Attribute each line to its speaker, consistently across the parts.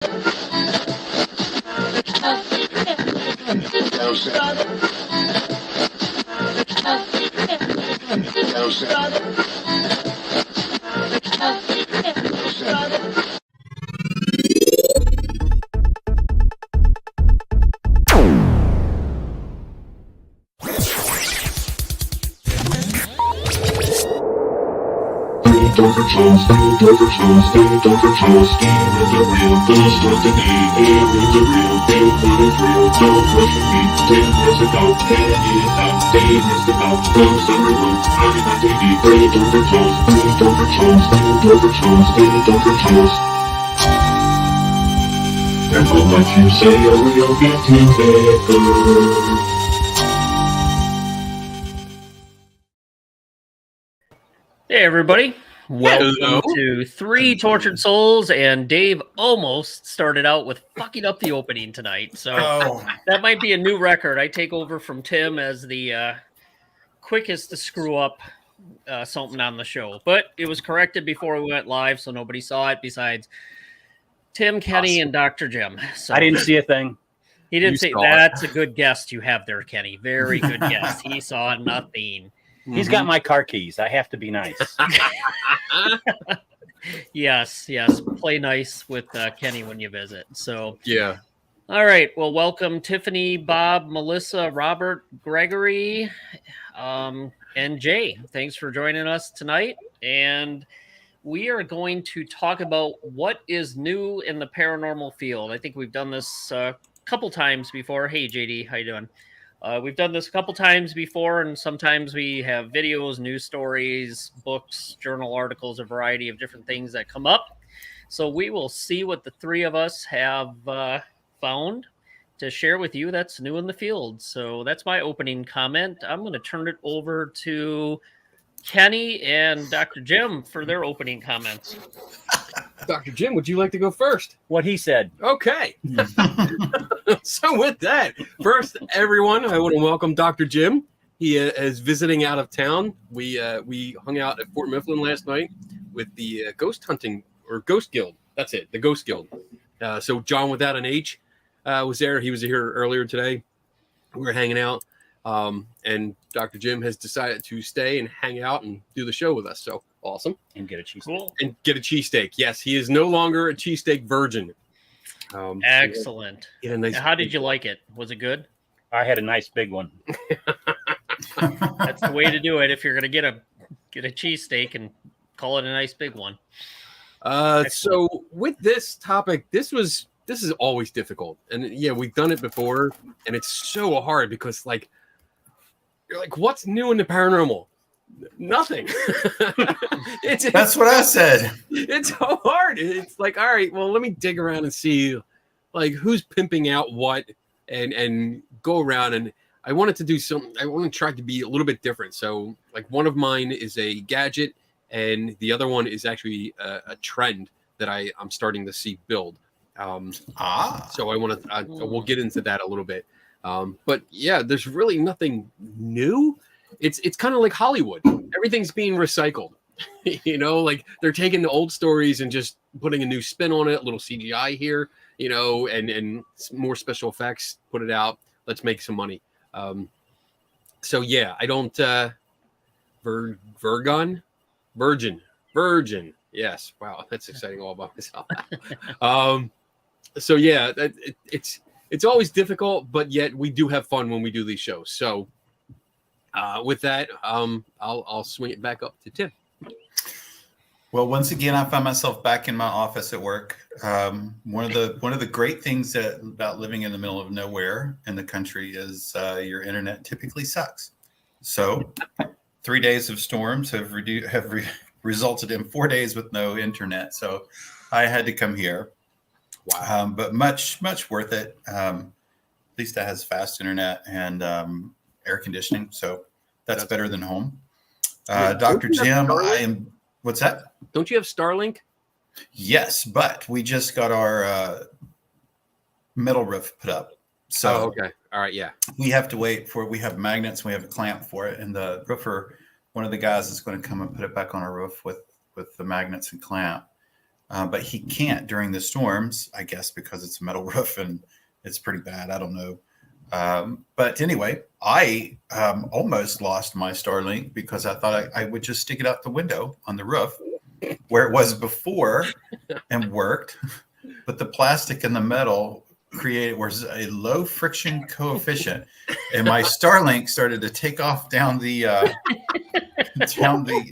Speaker 1: Careful what you say or we'll get you there.
Speaker 2: Hey everybody, welcome to Three Tortured Souls, and Dave almost started out with fucking up the opening tonight, so that might be a new record. I take over from Tim as the quickest to screw up something on the show, but it was corrected before we went live, so nobody saw it besides Tim, Kenny, and Dr. Jim. So
Speaker 3: I didn't see a thing.
Speaker 2: He didn't see. That's a good guest you have there, Kenny. Very good guest. He saw nothing.
Speaker 3: He's got my car keys. I have to be nice.
Speaker 2: Yes. Play nice with Kenny when you visit. So
Speaker 4: yeah.
Speaker 2: All right. Well, welcome Tiffany, Bob, Melissa, Robert, Gregory, and Jay. Thanks for joining us tonight. And we are going to talk about what is new in the paranormal field. I think we've done this a couple times before. Hey, JD, how you doing? We've done this a couple times before, and sometimes we have videos, news stories, books, journal articles, a variety of different things that come up. So we will see what the three of us have found to share with you that's new in the field. So that's my opening comment. I'm going to turn it over to Kenny and Dr. Jim for their opening comments.
Speaker 4: Dr. Jim, would you like to go first?
Speaker 3: What he said.
Speaker 4: Okay. So with that, first, everyone, I want to welcome Dr. Jim. He is visiting out of town. We hung out at Fort Mifflin last night with the ghost hunting or ghost guild. That's it, the ghost guild. So John without an H was there. He was here earlier today. We were hanging out. And Dr. Jim has decided to stay and hang out and do the show with us. So awesome.
Speaker 3: And get a cheesesteak.
Speaker 2: Cool.
Speaker 4: And get a cheesesteak. Yes, he is no longer a cheesesteak virgin.
Speaker 2: Excellent.
Speaker 4: Yeah, nice.
Speaker 2: How did you like it? Was it good?
Speaker 3: I had a nice big one.
Speaker 2: That's the way to do it if you're going to get a cheesesteak and call it a nice big one.
Speaker 4: So with this topic, this is always difficult. And yeah, we've done it before, and it's so hard because you're like, what's new in the paranormal? Nothing.
Speaker 5: That's what I said.
Speaker 4: It's so hard. It's like, all right, well, let me dig around and see who's pimping out what and go around. And I wanted to do I want to try to be a little bit different. So one of mine is a gadget, and the other one is actually a trend that I'm starting to see build. So I want to, we'll get into that a little bit. But yeah, there's really nothing new. It's kind of like Hollywood. Everything's being recycled. They're taking the old stories and just putting a new spin on it, a little CGI here, and more special effects, put it out. Let's make some money. So yeah, I don't, Virgin. Yes. Wow. That's exciting all by myself. So yeah, it's always difficult, but yet we do have fun when we do these shows. So with that, I'll swing it back up to Tim.
Speaker 5: Well, once again, I find myself back in my office at work. One of the great things about living in the middle of nowhere in the country is your internet typically sucks. So 3 days of storms have resulted in 4 days with no internet. So I had to come here. Wow. But much worth it. At least it has fast internet and air conditioning. So that's better than home. Dr. Jim, what's that?
Speaker 4: Don't you have Starlink?
Speaker 5: Yes, but we just got our metal roof put up. So
Speaker 4: okay. All right. Yeah.
Speaker 5: We have to wait we have magnets. We have a clamp for it. And the roofer, one of the guys is going to come and put it back on our roof with the magnets and clamp. but he can't during the storms, I guess, because it's a metal roof and it's pretty bad. I don't know. But anyway, I almost lost my Starlink because I thought I would just stick it out the window on the roof where it was before and worked. But the plastic and the metal was a low friction coefficient, and my Starlink started to take off down the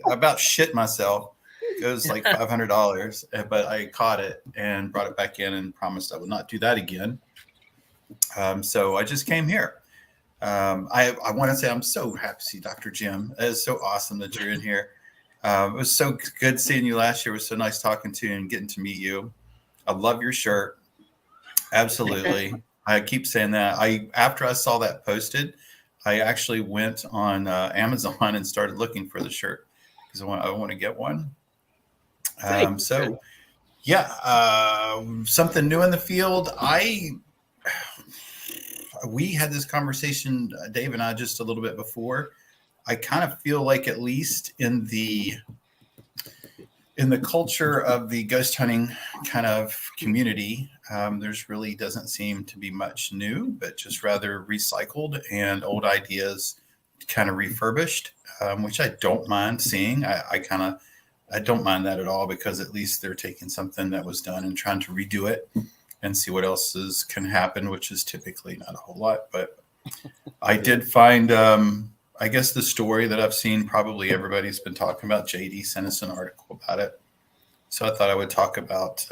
Speaker 5: about shit myself. It was like $500, but I caught it and brought it back in and promised I would not do that again. So I just came here. I want to say I'm so happy to see Dr. Jim. It is so awesome that you're in here. It was so good seeing you last year. It was so nice talking to you and getting to meet you. I love your shirt. Absolutely. I keep saying that. After I saw that posted, I actually went on Amazon and started looking for the shirt because I want to get one. So yeah, something new in the field. We had this conversation, Dave and I, just a little bit before. I kind of feel like, at least in the culture of the ghost hunting kind of community, there's really doesn't seem to be much new, but just rather recycled and old ideas kind of refurbished, which I don't mind seeing. I don't mind that at all, because at least they're taking something that was done and trying to redo it and see what else can happen, which is typically not a whole lot. But I did find, I guess, the story that I've seen probably everybody's been talking about. JD sent us an article about it. So I thought I would talk about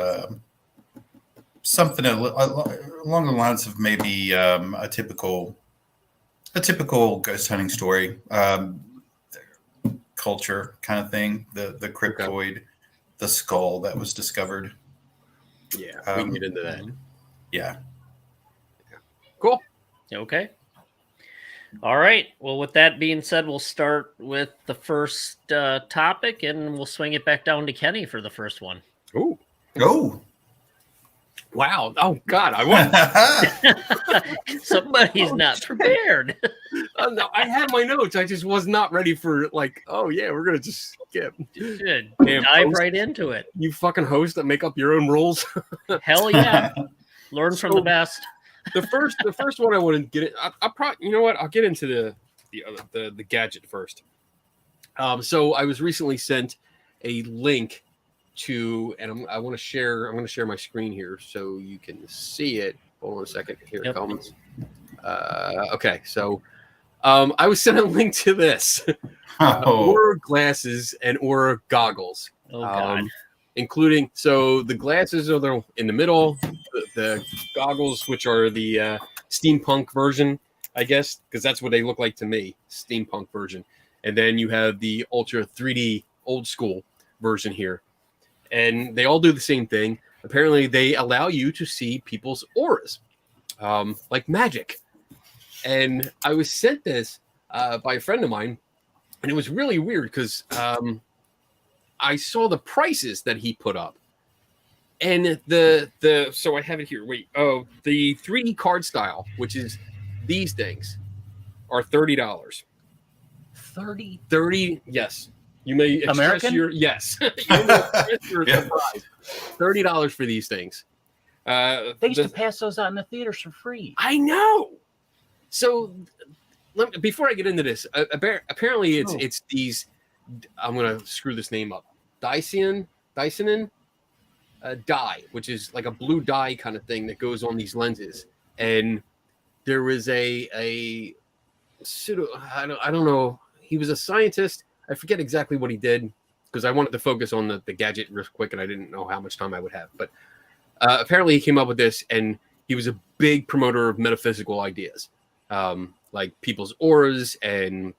Speaker 5: something along the lines of maybe a typical ghost hunting story, culture kind of thing, the cryptoid, the skull that was discovered.
Speaker 4: Yeah, we can get into that.
Speaker 5: Yeah.
Speaker 4: Cool.
Speaker 2: Okay. All right. Well, with that being said, we'll start with the first topic, and we'll swing it back down to Kenny for the first one.
Speaker 4: Ooh.
Speaker 5: Oh.
Speaker 4: Wow. Oh, God. I won.
Speaker 2: Somebody's not prepared.
Speaker 4: No, I had my notes. I just was not ready for, like, oh, yeah, we're going to just skip.
Speaker 2: You should
Speaker 4: Damn,
Speaker 2: dive
Speaker 4: host.
Speaker 2: right into it.
Speaker 4: You fucking hosts that make up your own rules.
Speaker 2: Hell yeah. Learn from the best.
Speaker 4: The first one I want to get it. I probably, you know what? I'll get into the gadget first. So I was recently sent a link to, and I want to share. I'm going to share my screen here so you can see it. Hold on a second. Here it comes. Okay, so I was sent a link to this. Aura glasses and Aura goggles.
Speaker 2: Oh God.
Speaker 4: Including, so the glasses are in the middle, the goggles, which are the steampunk version, I guess, because that's what they look like to me, steampunk version. And then you have the ultra 3D old school version here. And they all do the same thing. Apparently, they allow you to see people's auras, like magic. And I was sent this by a friend of mine, and it was really weird because I saw the prices that he put up, and so I have it here. Wait, the 3D card style, which is these things, are $30. 30, yes. You may express
Speaker 3: American?
Speaker 4: your yes. You may express your surprise. $30 for these things.
Speaker 3: They used to pass those out in the theaters for free.
Speaker 4: I know. So before I get into this, apparently it's these. I'm gonna screw this name up. Dyson dye, which is like a blue dye kind of thing that goes on these lenses. And there was a pseudo. I don't know. He was a scientist. I forget exactly what he did because I wanted to focus on the gadget real quick, and I didn't know how much time I would have. But apparently, he came up with this, and he was a big promoter of metaphysical ideas, like people's auras and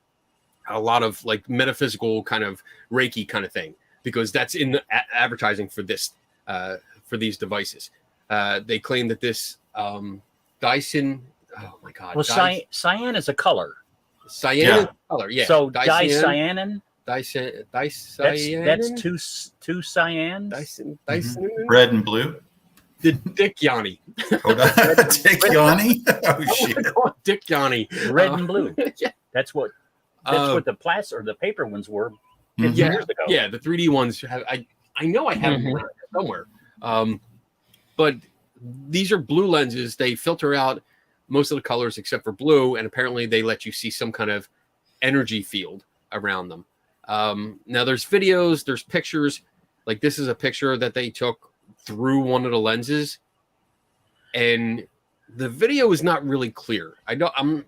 Speaker 4: a lot of like metaphysical kind of Reiki kind of thing, because that's in the advertising for this for these devices. They claim that this Dyson. Oh my God!
Speaker 3: Well, cyan is a color.
Speaker 4: Cyan is a color, yeah.
Speaker 3: So
Speaker 4: Dyson.
Speaker 3: dicyanin.
Speaker 4: That's
Speaker 3: That's two cyans.
Speaker 4: Dyson.
Speaker 5: Red and blue.
Speaker 4: The Dick Yanni.
Speaker 5: Hold on. Dick Yanni. Oh shit.
Speaker 4: Dick Yanni.
Speaker 3: Red and blue.
Speaker 4: Yeah.
Speaker 3: That's what the plastic or the paper ones were 50
Speaker 4: Yeah,
Speaker 3: years ago.
Speaker 4: yeah. The 3D ones have. I know I have them around here somewhere. But these are blue lenses. They filter out most of the colors except for blue, and apparently they let you see some kind of energy field around them. Now there's videos, there's pictures. Like this is a picture that they took through one of the lenses, and the video is not really clear. I can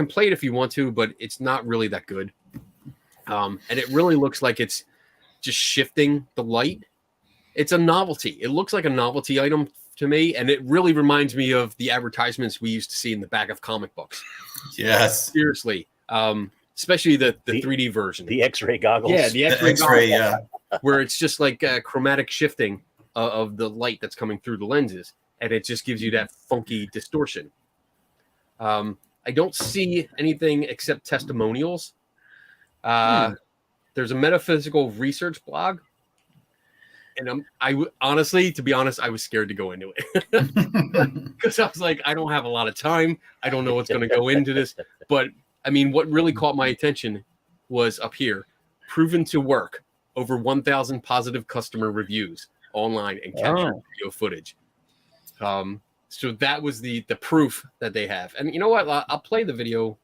Speaker 4: play it if you want to, but it's not really that good. And it really looks like it's just shifting the light. It's a novelty. It looks like a novelty item to me, and it really reminds me of the advertisements we used to see in the back of comic books.
Speaker 5: Yes.
Speaker 4: Seriously. Especially the 3D version.
Speaker 3: The X-ray goggles.
Speaker 4: Yeah, the X-ray
Speaker 5: X-ray,
Speaker 4: goggles, where it's just like chromatic shifting of the light that's coming through the lenses, and it just gives you that funky distortion. I don't see anything except testimonials. There's a metaphysical research blog, and honestly, to be honest, I was scared to go into it because I was like, I don't have a lot of time. I don't know what's going to go into this. But I mean, what really caught my attention was up here: proven to work. Over 1,000 positive customer reviews online and captured video footage. So that was the proof that they have. And you know what? I'll play the video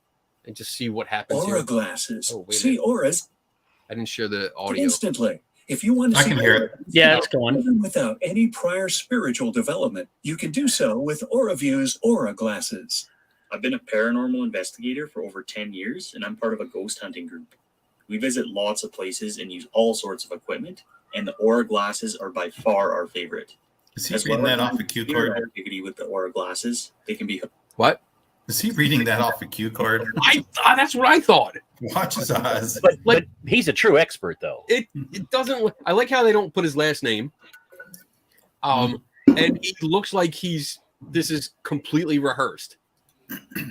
Speaker 4: and just see what happens.
Speaker 6: Aura
Speaker 4: here.
Speaker 6: glasses.
Speaker 4: Oh,
Speaker 6: See auras
Speaker 4: I didn't share the audio.
Speaker 6: instantly. If you want to
Speaker 5: I
Speaker 6: see
Speaker 5: can hear it.
Speaker 2: Yeah, it's going.
Speaker 6: even without any prior spiritual development, you can do so with AuraView's Aura glasses.
Speaker 7: I've been a paranormal investigator for over 10 years, and I'm part of a ghost hunting group. We visit lots of places and use all sorts of equipment, and the Aura glasses are by far our favorite.
Speaker 5: Is he reading that off a cue card?
Speaker 7: Activity with the Aura glasses, they can be.
Speaker 4: What?
Speaker 5: Is he reading that off a cue card?
Speaker 4: That's what I thought.
Speaker 5: Watch his eyes.
Speaker 3: But he's a true expert, though.
Speaker 4: It doesn't. I like how they don't put his last name. And it looks like this is completely rehearsed.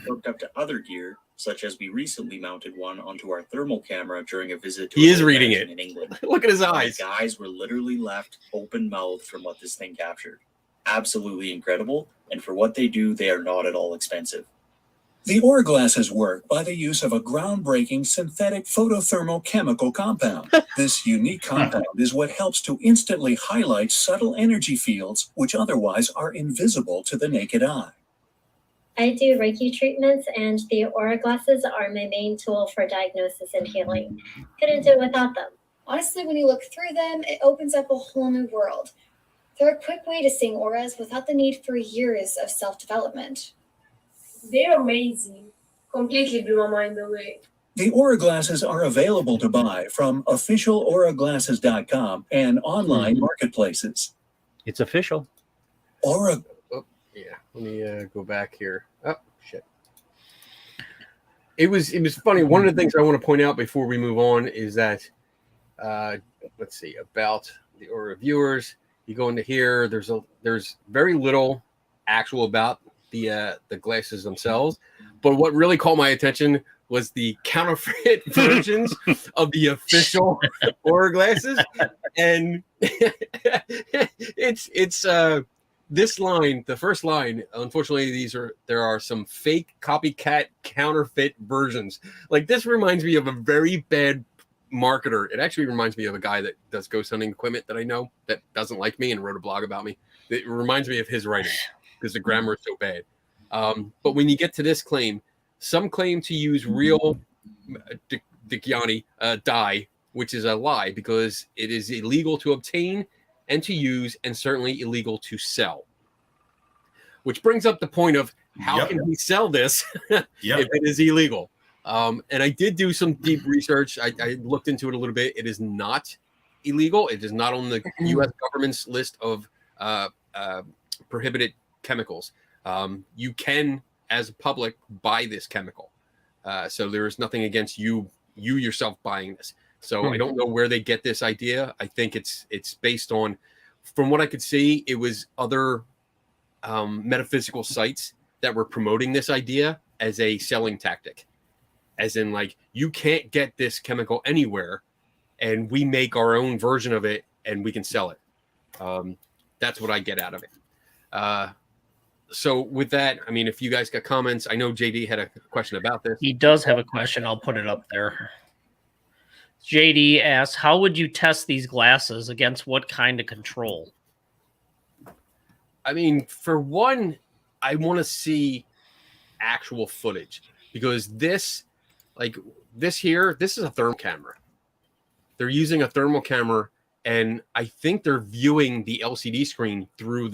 Speaker 7: Hooked up to other gear, such as we recently mounted one onto our thermal camera during a visit to
Speaker 4: He
Speaker 7: a
Speaker 4: is reading it.
Speaker 7: in England.
Speaker 4: Look at his
Speaker 7: My
Speaker 4: eyes.
Speaker 7: guys were literally left open-mouthed from what this thing captured. Absolutely incredible, and for what they do, they are not at all expensive.
Speaker 6: The Aura glasses work by the use of a groundbreaking synthetic photothermal chemical compound. This unique compound is what helps to instantly highlight subtle energy fields which otherwise are invisible to the naked eye.
Speaker 8: I do Reiki treatments, and the Aura glasses are my main tool for diagnosis and healing. Couldn't do it without them.
Speaker 9: Honestly, when you look through them, it opens up a whole new world. They're a quick way to seeing auras without the need for years of self-development.
Speaker 10: They're amazing. Completely blew my mind away.
Speaker 6: The Aura glasses are available to buy from officialauraglasses.com and online marketplaces.
Speaker 3: It's official.
Speaker 6: Aura.
Speaker 4: Yeah, let me go back here. Oh shit! It was funny. One of the things I want to point out before we move on is that let's see about the Aura viewers. You go into here. There's very little actual about the glasses themselves, but what really caught my attention was the counterfeit versions of the official Aura glasses, and it's this line, the first line. Unfortunately, there are some fake copycat counterfeit versions. Like this reminds me of a very bad marketer. It actually reminds me of a guy that does ghost hunting equipment that I know that doesn't like me and wrote a blog about me. It reminds me of his writing because the grammar is so bad. But when you get to this claim, some claim to use real Dikyani dye, which is a lie because it is illegal to obtain and to use, and certainly illegal to sell. Which brings up the point of how can he sell this if it is illegal? And I did do some deep research. I looked into it a little bit. It is not illegal. It is not on the U.S. government's list of prohibited chemicals. You can, as a public, buy this chemical. So there is nothing against you yourself buying this. So I don't know where they get this idea. I think it's based on, from what I could see, it was other metaphysical sites that were promoting this idea as a selling tactic. As in, like, you can't get this chemical anywhere, and we make our own version of it, and we can sell it. That's what I get out of it. So with that, I mean, if you guys got comments, I know JD had a question about this.
Speaker 2: He does have a question. I'll put it up there. JD asks, how would you test these glasses against what kind of control?
Speaker 4: I mean, for one, I want to see actual footage because this is a thermal camera. They're using a thermal camera, and I think they're viewing the LCD screen through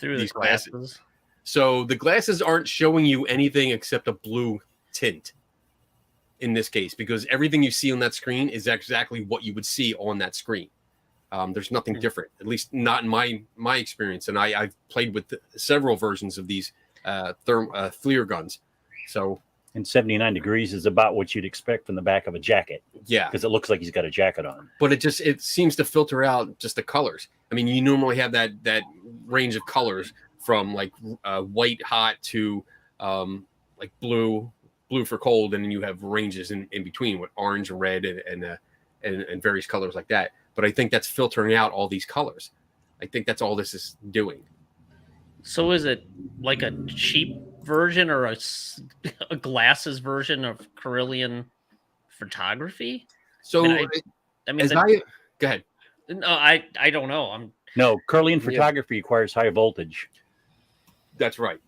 Speaker 4: these glasses. So the glasses aren't showing you anything except a blue tint in this case, because everything you see on that screen is exactly what you would see on that screen. There's nothing different, at least not in my experience. And I've played with several versions of these FLIR guns. So,
Speaker 3: and 79 degrees is about what you'd expect from the back of a jacket.
Speaker 4: Yeah,
Speaker 3: because it looks like he's got a jacket on.
Speaker 4: But it seems to filter out just the colors. I mean, you normally have that range of colors from like white hot to like blue for cold, and then you have ranges in between with orange, red, and various colors like that. But I think that's filtering out all these colors. I think that's all this is doing.
Speaker 2: So is it like a cheap version or a glasses version of Carillion photography?
Speaker 4: So
Speaker 2: go
Speaker 4: ahead.
Speaker 2: No, I don't know.
Speaker 3: Carillion photography requires high voltage.
Speaker 4: That's right.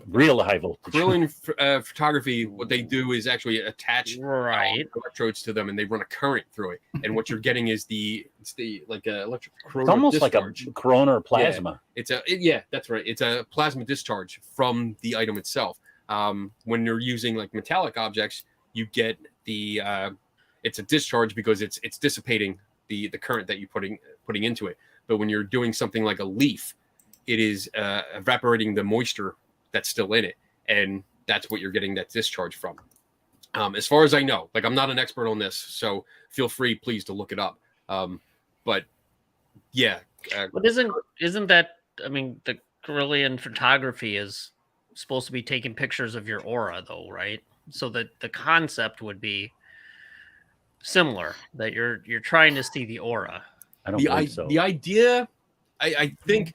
Speaker 3: Real high voltage.
Speaker 4: Carillion photography, what they do is actually attach electrodes to them, and they run a current through it. And what you're getting is like electric corona.
Speaker 3: It's almost
Speaker 4: discharge.
Speaker 3: like a corona or plasma.
Speaker 4: Yeah, that's right. It's a plasma discharge from the item itself. When you're using like metallic objects, you get it's a discharge because it's dissipating the current that you're putting into it. But when you're doing something like a leaf, it is evaporating the moisture that's still in it, and that's what you're getting that discharge from. As far as I know, like I'm not an expert on this, so feel free, please, to look it up. But yeah,
Speaker 2: but isn't that? I mean, the Carillion photography is supposed to be taking pictures of your aura, though, right? So that the concept would be similar, that you're trying to see the aura.
Speaker 3: I don't think so.
Speaker 4: The idea, I think.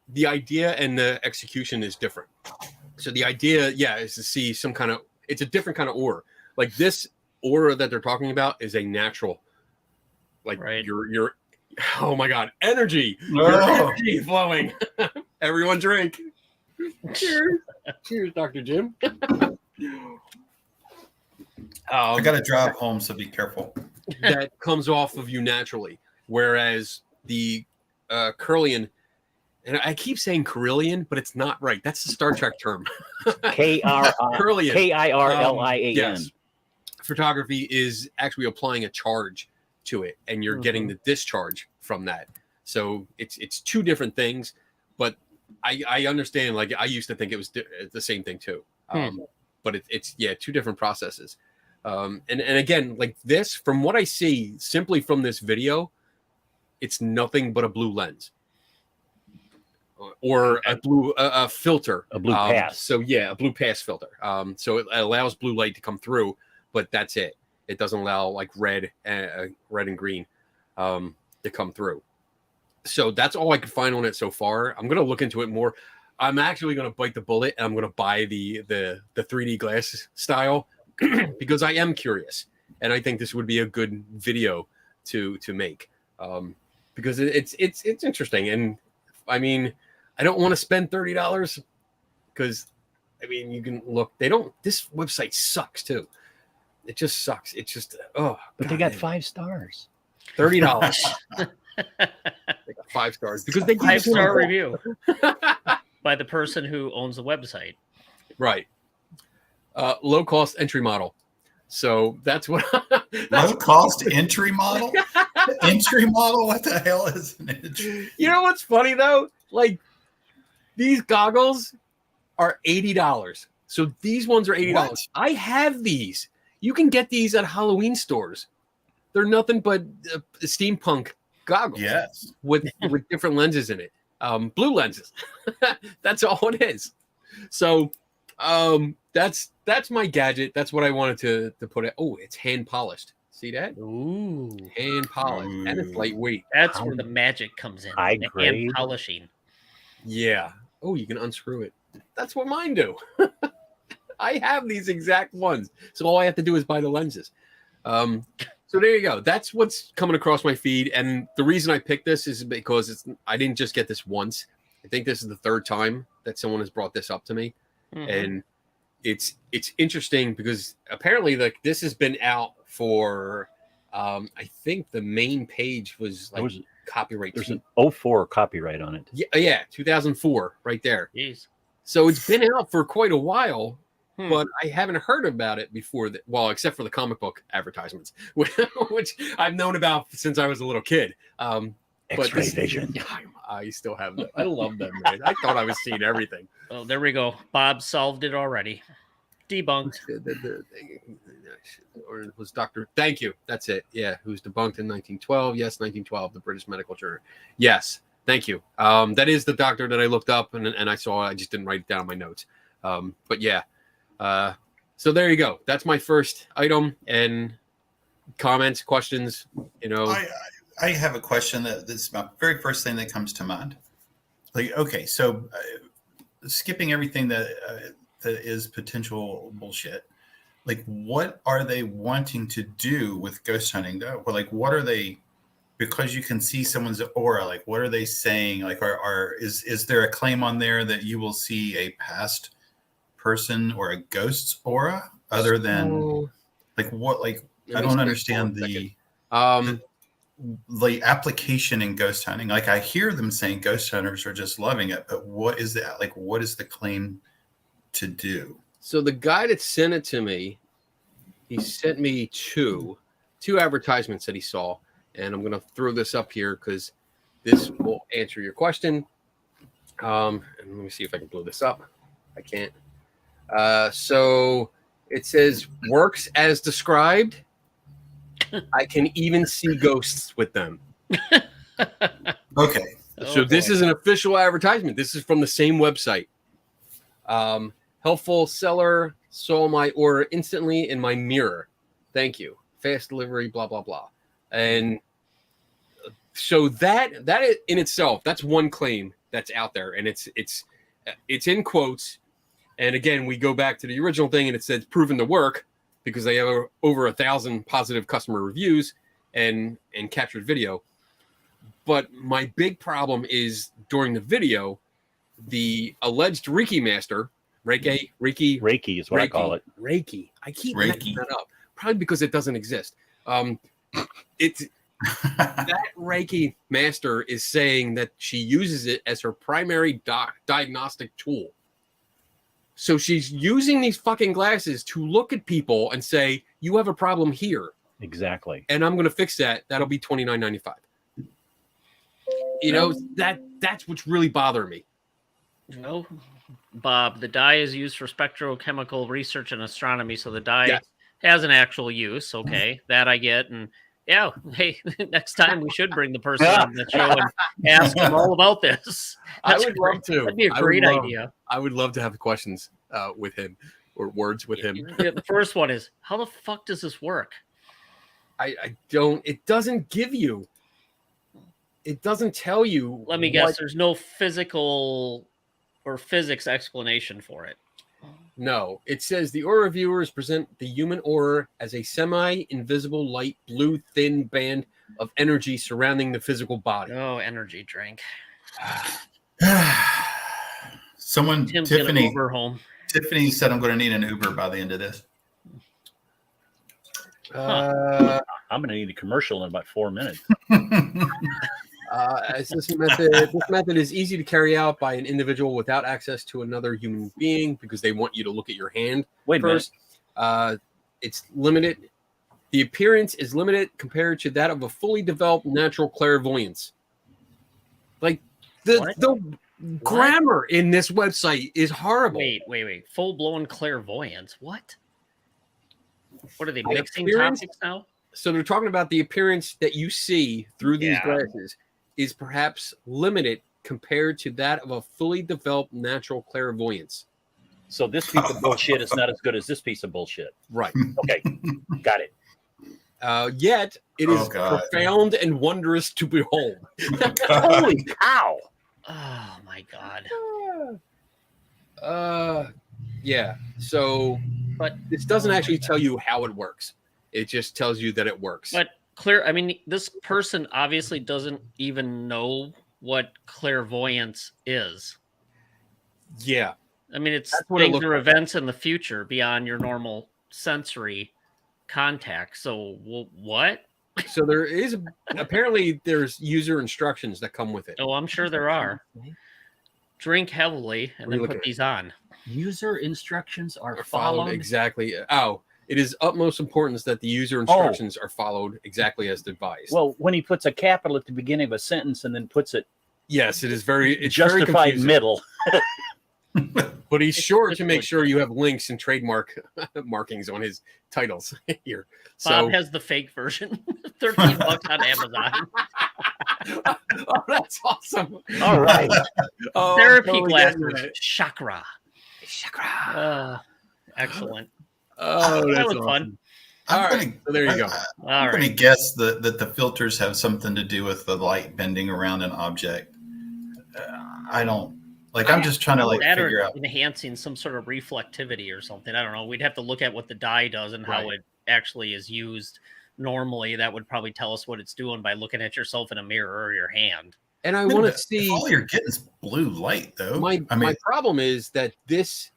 Speaker 4: The idea and the execution is different. So the idea, is to see some kind of, it's a different kind of aura. Like this aura that they're talking about is a natural, like your oh my God, energy, your energy flowing. Everyone drink. Cheers. Cheers, Dr. Jim.
Speaker 5: I got to drive home, so be careful.
Speaker 4: That comes off of you naturally. Whereas the Carillion, and I keep saying Carillion, but it's not right. That's the Star Trek term.
Speaker 3: Carillion. Kirlian.
Speaker 4: Yes. Photography is actually applying a charge to it, and you're getting the discharge from that. So it's two different things, but I understand. Like I used to think it was the same thing too. But it's two different processes. And again, like this, from what I see, simply from this video, it's nothing but a blue lens. Or a filter,
Speaker 3: a blue pass.
Speaker 4: So a blue pass filter. So it allows blue light to come through, but that's it. It doesn't allow like red and green to come through. So that's all I could find on it so far. I'm gonna look into it more. I'm actually gonna bite the bullet and I'm gonna buy the 3D glass style because I am curious, and I think this would be a good video to make because it's interesting. And I mean, I don't want to spend $30 because, I mean, you can look. This website sucks too. It just sucks. It's just
Speaker 3: but they got 5 stars.
Speaker 4: $30. They got 5 stars because they
Speaker 2: 5-star review by the person who owns the website.
Speaker 4: Right. Low cost entry model. So that's what.
Speaker 5: Low cost entry model. Entry model. What the hell is an entry?
Speaker 4: You know what's funny though? Like these goggles are $80. So these ones are $80. What? I have these. You can get these at Halloween stores. They're nothing but steampunk goggles.
Speaker 5: Yes.
Speaker 4: With different lenses in it. Blue lenses. That's all it is. So that's my gadget. That's what I wanted to put it. Oh, it's hand polished. See that?
Speaker 2: Ooh.
Speaker 4: Hand polished. And it's lightweight.
Speaker 2: That's where the magic comes in. The hand polishing.
Speaker 4: Yeah. Oh, you can unscrew it. That's what mine do. I have these exact ones. So all I have to do is buy the lenses. So So there you go. That's what's coming across my feed. And the reason I picked this is because I didn't just get this once. I think this is the third time that someone has brought this up to me. And it's interesting because apparently like this has been out for I think the main page was like copyright.
Speaker 3: There's an 04 copyright on it.
Speaker 4: Yeah, 2004 right there.
Speaker 2: Jeez.
Speaker 4: So it's been out for quite a while. But I haven't heard about it before. Well, except for the comic book advertisements, which I've known about since I was a little kid.
Speaker 3: X-ray vision.
Speaker 4: Yeah, I still have them. I love them, man. I thought I was seeing everything.
Speaker 2: Oh, there we go. Bob solved it already. Debunked.
Speaker 4: Or it was Dr. Thank you. That's it. Yeah, who's debunked in 1912. Yes, 1912, the British Medical Journal. Yes, thank you. That is the doctor that I looked up and I saw. I just didn't write it down in my notes. But yeah. So there you go. That's my first item. And comments, questions, you know.
Speaker 5: I have a question that's my very first thing that comes to mind. Like, okay, so skipping everything that is potential bullshit, like what are they wanting to do with ghost hunting though? Or like what are they, because you can see someone's aura, like what are they saying? Like is there a claim on there that you will see a past person or a ghost's aura other than like what, like I don't understand the application in ghost hunting. Like I hear them saying ghost hunters are just loving it, but what is that? Like what is the claim to do?
Speaker 4: So the guy that sent it to me, he sent me two advertisements that he saw, and I'm gonna throw this up here because this will answer your question. And let me see if I can blow this up. I can't. So it says works as described. I can even see ghosts with them.
Speaker 5: Okay.
Speaker 4: So this is an official advertisement. This is from the same website. Helpful seller saw my order instantly in my mirror. Thank you. Fast delivery, blah, blah, blah. And so that in itself, that's one claim that's out there. And it's in quotes. And again, we go back to the original thing and it says proven to work because they have over 1,000 positive customer reviews and captured video. But my big problem is during the video, the alleged Reiki master, Reiki
Speaker 3: is what I call it.
Speaker 4: Reiki. I keep messing that up. Probably because it doesn't exist. It's that Reiki master is saying that she uses it as her primary diagnostic tool. So she's using these fucking glasses to look at people and say, you have a problem here.
Speaker 3: Exactly.
Speaker 4: And I'm going to fix that. That'll be $29.95. You know, that's what's really bothering me.
Speaker 2: No, Bob, the dye is used for spectrochemical research and astronomy. So the dye has an actual use. Okay. That I get. And yeah, hey, next time we should bring the person on the show and ask him all about this.
Speaker 4: I would love to.
Speaker 2: That'd be a great idea.
Speaker 4: I would love to have questions with him or words with him.
Speaker 2: The first one is, how the fuck does this work?
Speaker 4: I don't, it doesn't give you, it doesn't tell you.
Speaker 2: Let me guess, there's no physical or physics explanation for it.
Speaker 4: No, it says the aura viewers present the human aura as a semi-invisible light blue thin band of energy surrounding the physical body.
Speaker 2: Oh, energy drink.
Speaker 5: Someone,
Speaker 2: Tim's
Speaker 5: Tiffany,
Speaker 2: Uber home.
Speaker 5: Tiffany said I'm going to need an Uber by the end of this.
Speaker 3: I'm going to need a commercial in about 4 minutes.
Speaker 4: This method is easy to carry out by an individual without access to another human being because they want you to look at your hand first. It's limited. The appearance is limited compared to that of a fully developed natural clairvoyance. Like the grammar in this website is horrible.
Speaker 2: Wait. Full-blown clairvoyance. What are they mixing topics now?
Speaker 4: So they're talking about the appearance that you see through these glasses is perhaps limited compared to that of a fully developed natural clairvoyance.
Speaker 3: So this piece of bullshit is not as good as this piece of bullshit.
Speaker 4: Right.
Speaker 3: Okay. Got it.
Speaker 4: Yet it is profound and wondrous to behold.
Speaker 3: Holy cow.
Speaker 2: Oh my God.
Speaker 4: Yeah. So, but this doesn't actually tell you how it works. It just tells you that it works.
Speaker 2: But I mean, this person obviously doesn't even know what clairvoyance is.
Speaker 4: Yeah.
Speaker 2: I mean, it's
Speaker 4: That's what it
Speaker 2: things
Speaker 4: looks
Speaker 2: or
Speaker 4: like.
Speaker 2: events in the future beyond your normal sensory contact. So what?
Speaker 4: So there is apparently there's user instructions that come with it.
Speaker 2: Oh, I'm sure there are. Drink heavily and then put these on.
Speaker 3: User instructions are
Speaker 4: Followed
Speaker 3: followed.
Speaker 4: exactly. Oh, it is utmost importance that the user instructions are followed exactly as advised.
Speaker 3: Well, when he puts a capital at the beginning of a sentence and then puts it
Speaker 4: yes, it is very it's
Speaker 3: justified
Speaker 4: very confusing.
Speaker 3: middle.
Speaker 4: But he's sure to make sure you have links and trademark markings on his titles here.
Speaker 2: Bob
Speaker 4: So
Speaker 2: has the fake version. $13 on Amazon.
Speaker 4: oh, that's awesome.
Speaker 3: All right.
Speaker 4: Oh, I'm
Speaker 2: Therapy
Speaker 4: totally
Speaker 2: glasses.
Speaker 4: getting that.
Speaker 2: Chakra. Excellent.
Speaker 4: Oh,
Speaker 2: That
Speaker 4: that's
Speaker 2: was
Speaker 4: awesome.
Speaker 2: fun.
Speaker 4: All
Speaker 5: I'm
Speaker 4: right,
Speaker 5: gonna,
Speaker 4: so there you go.
Speaker 2: All
Speaker 5: I'm going to
Speaker 2: right.
Speaker 5: guess that the filters have something to do with the light bending around an object. I don't like. I'm just trying to like
Speaker 2: That or
Speaker 5: figure out.
Speaker 2: enhancing some sort of reflectivity or something. I don't know. We'd have to look at what the dye does and how
Speaker 4: Right.
Speaker 2: it actually is used. Normally, that would probably tell us what it's doing by looking at yourself in a mirror or your hand.
Speaker 4: And I
Speaker 5: Wait a
Speaker 4: want to
Speaker 5: minute,
Speaker 4: see
Speaker 5: if all you're getting is blue light, though.
Speaker 4: my problem is that this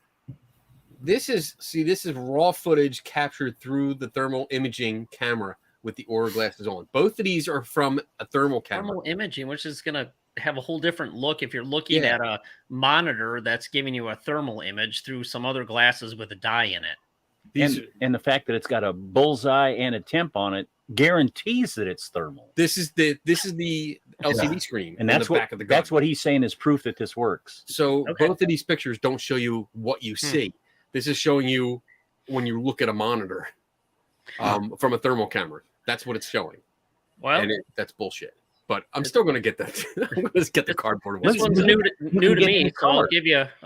Speaker 4: is raw footage captured through the thermal imaging camera with the aura glasses on. Both of these are from a thermal camera.
Speaker 2: Thermal imaging, which is going to have a whole different look if you're looking
Speaker 4: Yeah.
Speaker 2: at a monitor that's giving you a thermal image through some other glasses with a dye in it.
Speaker 4: These
Speaker 3: And the fact that it's got a bullseye and a temp on it guarantees that it's thermal.
Speaker 4: this is the LCD screen
Speaker 3: And
Speaker 4: on
Speaker 3: that's
Speaker 4: the
Speaker 3: what
Speaker 4: back of the gun.
Speaker 3: that's what he's saying is proof that this works.
Speaker 4: So
Speaker 2: Okay.
Speaker 4: both of these pictures don't show you what you see. This is showing you when you look at a monitor from a thermal camera. That's what it's showing,
Speaker 2: Well,
Speaker 4: and that's bullshit. But I'm still going to get that. I'm going to get the cardboard one.
Speaker 2: this one's new to
Speaker 3: get
Speaker 2: me,
Speaker 3: new
Speaker 2: so I'll
Speaker 3: color.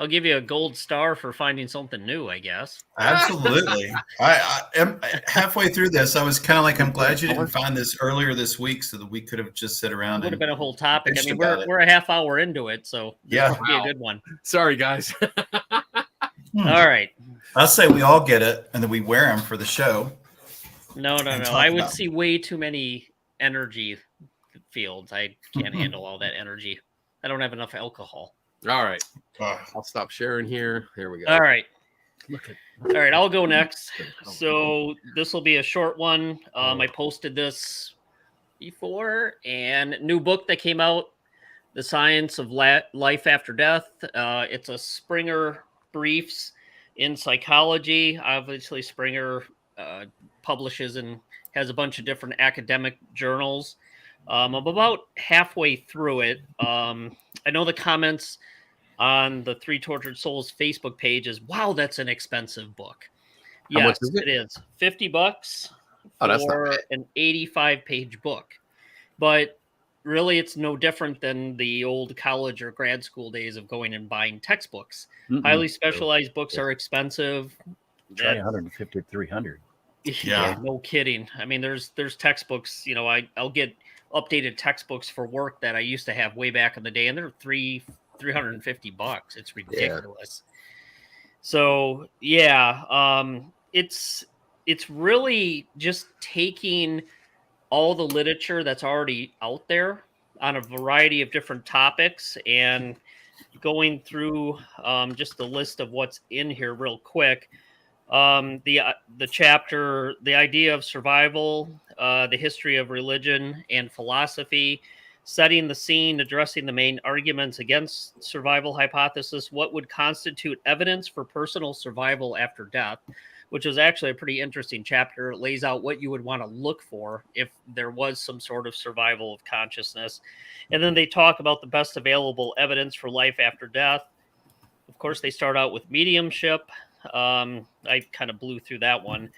Speaker 2: give you a gold star for finding something new, I guess.
Speaker 5: Absolutely. I am halfway through this. I was kind of like, I'm glad you didn't find this earlier this week, so that we could have just sit around.
Speaker 2: It would have
Speaker 5: And
Speaker 2: been a whole topic. I
Speaker 5: bitched
Speaker 2: mean,
Speaker 5: about it.
Speaker 2: we're a half hour into it, so this
Speaker 5: Yeah.
Speaker 2: would be a good one.
Speaker 4: Sorry, guys.
Speaker 2: All right.
Speaker 5: I'll say we all get it, and then we wear them for the show.
Speaker 2: No.
Speaker 5: And talk
Speaker 2: I would
Speaker 5: about
Speaker 2: see way too many energy fields. I can't handle all that energy. I don't have enough alcohol.
Speaker 4: All right,
Speaker 5: Ugh.
Speaker 4: I'll stop sharing here. Here we go.
Speaker 2: All right.
Speaker 3: Look at
Speaker 2: All right, I'll go next. So this will be a short one. I posted this before, and new book that came out, The Science of Life After Death. It's a Springer Briefs in Psychology. Obviously, Springer publishes and has a bunch of different academic journals. I'm about halfway through it. I know the comments on the Three Tortured Souls Facebook page is, wow, that's an expensive book.
Speaker 4: How much
Speaker 2: Yes,
Speaker 4: is it?
Speaker 2: it is. $50
Speaker 4: Oh, that's not
Speaker 2: for
Speaker 4: bad.
Speaker 2: an 85-page book. But really, it's no different than the old college or grad school days of going and buying textbooks. Highly specialized books are expensive.
Speaker 3: try 150 to 300.
Speaker 2: Yeah, no kidding. I mean, there's textbooks. You know, I'll get updated textbooks for work that I used to have way back in the day, and they're $350. It's ridiculous. So yeah, it's really just taking all the literature that's already out there on a variety of different topics and going through just the list of what's in here real quick. The chapter, the idea of survival, the history of religion and philosophy, setting the scene, addressing the main arguments against survival hypothesis, what would constitute evidence for personal survival after death, which is actually a pretty interesting chapter. It lays out what you would want to look for if there was some sort of survival of consciousness. And then they talk about the best available evidence for life after death. Of course, they start out with mediumship. I kind of blew through that one.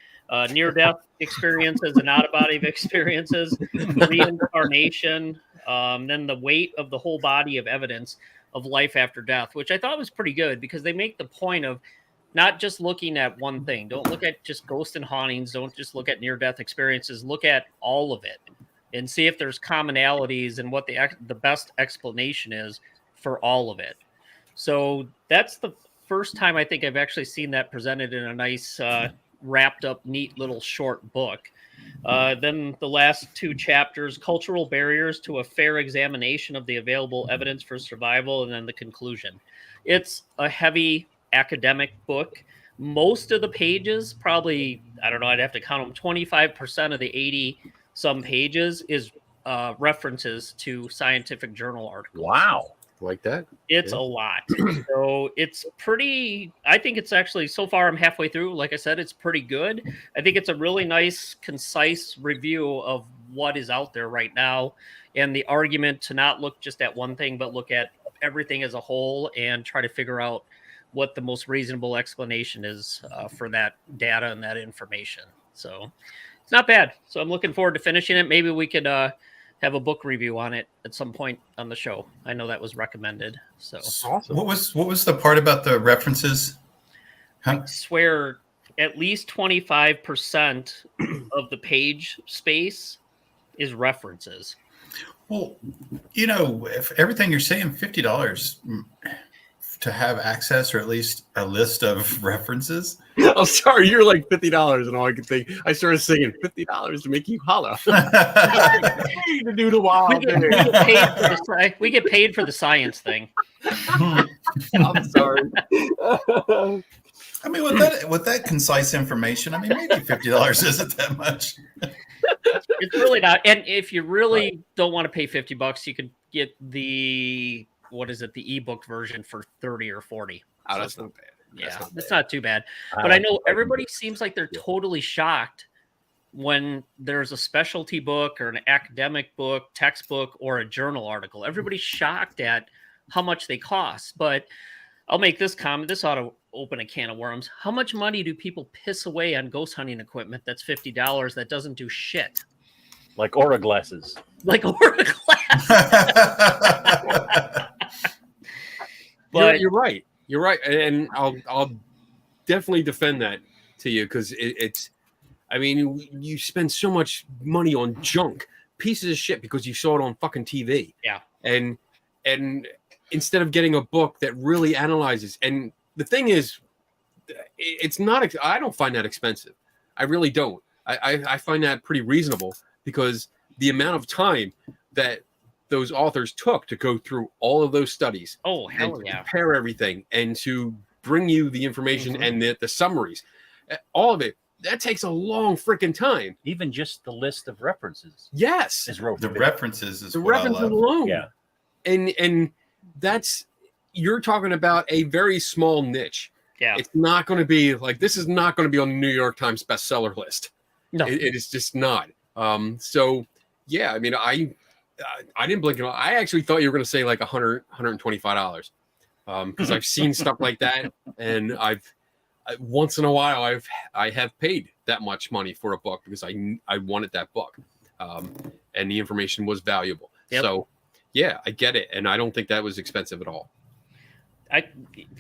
Speaker 2: Near-death experiences and out-of-body experiences, reincarnation, then the weight of the whole body of evidence of life after death, which I thought was pretty good because they make the point of not just looking at one thing. Don't look at just ghosts and hauntings. Don't just look at near-death experiences. Look at all of it and see if there's commonalities and what the best explanation is for all of it. So that's the first time I think I've actually seen that presented in a nice wrapped up, neat little short book. Then the last 2 chapters, cultural barriers to a fair examination of the available evidence for survival, and then the conclusion. It's a heavy academic book. Most of the pages, probably, I don't know, I'd have to count them, 25% of the 80 some pages is references to scientific journal articles.
Speaker 3: Wow.
Speaker 4: Like that?
Speaker 2: It's a lot. So it's pretty, I think it's actually, so far I'm halfway through. Like I said, it's pretty good. I think it's a really nice, concise review of what is out there right now, and the argument to not look just at one thing, but look at everything as a whole and try to figure out what the most reasonable explanation is for that data and that information. So it's not bad. So I'm looking forward to finishing it. Maybe we could have a book review on it at some point on the show. I know that was recommended. So
Speaker 4: Awesome.
Speaker 5: What was the part about the references?
Speaker 2: I swear at least 25% of the page space is references.
Speaker 5: Well, if everything you're saying, $50 to have access, or at least a list of references.
Speaker 4: I'm sorry, you're like $50, and all I could think, I started singing $50 to make you holler. To do the wild thing.
Speaker 2: We get paid for the science thing.
Speaker 4: I'm sorry.
Speaker 5: I mean, with that concise information, I mean, maybe $50 isn't that much.
Speaker 2: It's really not. And if you really don't want to pay $50, you could get the ebook version for 30 or 40.
Speaker 4: Oh, that's not bad.
Speaker 2: It's not too bad. But I know everybody seems like they're totally shocked when there's a specialty book or an academic book, textbook, or a journal article. Everybody's shocked at how much they cost. But I'll make this comment. This ought to open a can of worms. How much money do people piss away on ghost hunting equipment that's $50 that doesn't do shit?
Speaker 3: Like Aura glasses.
Speaker 2: Like Aura glasses.
Speaker 4: But you're right. You're right, and I'll definitely defend that to you, because it's. I mean, you spend so much money on junk, pieces of shit, because you saw it on fucking TV.
Speaker 2: Yeah.
Speaker 4: And instead of getting a book that really analyzes, and the thing is, it's not. I don't find that expensive. I really don't. I find that pretty reasonable, because the amount of time that those authors took to go through all of those studies, compare everything, and to bring you the information and the summaries, all of it, that takes a long freaking time.
Speaker 3: Even just the list of references.
Speaker 4: Yes,
Speaker 5: the references is
Speaker 4: the
Speaker 5: what
Speaker 4: references
Speaker 5: I love.
Speaker 4: alone.
Speaker 3: Yeah,
Speaker 4: and that's, you're talking about a very small niche.
Speaker 2: Yeah,
Speaker 4: it's not going to be like, this is not going to be on the New York Times bestseller list.
Speaker 2: No,
Speaker 4: it is just not. So yeah, I mean, I didn't blink at all. I actually thought you were going to say like $125, because I've seen stuff like that, and once in a while I have paid that much money for a book because I wanted that book, and the information was valuable.
Speaker 2: Yep.
Speaker 4: So yeah, I get it, and I don't think that was expensive at all.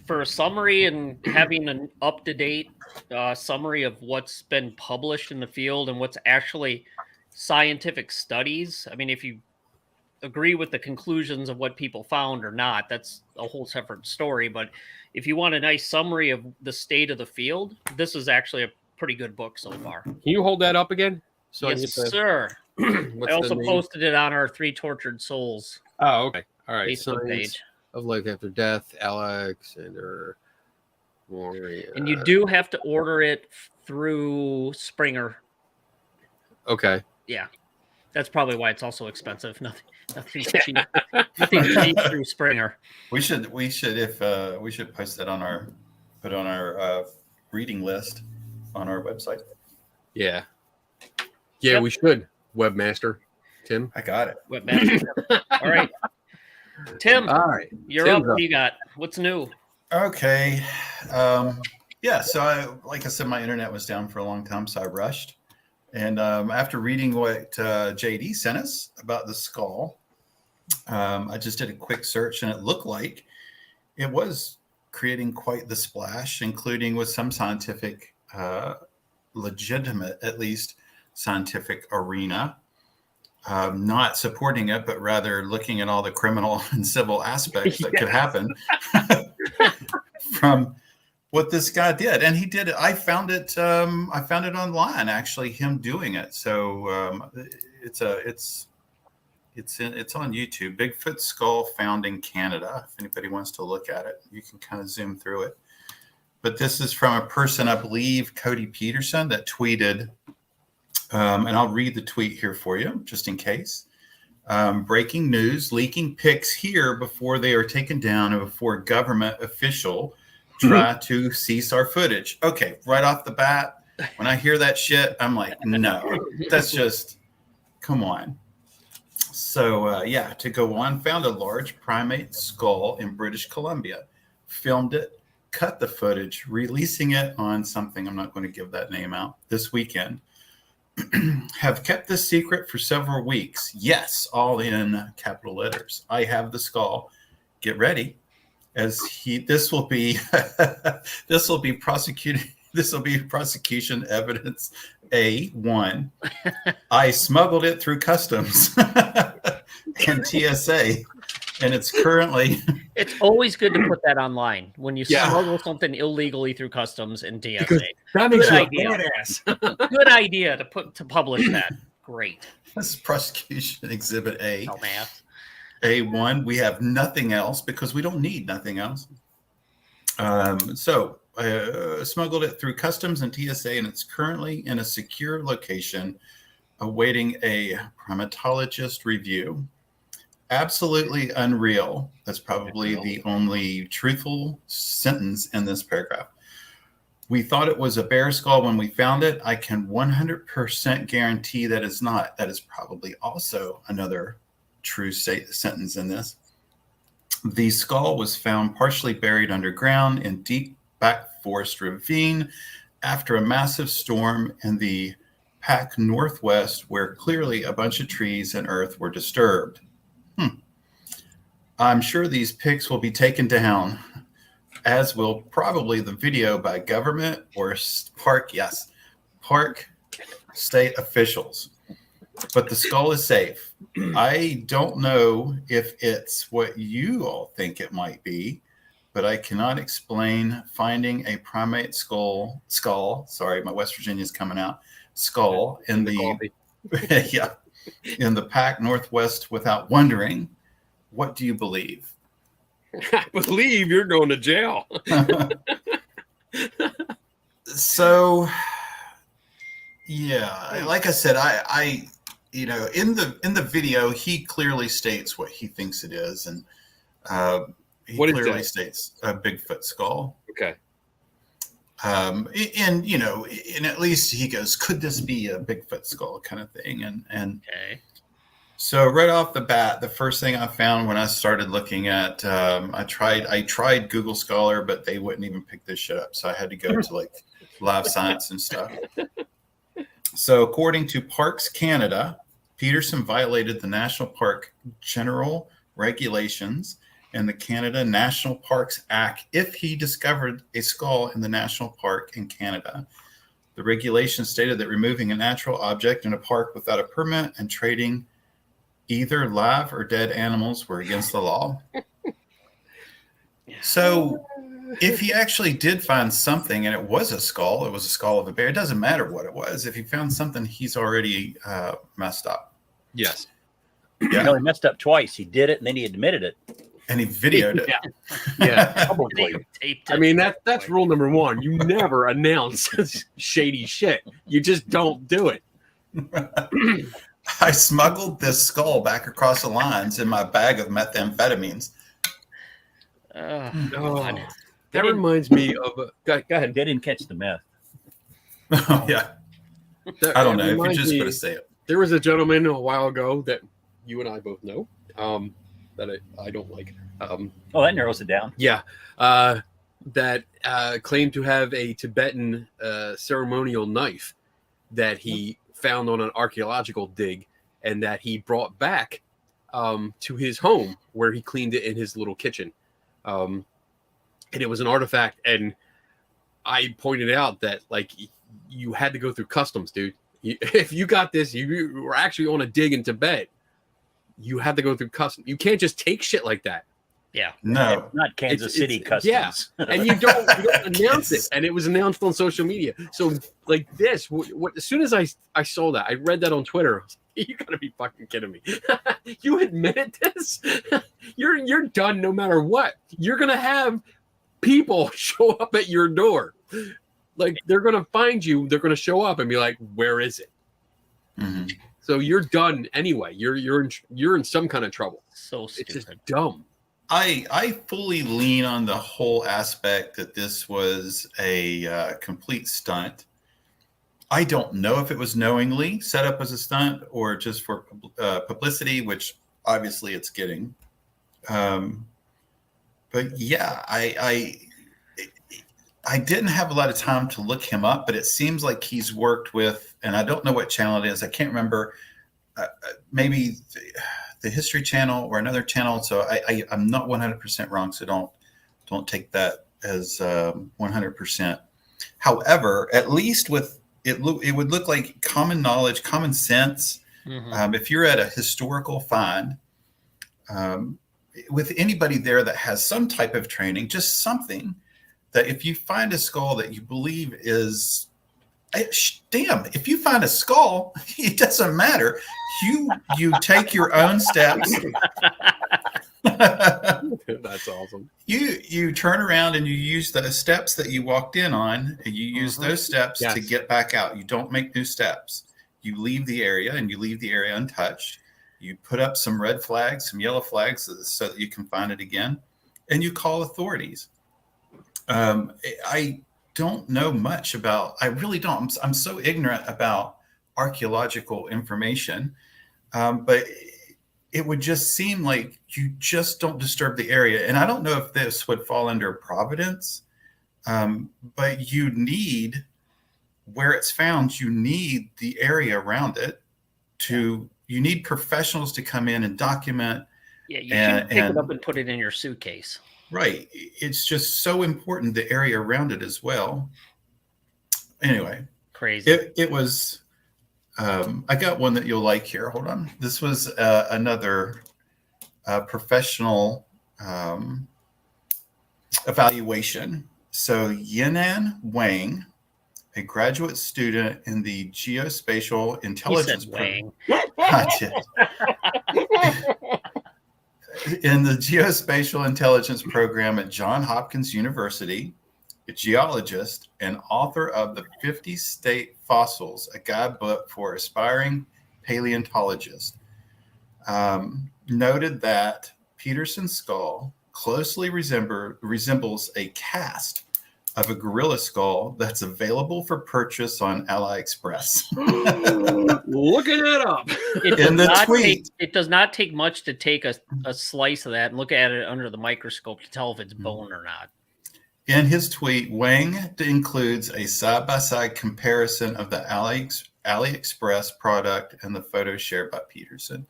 Speaker 2: For a summary and having an up-to-date summary of what's been published in the field and what's actually scientific studies. I mean, if you agree with the conclusions of what people found or not, that's a whole separate story. But if you want a nice summary of the state of the field, this is actually a pretty good book so far.
Speaker 4: Can you hold that up again? So
Speaker 2: yes, sir. I also posted it on our 3 Tortured Souls.
Speaker 4: Oh, okay. All right.
Speaker 2: Facebook page.
Speaker 4: Of Life After Death, Alexander Warrior.
Speaker 2: And you do have to order it through Springer.
Speaker 4: Okay.
Speaker 2: Yeah. That's probably why it's also expensive. Nothing cheap. Nothing cheap through Springer.
Speaker 5: We should post that on our reading list on our website.
Speaker 4: Yeah. Yeah, we should. Webmaster Tim.
Speaker 5: I got it.
Speaker 2: Webmaster. All right. Tim.
Speaker 4: All right.
Speaker 2: You're up. What do you got? What's new?
Speaker 5: Okay. Yeah, so like I said, my internet was down for a long time, so I rushed. And after reading what JD sent us about the skull, I just did a quick search, and it looked like it was creating quite the splash, including with some scientific, legitimate, at least scientific arena, not supporting it, but rather looking at all the criminal and civil aspects that could happen from what this guy did, and he did it. I found it online, actually, him doing it. So it's on YouTube. Bigfoot skull found in Canada. If anybody wants to look at it, you can kind of zoom through it. But this is from a person, I believe, Cody Peterson, that tweeted, and I'll read the tweet here for you, just in case. Breaking news, leaking pics here before they are taken down and before government official try to cease our footage. Okay, right off the bat, when I hear that shit, I'm like, no, that's just, come on. So, to go on, found a large primate skull in British Columbia, filmed it, cut the footage, releasing it on something, I'm not going to give that name out, this weekend. Have kept this secret for several weeks. Yes, all in capital letters. I have the skull. Get ready, as this will be prosecution evidence A1. I smuggled it through customs and TSA, and it's currently.
Speaker 2: It's always good to put that online when you
Speaker 4: Yeah.
Speaker 2: smuggle something illegally through customs and TSA.
Speaker 4: Because that makes
Speaker 2: Good
Speaker 4: you a
Speaker 2: idea.
Speaker 4: badass.
Speaker 2: Good idea to publish that. Great.
Speaker 5: This is prosecution exhibit A.
Speaker 2: Oh, man.
Speaker 5: A1. We have nothing else because we don't need nothing else. So smuggled it through customs and TSA, and it's currently in a secure location awaiting a primatologist review. Absolutely unreal. That's probably the only truthful sentence in this paragraph. We thought it was a bear skull when we found it. I can 100% guarantee that it's not. That is probably also another true sentence in this. The skull was found partially buried underground in deep back forest ravine after a massive storm in the Pac Northwest, where clearly a bunch of trees and earth were disturbed. I'm sure these pics will be taken down, as will probably the video by government or park state officials. But the skull is safe. I don't know if it's what you all think it might be, but I cannot explain finding a primate skull, sorry, my West Virginia's coming out, skull in the in the Pac Northwest without wondering. What do you believe?
Speaker 4: I believe you're going to jail.
Speaker 5: So, yeah, like I said, I in the video, he clearly states what he thinks it is, and he clearly states a Bigfoot skull.
Speaker 4: Okay.
Speaker 5: And at least he goes, could this be a Bigfoot skull kind of thing? And
Speaker 2: Okay.
Speaker 5: so right off the bat, the first thing I found when I started looking at, I tried Google Scholar, but they wouldn't even pick this shit up. So I had to go to like Live Science and stuff. So according to Parks Canada, Peterson violated the National Park General Regulations and the Canada National Parks Act if he discovered a skull in the national park in Canada. The regulation stated that removing a natural object in a park without a permit and trading either live or dead animals were against the law. So if he actually did find something and it was a skull of a bear, it doesn't matter what it was. If he found something, he's already messed up.
Speaker 4: Yes.
Speaker 5: Yeah.
Speaker 3: No, he messed up twice. He did it and then he admitted it.
Speaker 5: And he videoed it.
Speaker 4: Yeah.
Speaker 3: Publicly.
Speaker 2: Taped
Speaker 4: I
Speaker 2: it.
Speaker 4: mean, that's rule number one. You never announce shady shit. You just don't do it.
Speaker 5: I smuggled this skull back across the lines in my bag of methamphetamines.
Speaker 2: Oh,
Speaker 4: Oh,
Speaker 2: God.
Speaker 4: that reminds me of go ahead.
Speaker 3: They didn't catch the meth.
Speaker 5: Yeah.
Speaker 4: That
Speaker 5: I don't know if you're
Speaker 4: reminds
Speaker 5: just
Speaker 4: me-
Speaker 5: going to say it.
Speaker 4: There was a gentleman a while ago that you and I both know that I don't like.
Speaker 3: Oh, that narrows it down.
Speaker 4: Yeah, that claimed to have a Tibetan ceremonial knife that he found on an archaeological dig and that he brought back to his home where he cleaned it in his little kitchen. And it was an artifact. And I pointed out that, like, you had to go through customs, dude. If you got this, you were actually on a dig in Tibet. You had to go through customs. You can't just take shit like that.
Speaker 2: Yeah.
Speaker 5: No.
Speaker 3: Not Kansas City Customs.
Speaker 4: Yeah, and you don't announce it, and it was announced on social media. So like this, what as soon as I saw that, I read that on Twitter. I was like, you gotta be fucking kidding me! You admitted this? You're done no matter what. You're gonna have people show up at your door. Like they're gonna find you. They're gonna show up and be like, "Where is it?"
Speaker 5: Mhm.
Speaker 4: So you're done anyway. You're in some kind of trouble.
Speaker 2: So
Speaker 4: It's
Speaker 2: stupid.
Speaker 4: just dumb.
Speaker 5: I fully lean on the whole aspect that this was a complete stunt. I don't know if it was knowingly set up as a stunt or just for publicity, which obviously it's getting. But yeah, I didn't have a lot of time to look him up, but it seems like he's worked with, and I don't know what channel it is. I can't remember. Maybe the History Channel or another channel. So I'm not 100% wrong. So don't take that as 100%. However, at least with it would look like common knowledge, common sense.
Speaker 2: Mhm.
Speaker 5: If you're at a historical find, with anybody there that has some type of training, just something that if you find a skull that you believe is, damn, if you find a skull, it doesn't matter. You take your own steps.
Speaker 4: That's awesome.
Speaker 5: You turn around and you use the steps that you walked in on, and you use those steps to
Speaker 4: Yes.
Speaker 5: get back out. You don't make new steps. You leave the area, and you leave the area untouched. You put up some red flags, some yellow flags, so that you can find it again, and you call authorities. I don't know much about. I really don't. I'm so ignorant about archaeological information, but it would just seem like you just don't disturb the area. And I don't know if this would fall under Providence, but you need, where it's found, you need the area around it you need professionals to come in and document.
Speaker 2: Yeah, you should pick it up and put it in your suitcase.
Speaker 5: Right. It's just so important, the area around it as well. Anyway,
Speaker 2: Crazy.
Speaker 5: it was, I got one that you'll like here. Hold on. This was another professional evaluation. So Yinan Wang, a graduate student in the geospatial intelligence
Speaker 2: Wang.
Speaker 5: In the geospatial intelligence program at Johns Hopkins University, a geologist and author of the 50 State Fossils, a guidebook for aspiring paleontologists, noted that Peterson's skull closely resembles a cast of a gorilla skull that's available for purchase on AliExpress.
Speaker 4: Looking it up.
Speaker 2: It does not take much to take a slice of that and look at it under the microscope to tell if it's bone or not.
Speaker 5: In his tweet, Wang includes a side-by-side comparison of the AliExpress product and the photo shared by Peterson.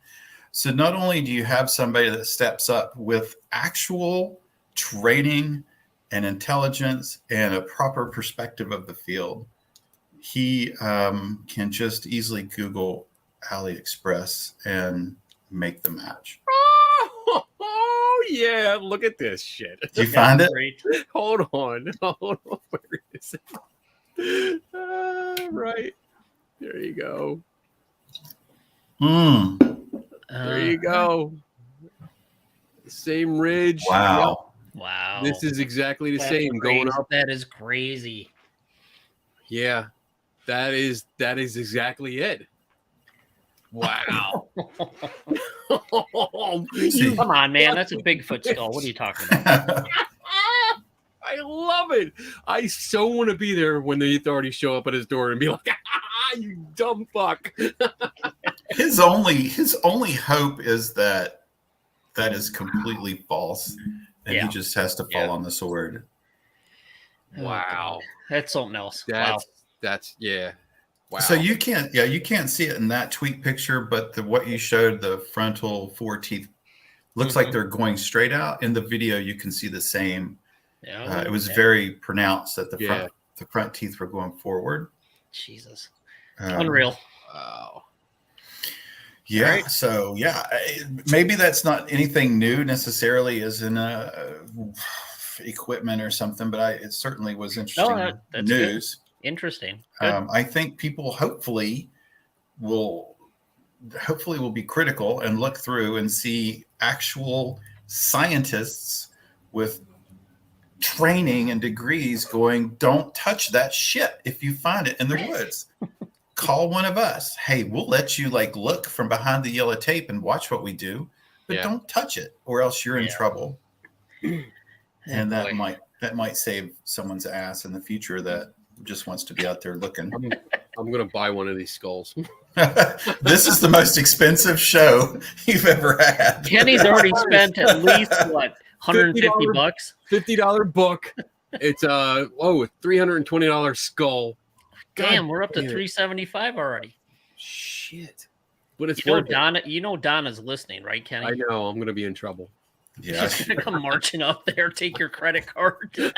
Speaker 5: So not only do you have somebody that steps up with actual training and intelligence and a proper perspective of the field, he can just easily Google AliExpress and make the match.
Speaker 4: Oh yeah, look at this shit.
Speaker 5: Did you find it?
Speaker 2: Great.
Speaker 4: Hold on. Where is it? Right. There you go. There you go. The same ridge.
Speaker 5: Wow.
Speaker 2: Wow.
Speaker 4: This is exactly the
Speaker 2: That's
Speaker 4: same going
Speaker 2: crazy.
Speaker 4: up.
Speaker 2: That is crazy.
Speaker 4: Yeah. That is exactly it. Wow.
Speaker 2: Come on, man. That's a Bigfoot skull. What are you talking about?
Speaker 4: I love it. I so want to be there when the authorities show up at his door and be like, you dumb fuck.
Speaker 5: His only hope is that is completely false, and he just has to fall on the sword.
Speaker 4: Wow.
Speaker 2: That's something else.
Speaker 4: That's yeah. Wow.
Speaker 5: So you can't see it in that tweet picture, but what you showed, the frontal 4 teeth, looks like they're going straight out. In the video, you can see the same. It was very pronounced that the front teeth were going forward.
Speaker 2: Jesus. Unreal.
Speaker 4: Wow.
Speaker 5: Yeah.
Speaker 2: Right.
Speaker 5: So yeah, maybe that's not anything new necessarily as in equipment or something, but it certainly was interesting
Speaker 2: that's
Speaker 5: news.
Speaker 2: Good. Interesting. Good.
Speaker 5: I think people hopefully will be critical and look through and see actual scientists with training and degrees going, don't touch that shit if you find it in the woods. Call one of us. Hey, we'll let you look from behind the yellow tape and watch what we do, but don't touch it or else you're in trouble. And that might save someone's ass in the future that just wants to be out there looking.
Speaker 4: I'm going to buy one of these skulls.
Speaker 5: This is the most expensive show you've ever had.
Speaker 2: Kenny's already spent at least what, $150?
Speaker 4: $50 book. It's a $320 skull.
Speaker 2: Damn, we're up to $375 already.
Speaker 4: Shit. But it's
Speaker 2: worth it. Donna's listening, right, Kenny?
Speaker 4: I know. I'm going to be in trouble.
Speaker 5: Yeah.
Speaker 2: She's going to come marching up there, take your credit card.
Speaker 5: The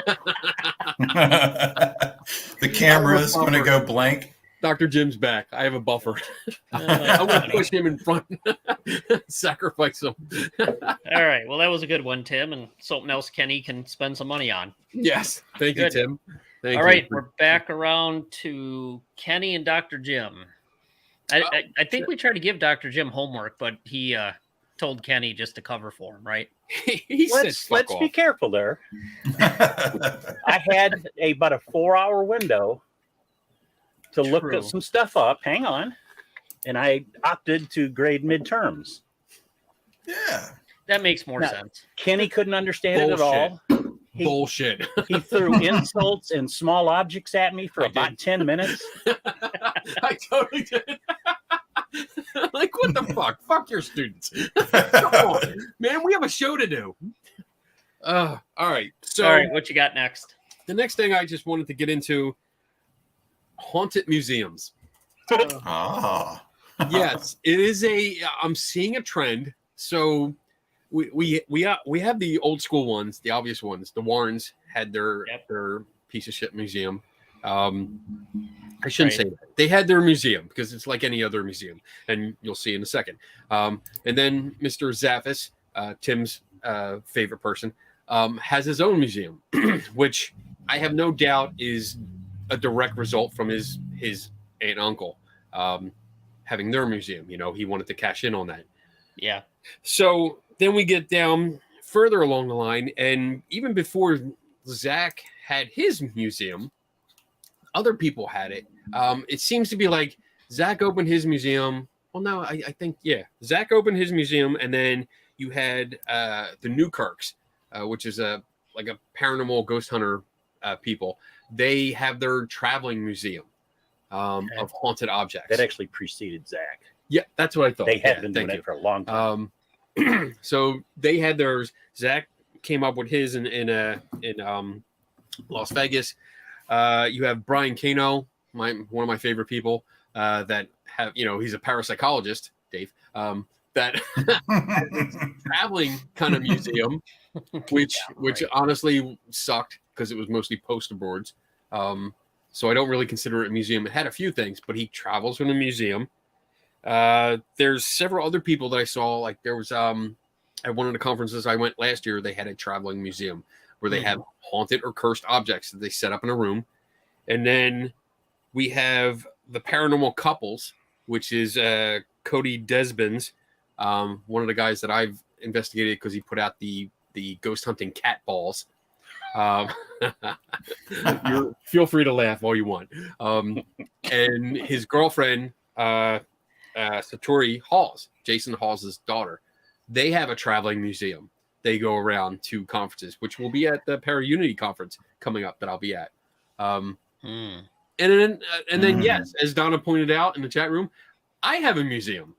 Speaker 5: camera is going to go blank.
Speaker 4: Dr. Jim's back. I have a buffer. I'm going to push him in front. Sacrifice him.
Speaker 2: All right. Well, that was a good one, Tim, and something else Kenny can spend some money on.
Speaker 4: Yes. Thank you, Tim.
Speaker 2: All right. We're back around to Kenny and Dr. Jim. I think we tried to give Dr. Jim homework, but he told Kenny just to cover for him, right?
Speaker 3: Let's be careful there. I had about a 4-hour window to look at some stuff up. Hang on. And I opted to grade midterms.
Speaker 5: Yeah.
Speaker 2: That makes more sense.
Speaker 3: Kenny couldn't understand it at all.
Speaker 4: Bullshit.
Speaker 3: He threw insults and small objects at me for about 10 minutes.
Speaker 4: I totally did. Like, what the fuck? Fuck your students. Come on, man. We have a show to do. All right. So,
Speaker 2: all right, what you got next?
Speaker 4: The next thing I just wanted to get into haunted museums. Yes, it is I'm seeing a trend. So we have the old school ones, the obvious ones. The Warrens had their piece of shit museum. I shouldn't say that. They had their museum because it's like any other museum, and you'll see in a second. And then Mr. Zaffis, Tim's favorite person, has his own museum, which I have no doubt is a direct result from his aunt and uncle having their museum. You know, he wanted to cash in on that.
Speaker 2: Yeah.
Speaker 4: So then we get down further along the line, and even before Zach had his museum, other people had it. It seems to be like Zach opened his museum. Well, no, I think, Zach opened his museum, and then you had the Newkirks, which is like a paranormal ghost hunter people. They have their traveling museum of haunted objects.
Speaker 3: That actually preceded Zach.
Speaker 4: Yeah, that's what I thought.
Speaker 3: They had been doing it for a long time.
Speaker 4: So they had theirs. Zach came up with his in Las Vegas. You have Brian Cano, one of my favorite people that have, he's a parapsychologist, Dave, that traveling kind of museum, which honestly sucked because it was mostly poster boards. So I don't really consider it a museum. It had a few things, but he travels in a museum. There's several other people that I saw. Like there was at one of the conferences I went last year, they had a traveling museum where they have haunted or cursed objects that they set up in a room. And then we have the Paranormal Couples, which is Cody Desbin's, one of the guys that I've investigated because he put out the ghost hunting cat balls. Feel free to laugh all you want. And his girlfriend, Satori Halls, Jason Halls' daughter, they have a traveling museum. They go around to conferences, which will be at the Para-Unity conference coming up that I'll be at. And then yes, as Donna pointed out in the chat room, I have a museum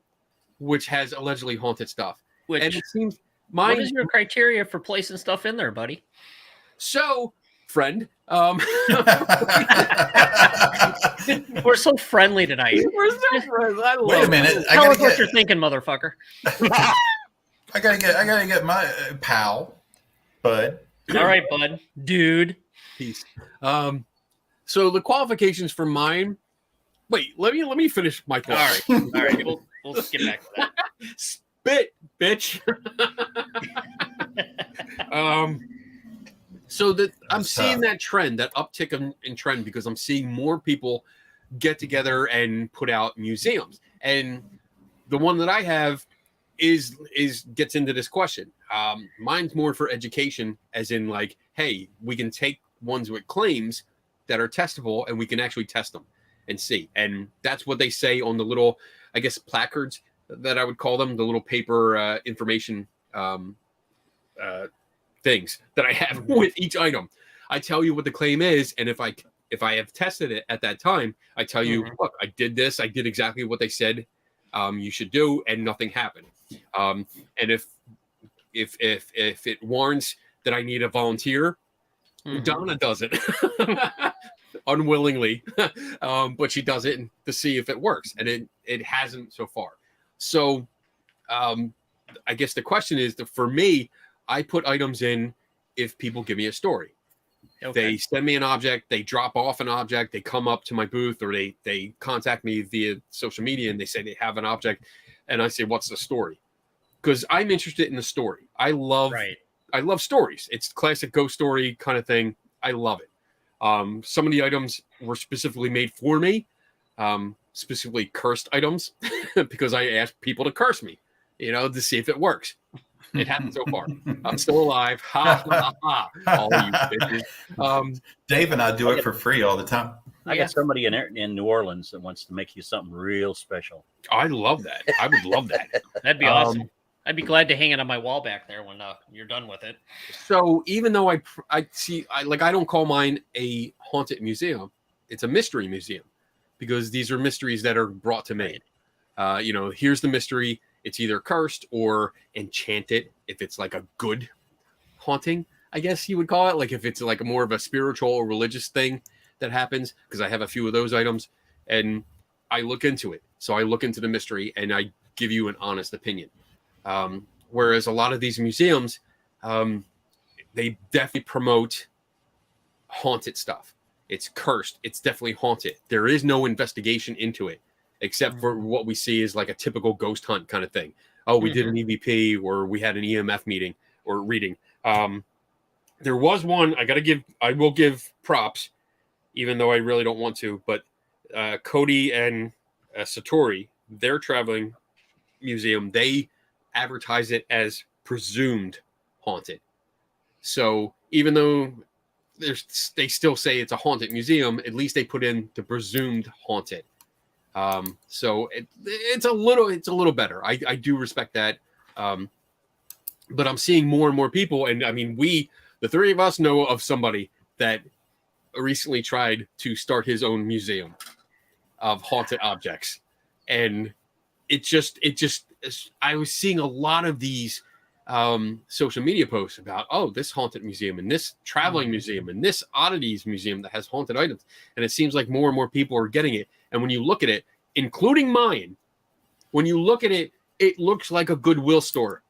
Speaker 4: which has allegedly haunted stuff.
Speaker 2: And
Speaker 4: it seems
Speaker 2: what is your criteria for placing stuff in there, buddy?
Speaker 4: So, friend,
Speaker 2: we're so friendly tonight.
Speaker 4: We're so friendly.
Speaker 5: Wait a minute.
Speaker 2: Tell us what you're thinking, motherfucker.
Speaker 5: I gotta get my pal, Bud.
Speaker 2: All right, Bud, dude.
Speaker 4: Peace. So the qualifications for mine. Wait, let me finish my thought.
Speaker 2: All right. we'll get back to that.
Speaker 4: Spit, bitch. So that I'm seeing that trend, that uptick in trend, because I'm seeing more people get together and put out museums. And the one that I have is gets into this question. Mine's more for education, as in like, hey, we can take ones with claims that are testable and we can actually test them and see. And that's what they say on the little, I guess, placards that I would call them, the little paper information things that I have with each item. I tell you what the claim is, and if I have tested it at that time, I tell you, look, I did this, I did exactly what they said you should do, and nothing happened. And if it warrants that I need a volunteer, Donna does it unwillingly, but she does it to see if it works, and it hasn't so far. So I guess the question is that for me, I put items in if people give me a story. Okay. They send me an object, they drop off an object, they come up to my booth, or they contact me via social media and they say they have an object, and I say, what's the story? Because I'm interested in the story. I love stories. It's classic ghost story kind of thing. I love it. Some of the items were specifically made for me, specifically cursed items, because I asked people to curse me, to see if it works. It hasn't so far. I'm still alive. Ha ha ha! All you bitches.
Speaker 5: Dave and I do it for free all the time.
Speaker 3: I got somebody in New Orleans that wants to make you something real special.
Speaker 4: I love that. I would love that.
Speaker 2: That'd be awesome. I'd be glad to hang it on my wall back there when you're done with it.
Speaker 4: So even though I don't call mine a haunted museum, it's a mystery museum, because these are mysteries that are brought to me. Here's the mystery. It's either cursed or enchanted, if it's like a good haunting, I guess you would call it. Like if it's like a more of a spiritual or religious thing that happens, because I have a few of those items, and I look into it. So I look into the mystery and I give you an honest opinion. Whereas a lot of these museums, they definitely promote haunted stuff. It's cursed. It's definitely haunted. There is no investigation into it, except for what we see is like a typical ghost hunt kind of thing. Oh, we did an EVP, or we had an EMF meeting or reading. There was one, I will give props, even though I really don't want to, but Cody and Satori, their traveling museum, they advertise it as presumed haunted. So even though they still say it's a haunted museum, at least they put in the presumed haunted. So it's a little better. I do respect that. But I'm seeing more and more people, and I mean, the three of us know of somebody that recently tried to start his own museum of haunted objects, and I was seeing a lot of these social media posts about, this haunted museum and this traveling museum and this oddities museum that has haunted items, and it seems like more and more people are getting it. And when you look at it, including mine, when you look at it, it looks like a Goodwill store.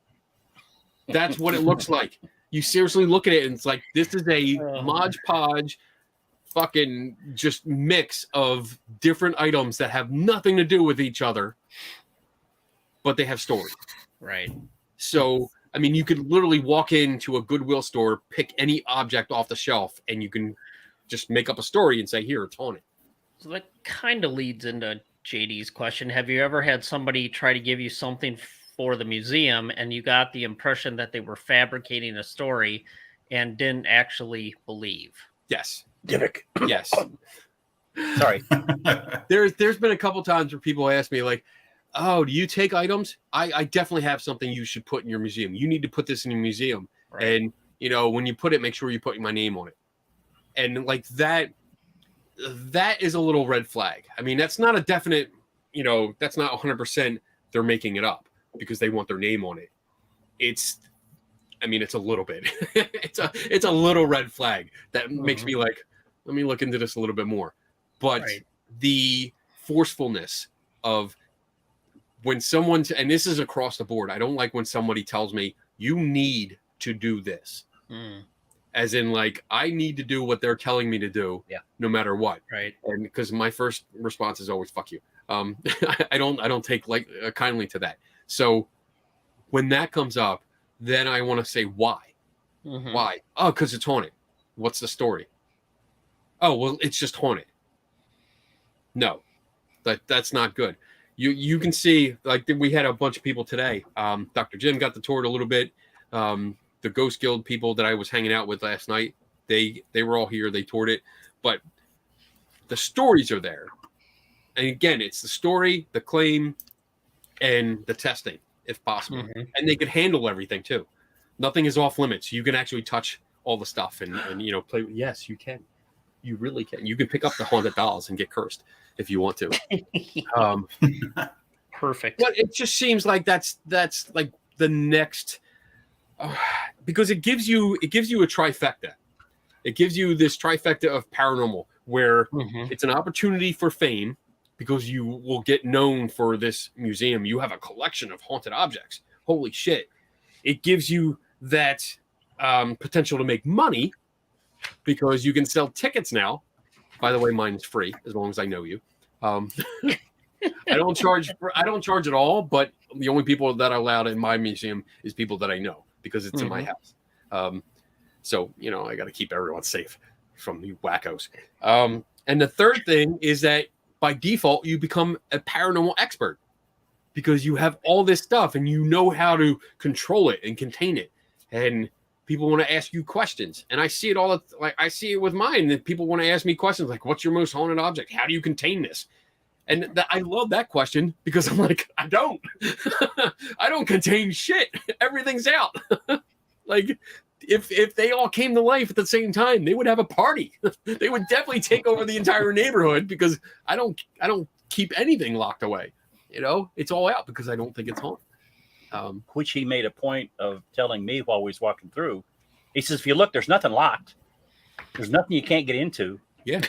Speaker 4: That's what it looks like. You seriously look at it and it's like, this is a Mod Podge fucking just mix of different items that have nothing to do with each other, but they have stories.
Speaker 2: Right.
Speaker 4: So, I mean, you could literally walk into a Goodwill store, pick any object off the shelf, and you can just make up a story and say, here, it's haunted.
Speaker 2: So that kind of leads into JD's question. Have you ever had somebody try to give you something for the museum and you got the impression that they were fabricating a story and didn't actually believe?
Speaker 4: Yes.
Speaker 3: Divic.
Speaker 4: Yes.
Speaker 3: Sorry.
Speaker 4: There's been a couple times where people ask me like, oh, do you take items? I definitely have something you should put in your museum. You need to put this in your museum. Right. And, when you put it, make sure you put my name on it. And like that is a little red flag. I mean, that's not a definite, that's not 100% they're making it up because they want their name on it. It's a little bit. it's a little red flag that makes me like, let me look into this a little bit more. But the forcefulness of when someone, and this is across the board, I don't like when somebody tells me you need to do this. as in like I need to do what they're telling me to do, no matter what.
Speaker 2: Right.
Speaker 4: And because my first response is always "fuck you." I don't take like kindly to that. So when that comes up, then I want to say why.
Speaker 2: Mhm.
Speaker 4: Why? Oh, because it's haunted. What's the story? Oh, well, it's just haunted. No, that's not good. You can see, like, we had a bunch of people today. Dr. Jim got the tour a little bit. The Ghost Guild people that I was hanging out with last night, they were all here. They toured it, but the stories are there. And again, it's the story, the claim, and the testing, if possible.
Speaker 2: Mhm.
Speaker 4: And they could handle everything too. Nothing is off limits. You can actually touch all the stuff and play. Yes, you can. You really can. You can pick up the haunted dolls and get cursed if you want to.
Speaker 2: Perfect.
Speaker 4: But it just seems like that's like the next, because it gives you a trifecta. It gives you this trifecta of paranormal where it's an opportunity for fame because you will get known for this museum. You have a collection of haunted objects. Holy shit. It gives you that potential to make money because you can sell tickets now. By the way, mine's free as long as I know you. I don't charge at all, but the only people that are allowed in my museum is people that I know because it's in my house. So, I got to keep everyone safe from the wackos. And the third thing is that by default, you become a paranormal expert because you have all this stuff and you know how to control it and contain it. And people want to ask you questions. And I see it all. I see it with mine that people want to ask me questions like, what's your most haunted object? How do you contain this? And I love that question because I'm like, I don't contain shit. Everything's out. Like if they all came to life at the same time, they would have a party. They would definitely take over the entire neighborhood because I don't keep anything locked away. It's all out because I don't think it's haunted.
Speaker 3: Which he made a point of telling me while we was walking through. He says, if you look, there's nothing locked. There's nothing you can't get into.
Speaker 4: Yeah.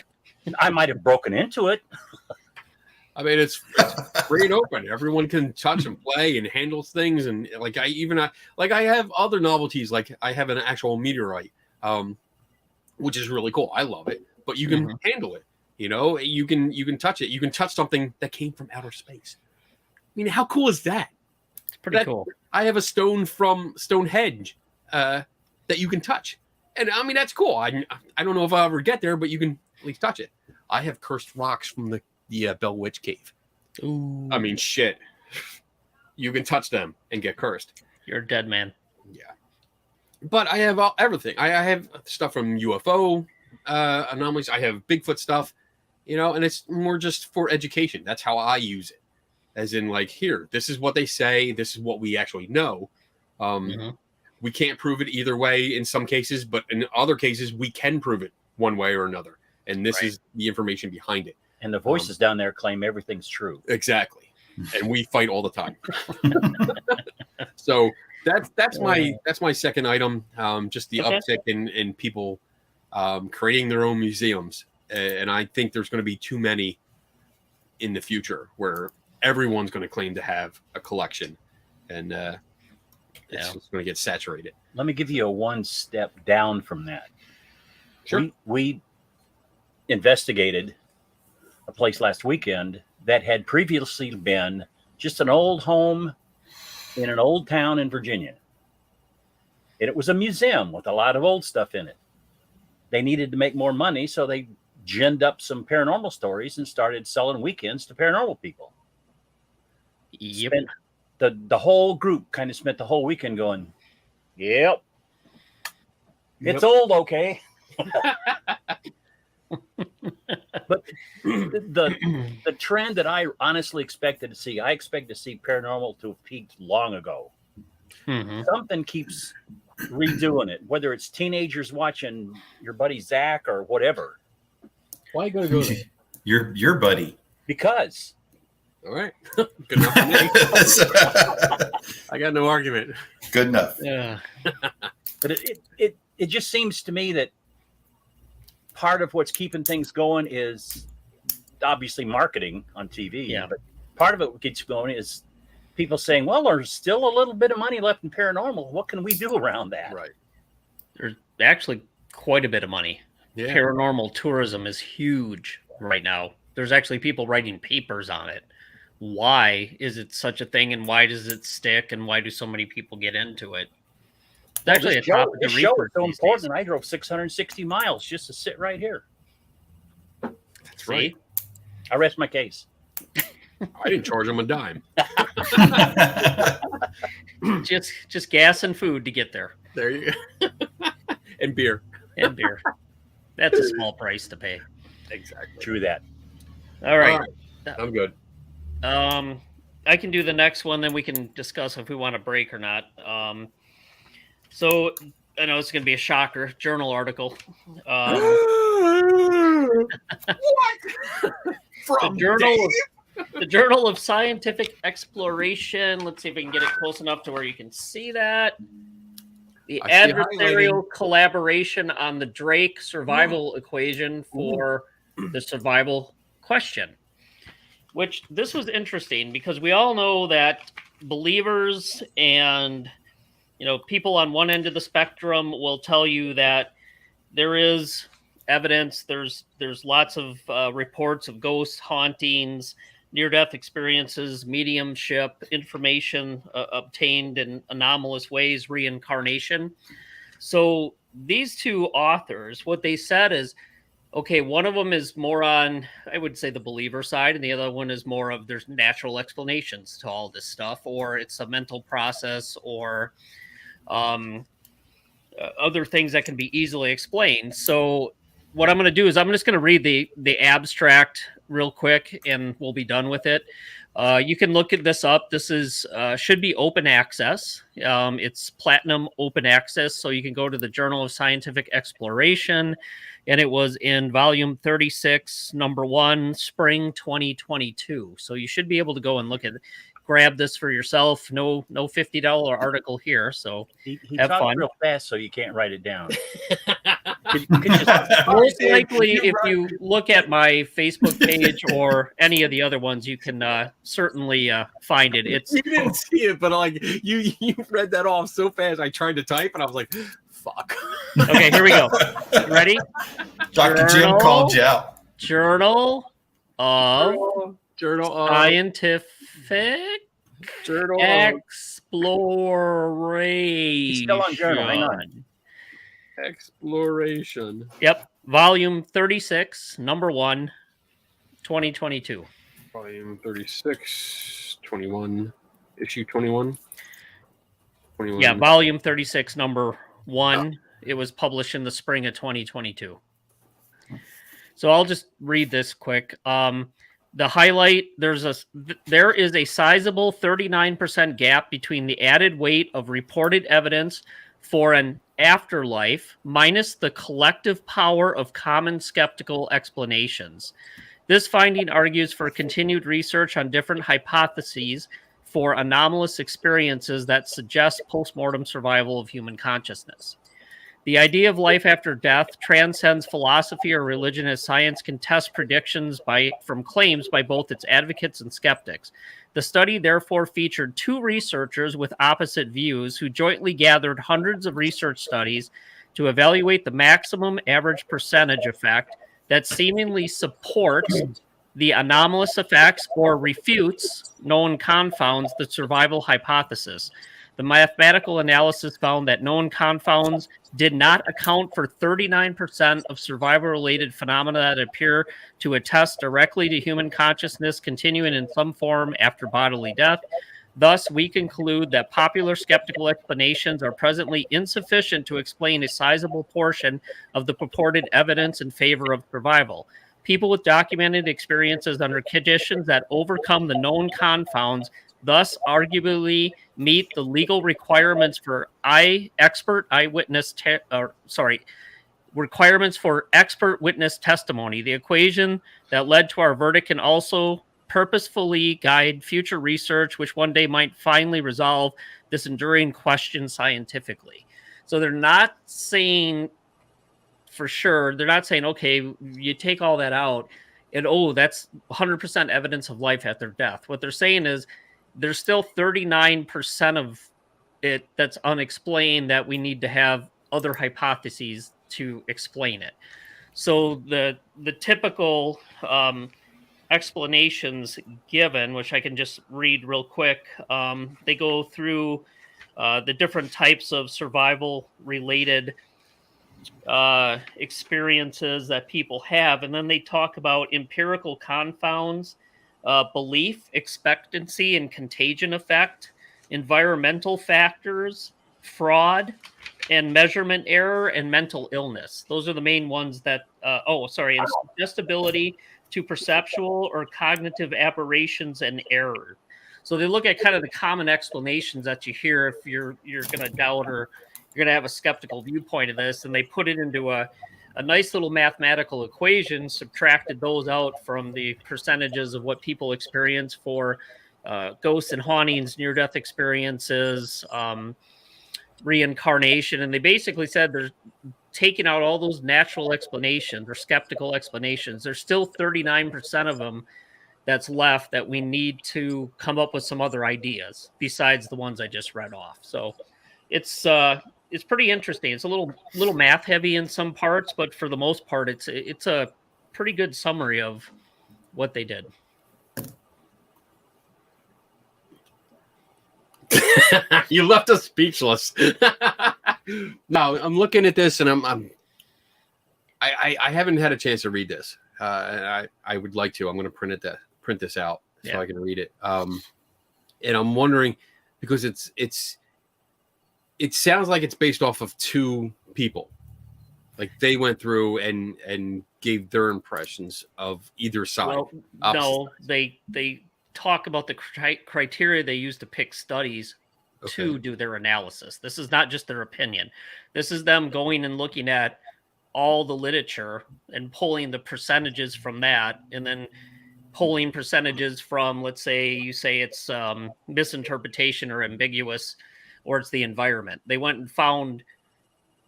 Speaker 3: I might have broken into it.
Speaker 4: I mean, it's great open. Everyone can touch and play and handle things. And I have other novelties. Like I have an actual meteorite, which is really cool. I love it, but you can handle it. You can touch it. You can touch something that came from outer space. I mean, how cool is that?
Speaker 2: It's pretty cool.
Speaker 4: I have a stone from Stonehenge that you can touch. And I mean, that's cool. I don't know if I'll ever get there, but you can at least touch it. I have cursed rocks from the Bell Witch Cave.
Speaker 2: Ooh.
Speaker 4: I mean, shit. You can touch them and get cursed.
Speaker 2: You're a dead man.
Speaker 4: Yeah. But I have everything. I have stuff from UFO anomalies. I have Bigfoot stuff, and it's more just for education. That's how I use it. As in, like, here, this is what they say. This is what we actually know. We can't prove it either way in some cases, but in other cases, we can prove it one way or another. And this is the information behind it.
Speaker 3: And the voices down there claim everything's true.
Speaker 4: Exactly. And we fight all the time. So that's my second item. Just the uptick in people creating their own museums. And I think there's going to be too many in the future where everyone's going to claim to have a collection. And it's just going to get saturated.
Speaker 3: Let me give you a one step down from that.
Speaker 4: Sure.
Speaker 3: We investigated a place last weekend that had previously been just an old home in an old town in Virginia. And it was a museum with a lot of old stuff in it. They needed to make more money, so they ginned up some paranormal stories and started selling weekends to paranormal people.
Speaker 2: Yep.
Speaker 3: The whole group kind of spent the whole weekend going, yep. It's old, okay. But the trend that I honestly expected to see, I expect to see paranormal to have peaked long ago. Something keeps redoing it, whether it's teenagers watching your buddy Zach or whatever.
Speaker 4: Why are you going to go there?
Speaker 5: Your buddy.
Speaker 3: Because.
Speaker 4: All right. Good enough for me. I got no argument.
Speaker 5: Good enough.
Speaker 2: Yeah.
Speaker 3: But it just seems to me that part of what's keeping things going is obviously marketing on TV.
Speaker 2: Yeah.
Speaker 3: But part of it what keeps going is people saying, well, there's still a little bit of money left in paranormal. What can we do around that?
Speaker 4: Right.
Speaker 2: There's actually quite a bit of money.
Speaker 4: Yeah.
Speaker 2: Paranormal tourism is huge right now. There's actually people writing papers on it. Why is it such a thing, and why does it stick, and why do so many people get into it? It's actually a topic
Speaker 3: this
Speaker 2: of
Speaker 3: show is
Speaker 2: research
Speaker 3: so
Speaker 2: these
Speaker 3: important.
Speaker 2: days.
Speaker 3: I drove 660 miles just to sit right here.
Speaker 4: That's right.
Speaker 3: I rest my case.
Speaker 4: I didn't charge them a dime.
Speaker 2: Just gas and food to get there.
Speaker 4: There you go. And beer.
Speaker 2: And beer. That's a small price to pay.
Speaker 4: Exactly.
Speaker 3: True that.
Speaker 2: All right.
Speaker 4: I'm good.
Speaker 2: I can do the next one, then we can discuss if we want to break or not. So I know it's going to be a shocker. Journal article.
Speaker 4: What?
Speaker 2: The Journal of Scientific Exploration. Let's see if we can get it close enough to where you can see that. The adversarial collaboration on the Drake survival equation for the survival question. Which this was interesting because we all know that believers and people on one end of the spectrum will tell you that there is evidence. There's lots of reports of ghosts, hauntings, near-death experiences, mediumship, information obtained in anomalous ways, reincarnation. So these two authors, what they said is, okay, one of them is more on, I would say, the believer side, and the other one is more of there's natural explanations to all this stuff, or it's a mental process, or other things that can be easily explained. So what I'm going to do is I'm just going to read the abstract real quick, and we'll be done with it. You can look at this up. This is should be open access. It's platinum open access, so you can go to the Journal of Scientific Exploration, and it was in volume 36, number 1, spring 2022. So you should be able to go and look at it. Grab this for yourself. No $50 article here. So
Speaker 3: he
Speaker 2: have
Speaker 3: talks
Speaker 2: fun.
Speaker 3: Real fast, so you can't write it down.
Speaker 2: Most likely, if you look at my Facebook page or any of the other ones, you can certainly find it. It's
Speaker 4: You didn't see it, but like you read that off so fast. I tried to type, and I was like, "Fuck."
Speaker 2: Okay, here we go. You ready?
Speaker 5: Dr. Jim called you out.
Speaker 2: Journal of Scientific Exploration.
Speaker 3: He's still on Journal. Hang on.
Speaker 4: Exploration.
Speaker 2: Yep. Volume 36, number 1, 2022.
Speaker 4: Volume 36, 21, issue 21. 21.
Speaker 2: Yeah, volume 36, number 1. It was published in the spring of 2022. So I'll just read this quick. The highlight, there is a sizable 39% gap between the added weight of reported evidence for an afterlife minus the collective power of common skeptical explanations. This finding argues for continued research on different hypotheses for anomalous experiences that suggest post-mortem survival of human consciousness. The idea of life after death transcends philosophy or religion, as science can test predictions from claims by both its advocates and skeptics. The study therefore featured 2 researchers with opposite views who jointly gathered hundreds of research studies to evaluate the maximum average percentage effect that seemingly supports the anomalous effects or refutes known confounds the survival hypothesis. The mathematical analysis found that known confounds did not account for 39% of survival-related phenomena that appear to attest directly to human consciousness continuing in some form after bodily death. Thus, we conclude that popular skeptical explanations are presently insufficient to explain a sizable portion of the purported evidence in favor of survival. People with documented experiences under conditions that overcome the known confounds thus arguably meet the legal requirements for expert witness testimony. The equation that led to our verdict can also purposefully guide future research, which one day might finally resolve this enduring question scientifically. So they're not saying for sure, they're not saying, okay, you take all that out and, that's 100% evidence of life after death. What they're saying is, there's still 39% of it that's unexplained that we need to have other hypotheses to explain it. So the typical explanations given, which I can just read real quick, they go through the different types of survival related experiences that people have, and then they talk about empirical confounds, belief, expectancy, and contagion effect, environmental factors, fraud, and measurement error, and mental illness. Those are the main ones that and suggestibility to perceptual or cognitive aberrations and error. So they look at kind of the common explanations that you hear if you're going to doubt or you're going to have a skeptical viewpoint of this, and they put it into a nice little mathematical equation, subtracted those out from the percentages of what people experience for ghosts and hauntings, near-death experiences, reincarnation, and they basically said they're taking out all those natural explanations or skeptical explanations. There's still 39% of them that's left that we need to come up with some other ideas besides the ones I just read off. So it's pretty interesting. It's a little math heavy in some parts, but for the most part, it's a pretty good summary of what they did.
Speaker 4: You left us speechless. No, I'm looking at this and I haven't had a chance to read this. And I would like to. I'm going to print this out so I can read it. And I'm wondering because it sounds like it's based off of two people. Like they went through and gave their impressions of either side.
Speaker 2: Well, no, they talk about the criteria they use to pick studies to do their analysis. This is not just their opinion. This is them going and looking at all the literature and pulling the percentages from that, and then pulling percentages from, let's say you say it's misinterpretation or ambiguous, or it's the environment. They went and found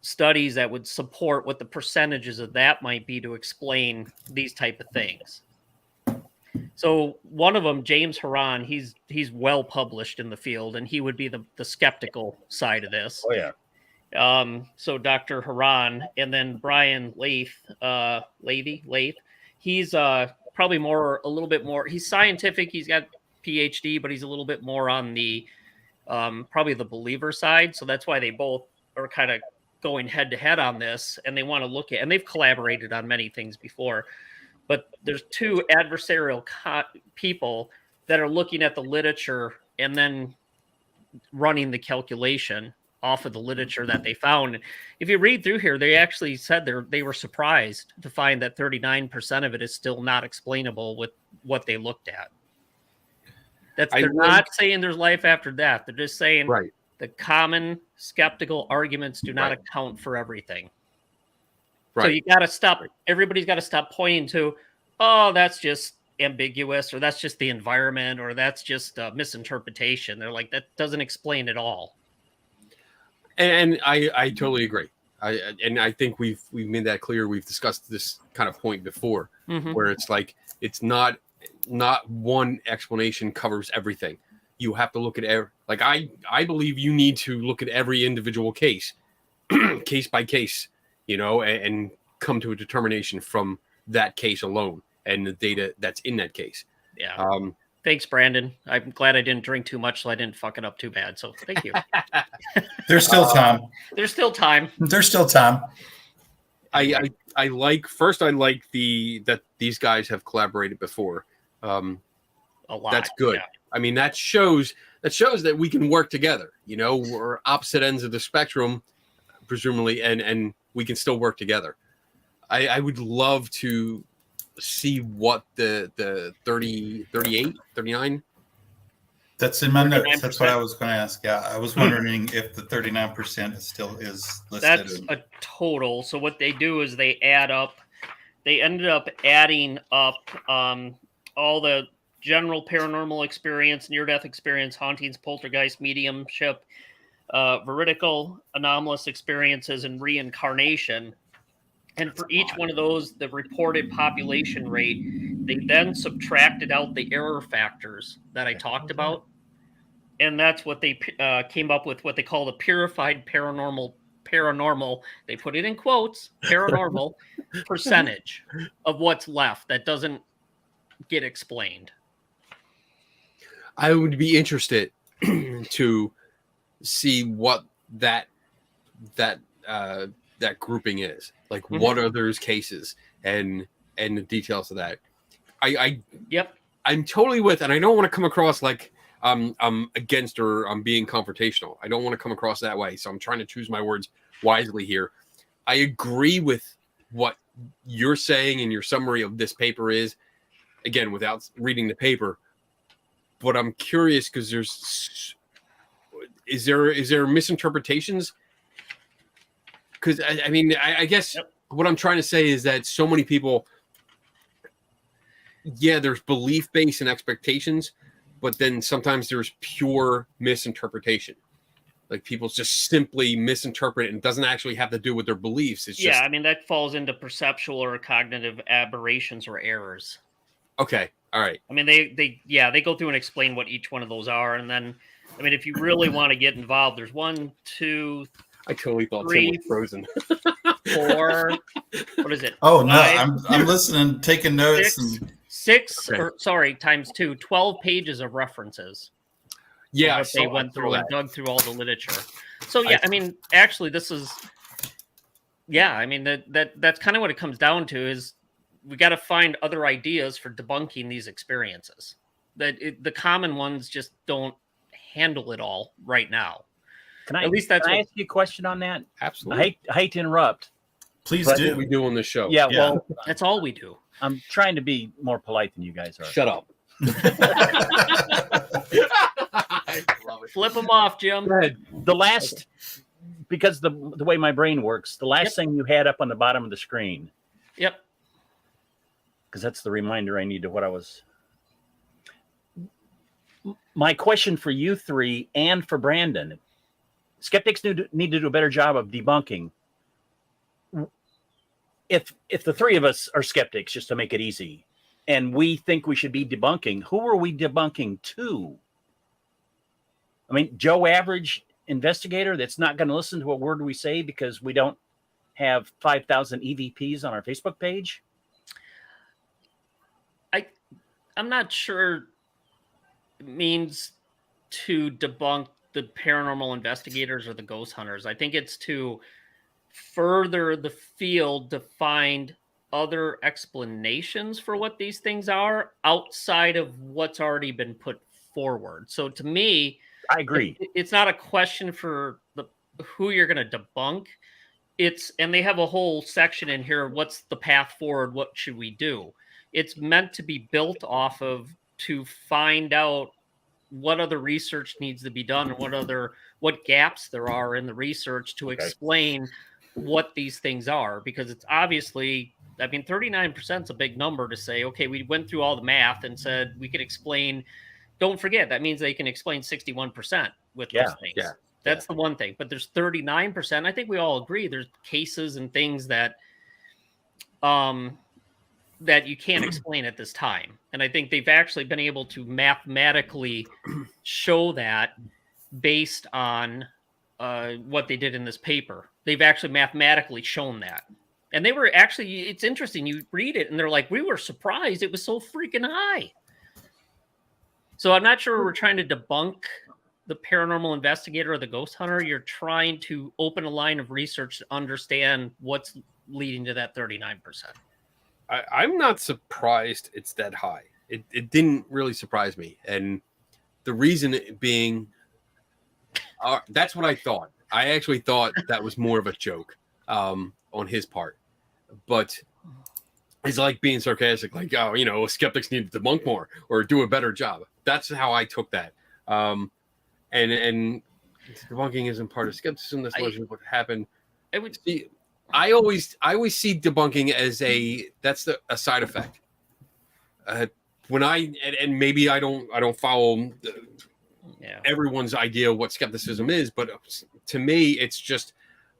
Speaker 2: studies that would support what the percentages of that might be to explain these type of things. So one of them, James Horan, he's well published in the field, and he would be the skeptical side of this.
Speaker 3: Oh yeah.
Speaker 2: So Dr. Horan, and then Brian Lath, he's probably a little bit more. He's scientific. He's got PhD, but he's a little bit more on the probably the believer side. So that's why they both are kind of going head to head on this, and they want to look at, and they've collaborated on many things before. But there's two adversarial people that are looking at the literature and then running the calculation off of the literature that they found. If you read through here, they actually said they were surprised to find that 39% of it is still not explainable with what they looked at. They're not saying there's life after death. They're just saying the common skeptical arguments do not account for everything. Right. So you got to stop. Everybody's got to stop pointing to, oh, that's just ambiguous, or that's just the environment, or that's just misinterpretation. They're like, that doesn't explain it all.
Speaker 4: And I totally agree. I think we've made that clear. We've discussed this kind of point before, where it's like it's not one explanation covers everything. You have to look at I believe you need to look at every individual case, case by case. And come to a determination from that case alone and the data that's in that case.
Speaker 2: Yeah. Thanks, Brandon. I'm glad I didn't drink too much, so I didn't fuck it up too bad. So thank you.
Speaker 5: There's still time.
Speaker 2: There's still time.
Speaker 5: There's still time.
Speaker 4: I like that these guys have collaborated before. A
Speaker 2: lot.
Speaker 4: That's good. Yeah. I mean, that shows that we can work together. We're opposite ends of the spectrum, presumably, and we can still work together. I would love to see what the 30, 38, 39.
Speaker 5: That's in my notes. That's what I was going to ask. Yeah, I was wondering if the 39% still is listed.
Speaker 2: That's a total. So what they do is they ended up adding up all the general paranormal experience, near-death experience, hauntings, poltergeist, mediumship, veridical, anomalous experiences, and reincarnation. And for each one of those, the reported population rate, they then subtracted out the error factors that I talked about. And that's what they came up with, what they call the purified paranormal paranormal, they put it in quotes, paranormal percentage of what's left that doesn't get explained?
Speaker 4: I would be interested to see what that grouping is. Like, what are those cases and the details of that. I'm totally with, and I don't want to come across like I'm against or I'm being confrontational. I don't want to come across that way. So I'm trying to choose my words wisely here. I agree with what you're saying in your summary of this paper is, again, without reading the paper. But I'm curious because is there misinterpretations? Because I mean, I guess what I'm trying to say is that so many people, there's belief base and expectations, but then sometimes there's pure misinterpretation. Like people just simply misinterpret it, and it doesn't actually have to do with their beliefs. It's just,
Speaker 2: I mean, that falls into perceptual or cognitive aberrations or errors.
Speaker 4: Okay. All right.
Speaker 2: I mean, they go through and explain what each one of those are. And then, I mean, if you really want to get involved, there's 1, 2,
Speaker 4: I totally thought
Speaker 2: 3,
Speaker 4: Tim was frozen.
Speaker 2: 4, what is it?
Speaker 5: Oh, no,
Speaker 2: 5,
Speaker 5: I'm listening, taking notes.
Speaker 2: 6 or sorry, times 2, 12 pages of references.
Speaker 4: Yeah.
Speaker 2: They went through and dug through all the literature. So, I mean, actually, this is, I mean, that's kind of what it comes down to is, we got to find other ideas for debunking these experiences. The common ones just don't handle it all right now.
Speaker 3: Can I ask you a question on that?
Speaker 4: Absolutely.
Speaker 3: I hate to interrupt.
Speaker 5: Please
Speaker 4: That's
Speaker 5: do.
Speaker 4: what we do on this show.
Speaker 3: Yeah, well,
Speaker 2: that's all we do.
Speaker 3: I'm trying to be more polite than you guys are.
Speaker 4: Shut up.
Speaker 2: Flip them off, Jim.
Speaker 4: Go ahead.
Speaker 3: The last, because the way my brain works, the last thing you had up on the bottom of the screen.
Speaker 2: Yep.
Speaker 3: Because that's the reminder I need to what I was. My question for you three and for Brandon, skeptics need to do a better job of debunking. If the three of us are skeptics, just to make it easy, and we think we should be debunking, who are we debunking to? I mean, Joe Average investigator that's not going to listen to a word we say because we don't have 5,000 EVPs on our Facebook page?
Speaker 2: I'm not sure it means to debunk the paranormal investigators or the ghost hunters. I think it's to further the field to find other explanations for what these things are outside of what's already been put forward. So to me,
Speaker 3: I agree.
Speaker 2: It's not a question for who you're going to debunk. And they have a whole section in here. What's the path forward? What should we do? It's meant to be built off of to find out what other research needs to be done and what gaps there are in the research to explain what these things are, because it's obviously, I mean, 39% is a big number to say, okay, we went through all the math and said we could explain. Don't forget, that means they can explain 61% with those things. Yeah. That's the one thing. But there's 39%. I think we all agree there's cases and things that that you can't explain at this time. And I think they've actually been able to mathematically show that based on what they did in this paper. They've actually mathematically shown that. And they were actually, it's interesting, you read it and they're like, we were surprised it was so freaking high. So I'm not sure we're trying to debunk the paranormal investigator or the ghost hunter. You're trying to open a line of research to understand what's leading to that 39%.
Speaker 4: I'm not surprised it's that high. It didn't really surprise me. And the reason being, that's what I thought. I actually thought that was more of a joke on his part. But it's like being sarcastic, like, oh, you know, skeptics need to debunk more or do a better job. That's how I took that. And debunking isn't part of skepticism. That's what happened. I always see debunking as a side effect. When and maybe I don't follow everyone's idea of what skepticism is, but to me, it's just,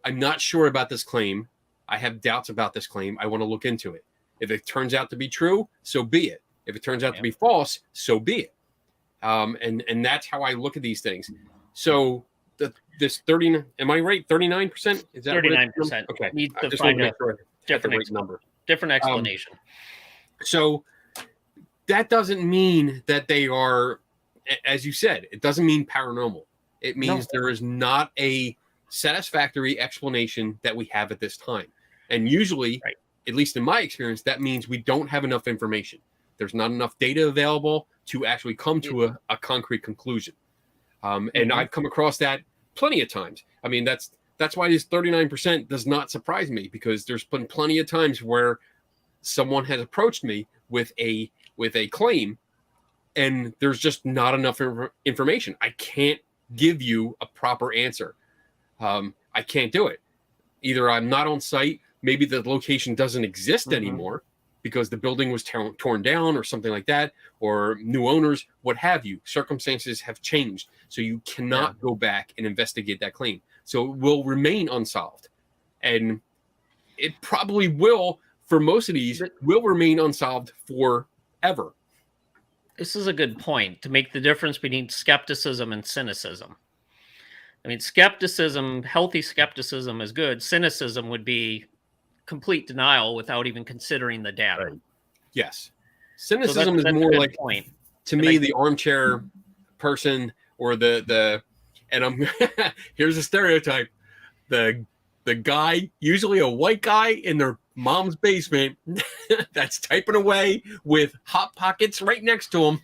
Speaker 4: I'm not sure about this claim. I have doubts about this claim. I want to look into it. If it turns out to be true, so be it. If it turns out to be false, so be it. And that's how I look at these things. So this 30. Am I right? 39%? Is that
Speaker 2: 39%?
Speaker 4: Okay.
Speaker 2: Need
Speaker 4: I
Speaker 2: to
Speaker 4: just want
Speaker 2: find
Speaker 4: to
Speaker 2: a
Speaker 4: make sure I have the right number.
Speaker 2: different explanation.
Speaker 4: So that doesn't mean that they are, as you said, it doesn't mean paranormal. It means there is not a satisfactory explanation that we have at this time. And usually, at least in my experience, that means we don't have enough information. There's not enough data available to actually come to a concrete conclusion. And I've come across that plenty of times. I mean, that's why this 39% does not surprise me, because there's been plenty of times where someone has approached me with a claim, and there's just not enough information. I can't give you a proper answer. I can't do it. Either I'm not on site, maybe the location doesn't exist anymore because the building was torn down or something like that, or new owners, what have you. Circumstances have changed, so you cannot go back and investigate that claim. So it will remain unsolved. And it probably will, for most of these, will remain unsolved forever.
Speaker 2: This is a good point to make the difference between skepticism and cynicism. I mean, skepticism, healthy skepticism is good. Cynicism would be complete denial without even considering the data.
Speaker 4: Right. Yes. Cynicism is more like, to me, the armchair person, or the and I'm here's a stereotype. The guy, usually a white guy in their mom's basement, that's typing away with Hot Pockets right next to him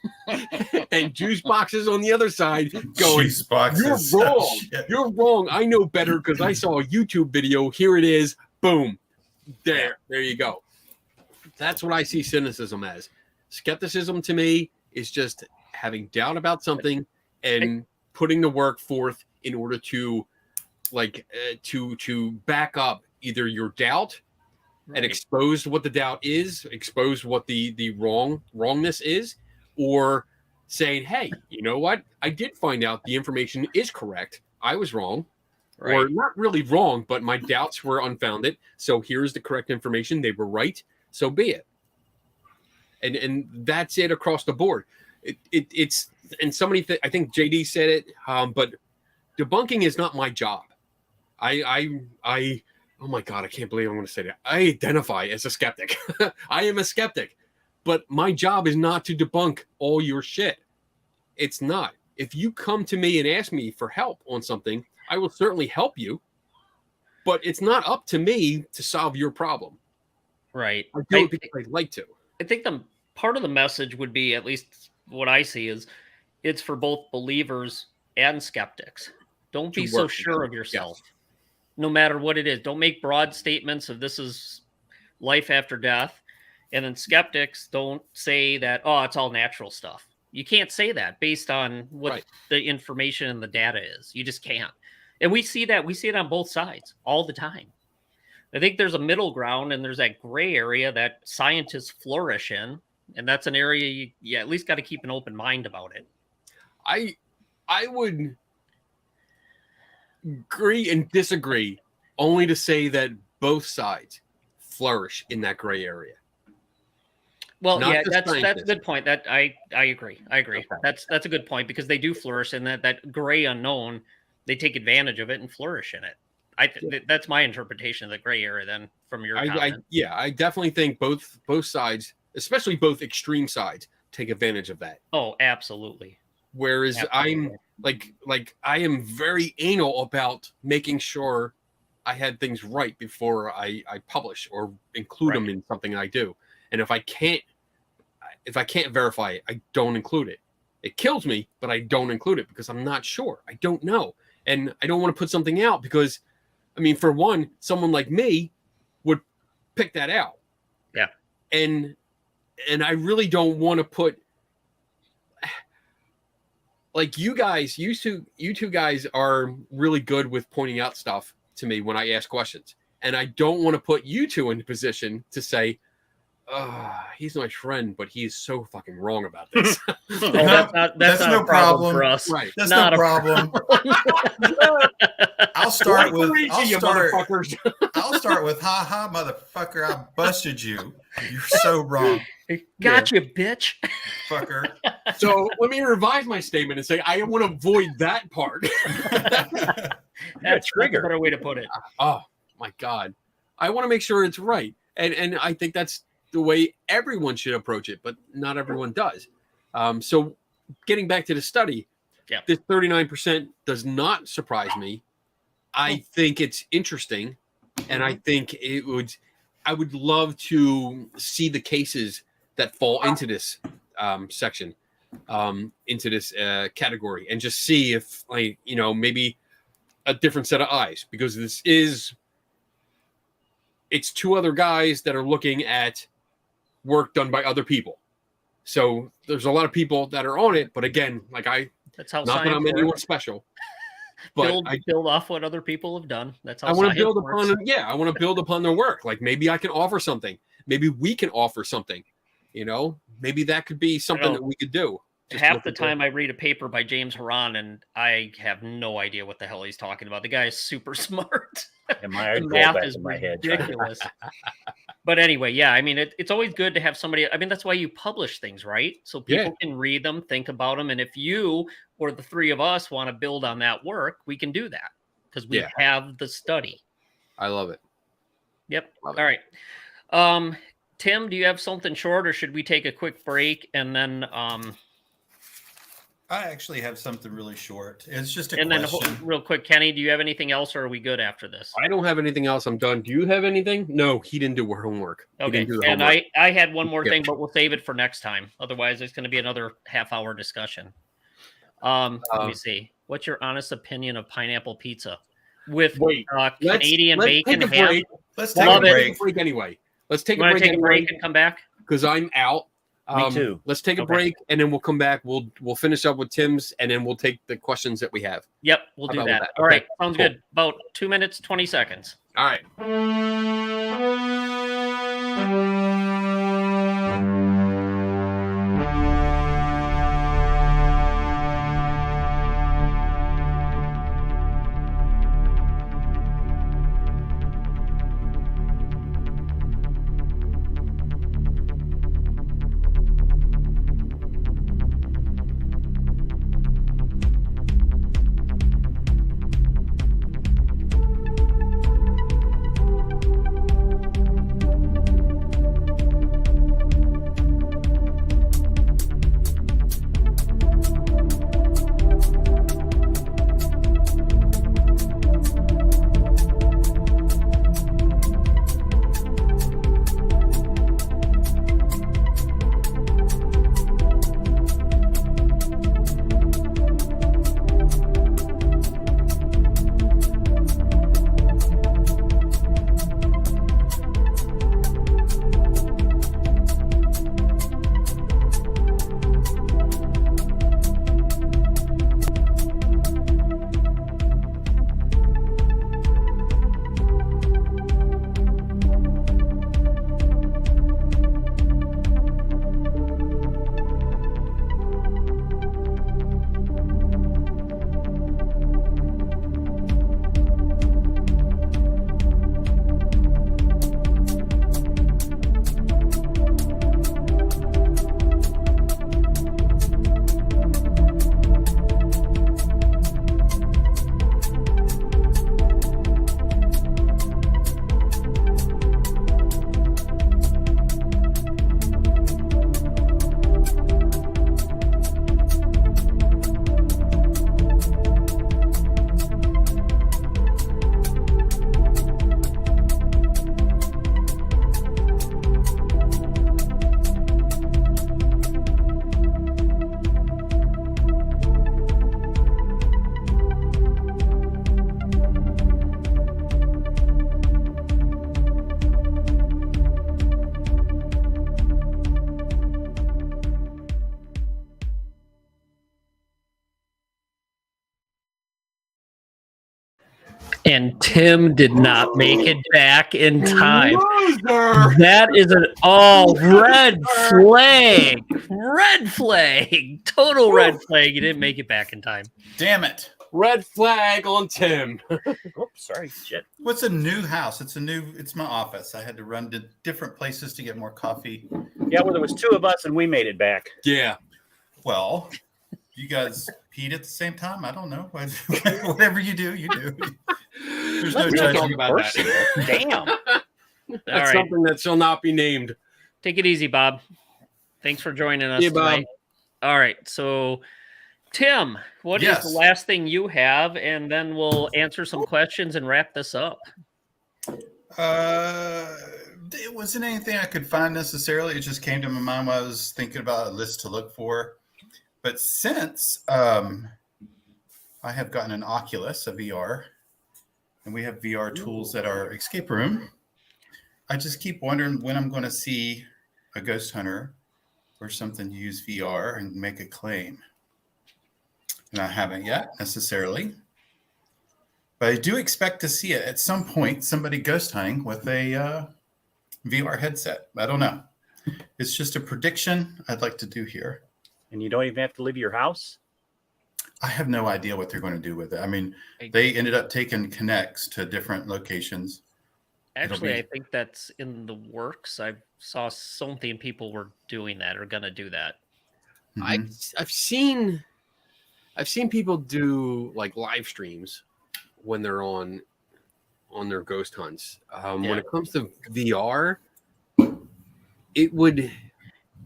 Speaker 4: and juice boxes on the other side, going,
Speaker 5: Juice boxes.
Speaker 4: "You're wrong. You're wrong. I know better because I saw a YouTube video. Here it is. Boom. There you go." That's what I see cynicism as. Skepticism to me is just having doubt about something and putting the work forth in order to to back up either your doubt and expose what the doubt is, expose what the wrongness is, or saying, hey, you know what? I did find out the information is correct. I was wrong. Right. Or not really wrong, but my doubts were unfounded. So here's the correct information. They were right. So be it. And that's it across the board. It's and somebody I think JD said it, but debunking is not my job. I oh my God, I can't believe I'm going to say that. I identify as a skeptic. I am a skeptic, but my job is not to debunk all your shit. It's not. If you come to me and ask me for help on something, I will certainly help you, but it's not up to me to solve your problem.
Speaker 2: Right.
Speaker 4: I do it because I'd like to.
Speaker 2: I think the part of the message would be, at least what I see, is it's for both believers and skeptics. Don't be so sure of yourself, no matter what it is. Don't make broad statements of this is life after death. And then skeptics don't say that, oh, it's all natural stuff. You can't say that based on what the information and the data is. You just can't. And we see that. We see it on both sides all the time. I think there's a middle ground, and there's that gray area that scientists flourish in. And that's an area you at least got to keep an open mind about it.
Speaker 4: I would agree and disagree, only to say that both sides flourish in that gray area.
Speaker 2: Well, yeah, that's a good point. That I agree. Okay. That's a good point, because they do flourish in that gray unknown. They take advantage of it and flourish in it. That's my interpretation of the gray area. Then, from your comment.
Speaker 4: I definitely think both sides, especially both extreme sides, take advantage of that.
Speaker 2: Oh, absolutely.
Speaker 4: Whereas I'm like I am very anal about making sure I had things right before I publish or include them in something I do. And if I can't verify it, I don't include it. It kills me, but I don't include it because I'm not sure. I don't know. And I don't want to put something out because, I mean, for one, someone like me would pick that out.
Speaker 2: Yeah.
Speaker 4: And I really don't want to put, like, you two guys are really good with pointing out stuff to me when I ask questions. And I don't want to put you two in a position to say, he's my friend, but he is so fucking wrong about this.
Speaker 2: That's not
Speaker 5: no
Speaker 2: a problem for us.
Speaker 4: Right.
Speaker 5: That's
Speaker 2: Not
Speaker 5: no
Speaker 2: a
Speaker 5: problem. I'll start with ha ha motherfucker, I busted you. You're so wrong.
Speaker 2: Gotcha, bitch.
Speaker 5: Fucker.
Speaker 4: So let me revise my statement and say I want to avoid that part.
Speaker 2: That's a better way to put it.
Speaker 4: Oh my God. I want to make sure it's right. And I think that's the way everyone should approach it, but not everyone does. So getting back to the study, this 39% does not surprise me. I think it's interesting, and I think I would love to see the cases that fall into this section, into this category, and just see if, like, maybe a different set of eyes, because it's two other guys that are looking at work done by other people. So there's a lot of people that are on it, but again,
Speaker 2: that's how
Speaker 4: not that I'm anyone special, but
Speaker 2: build off what other people have done. That's how
Speaker 4: I want to build upon. I want to build upon their work. Like, maybe I can offer something. Maybe we can offer something. Maybe that could be something that we could do.
Speaker 2: Half the time I read a paper by James Horan and I have no idea what the hell he's talking about. The guy is super smart.
Speaker 3: And my
Speaker 2: math is ridiculous. But anyway, yeah, I mean, it's always good to have somebody. I mean, that's why you publish things, right? So people can read them, think about them. And if you or the three of us want to build on that work, we can do that because we have the study.
Speaker 4: I love it.
Speaker 2: Yep. All right. Tim, do you have something short, or should we take a quick break and then
Speaker 5: I actually have something really short. It's just a
Speaker 2: and
Speaker 5: question.
Speaker 2: Then real quick, Kenny, do you have anything else, or are we good after this?
Speaker 4: I don't have anything else. I'm done. Do you have anything? No, he didn't do homework.
Speaker 2: Okay. And I had one more thing, but we'll save it for next time. Otherwise, it's going to be another half-hour discussion. Let me see. What's your honest opinion of pineapple pizza with Canadian bacon ham?
Speaker 5: Let's take a break
Speaker 4: anyway. Let's take a break
Speaker 2: and come back
Speaker 4: because I'm out.
Speaker 3: Me too.
Speaker 4: Let's take a break and then we'll come back. We'll finish up with Tim's and then we'll take the questions that we have.
Speaker 2: Yep, we'll do that. All right, sounds good. About 2 minutes, 20 seconds.
Speaker 4: All right.
Speaker 2: And Tim did not make it back in time.
Speaker 4: Loser!
Speaker 2: That is an red flag. Red flag. Total red flag. You didn't make it back in time.
Speaker 5: Damn it.
Speaker 4: Red flag on Tim.
Speaker 3: Oops, sorry, shit.
Speaker 5: What's a new house? It's my office. I had to run to different places to get more coffee.
Speaker 3: Yeah, well, there was 2 of us and we made it back.
Speaker 4: Yeah.
Speaker 5: Well, you guys peed at the same time? I don't know. Whatever you do, you do. There's no judgment
Speaker 4: about that.
Speaker 3: Damn.
Speaker 4: That's something that shall not be named.
Speaker 2: Take it easy, Bob. Thanks for joining us
Speaker 4: Yeah, Bob.
Speaker 2: tonight. All right, so Tim, what is the last thing you have? And then we'll answer some questions and wrap this up.
Speaker 5: It wasn't anything I could find necessarily. It just came to my mind while I was thinking about a list to look for. But since I have gotten an Oculus, a VR, and we have VR tools at our escape room, I just keep wondering when I'm going to see a ghost hunter or something use VR and make a claim. And I haven't yet necessarily. But I do expect to see it at some point, somebody ghost hunting with a VR headset. I don't know. It's just a prediction I'd like to do here.
Speaker 3: And you don't even have to leave your house?
Speaker 5: I have no idea what they're going to do with it. I mean, they ended up taking Kinects to different locations.
Speaker 2: Actually, I think that's in the works. I saw something people were doing that or going to do that.
Speaker 5: Mm-hmm.
Speaker 4: I've seen people do like live streams when they're on their ghost hunts. When it comes to VR,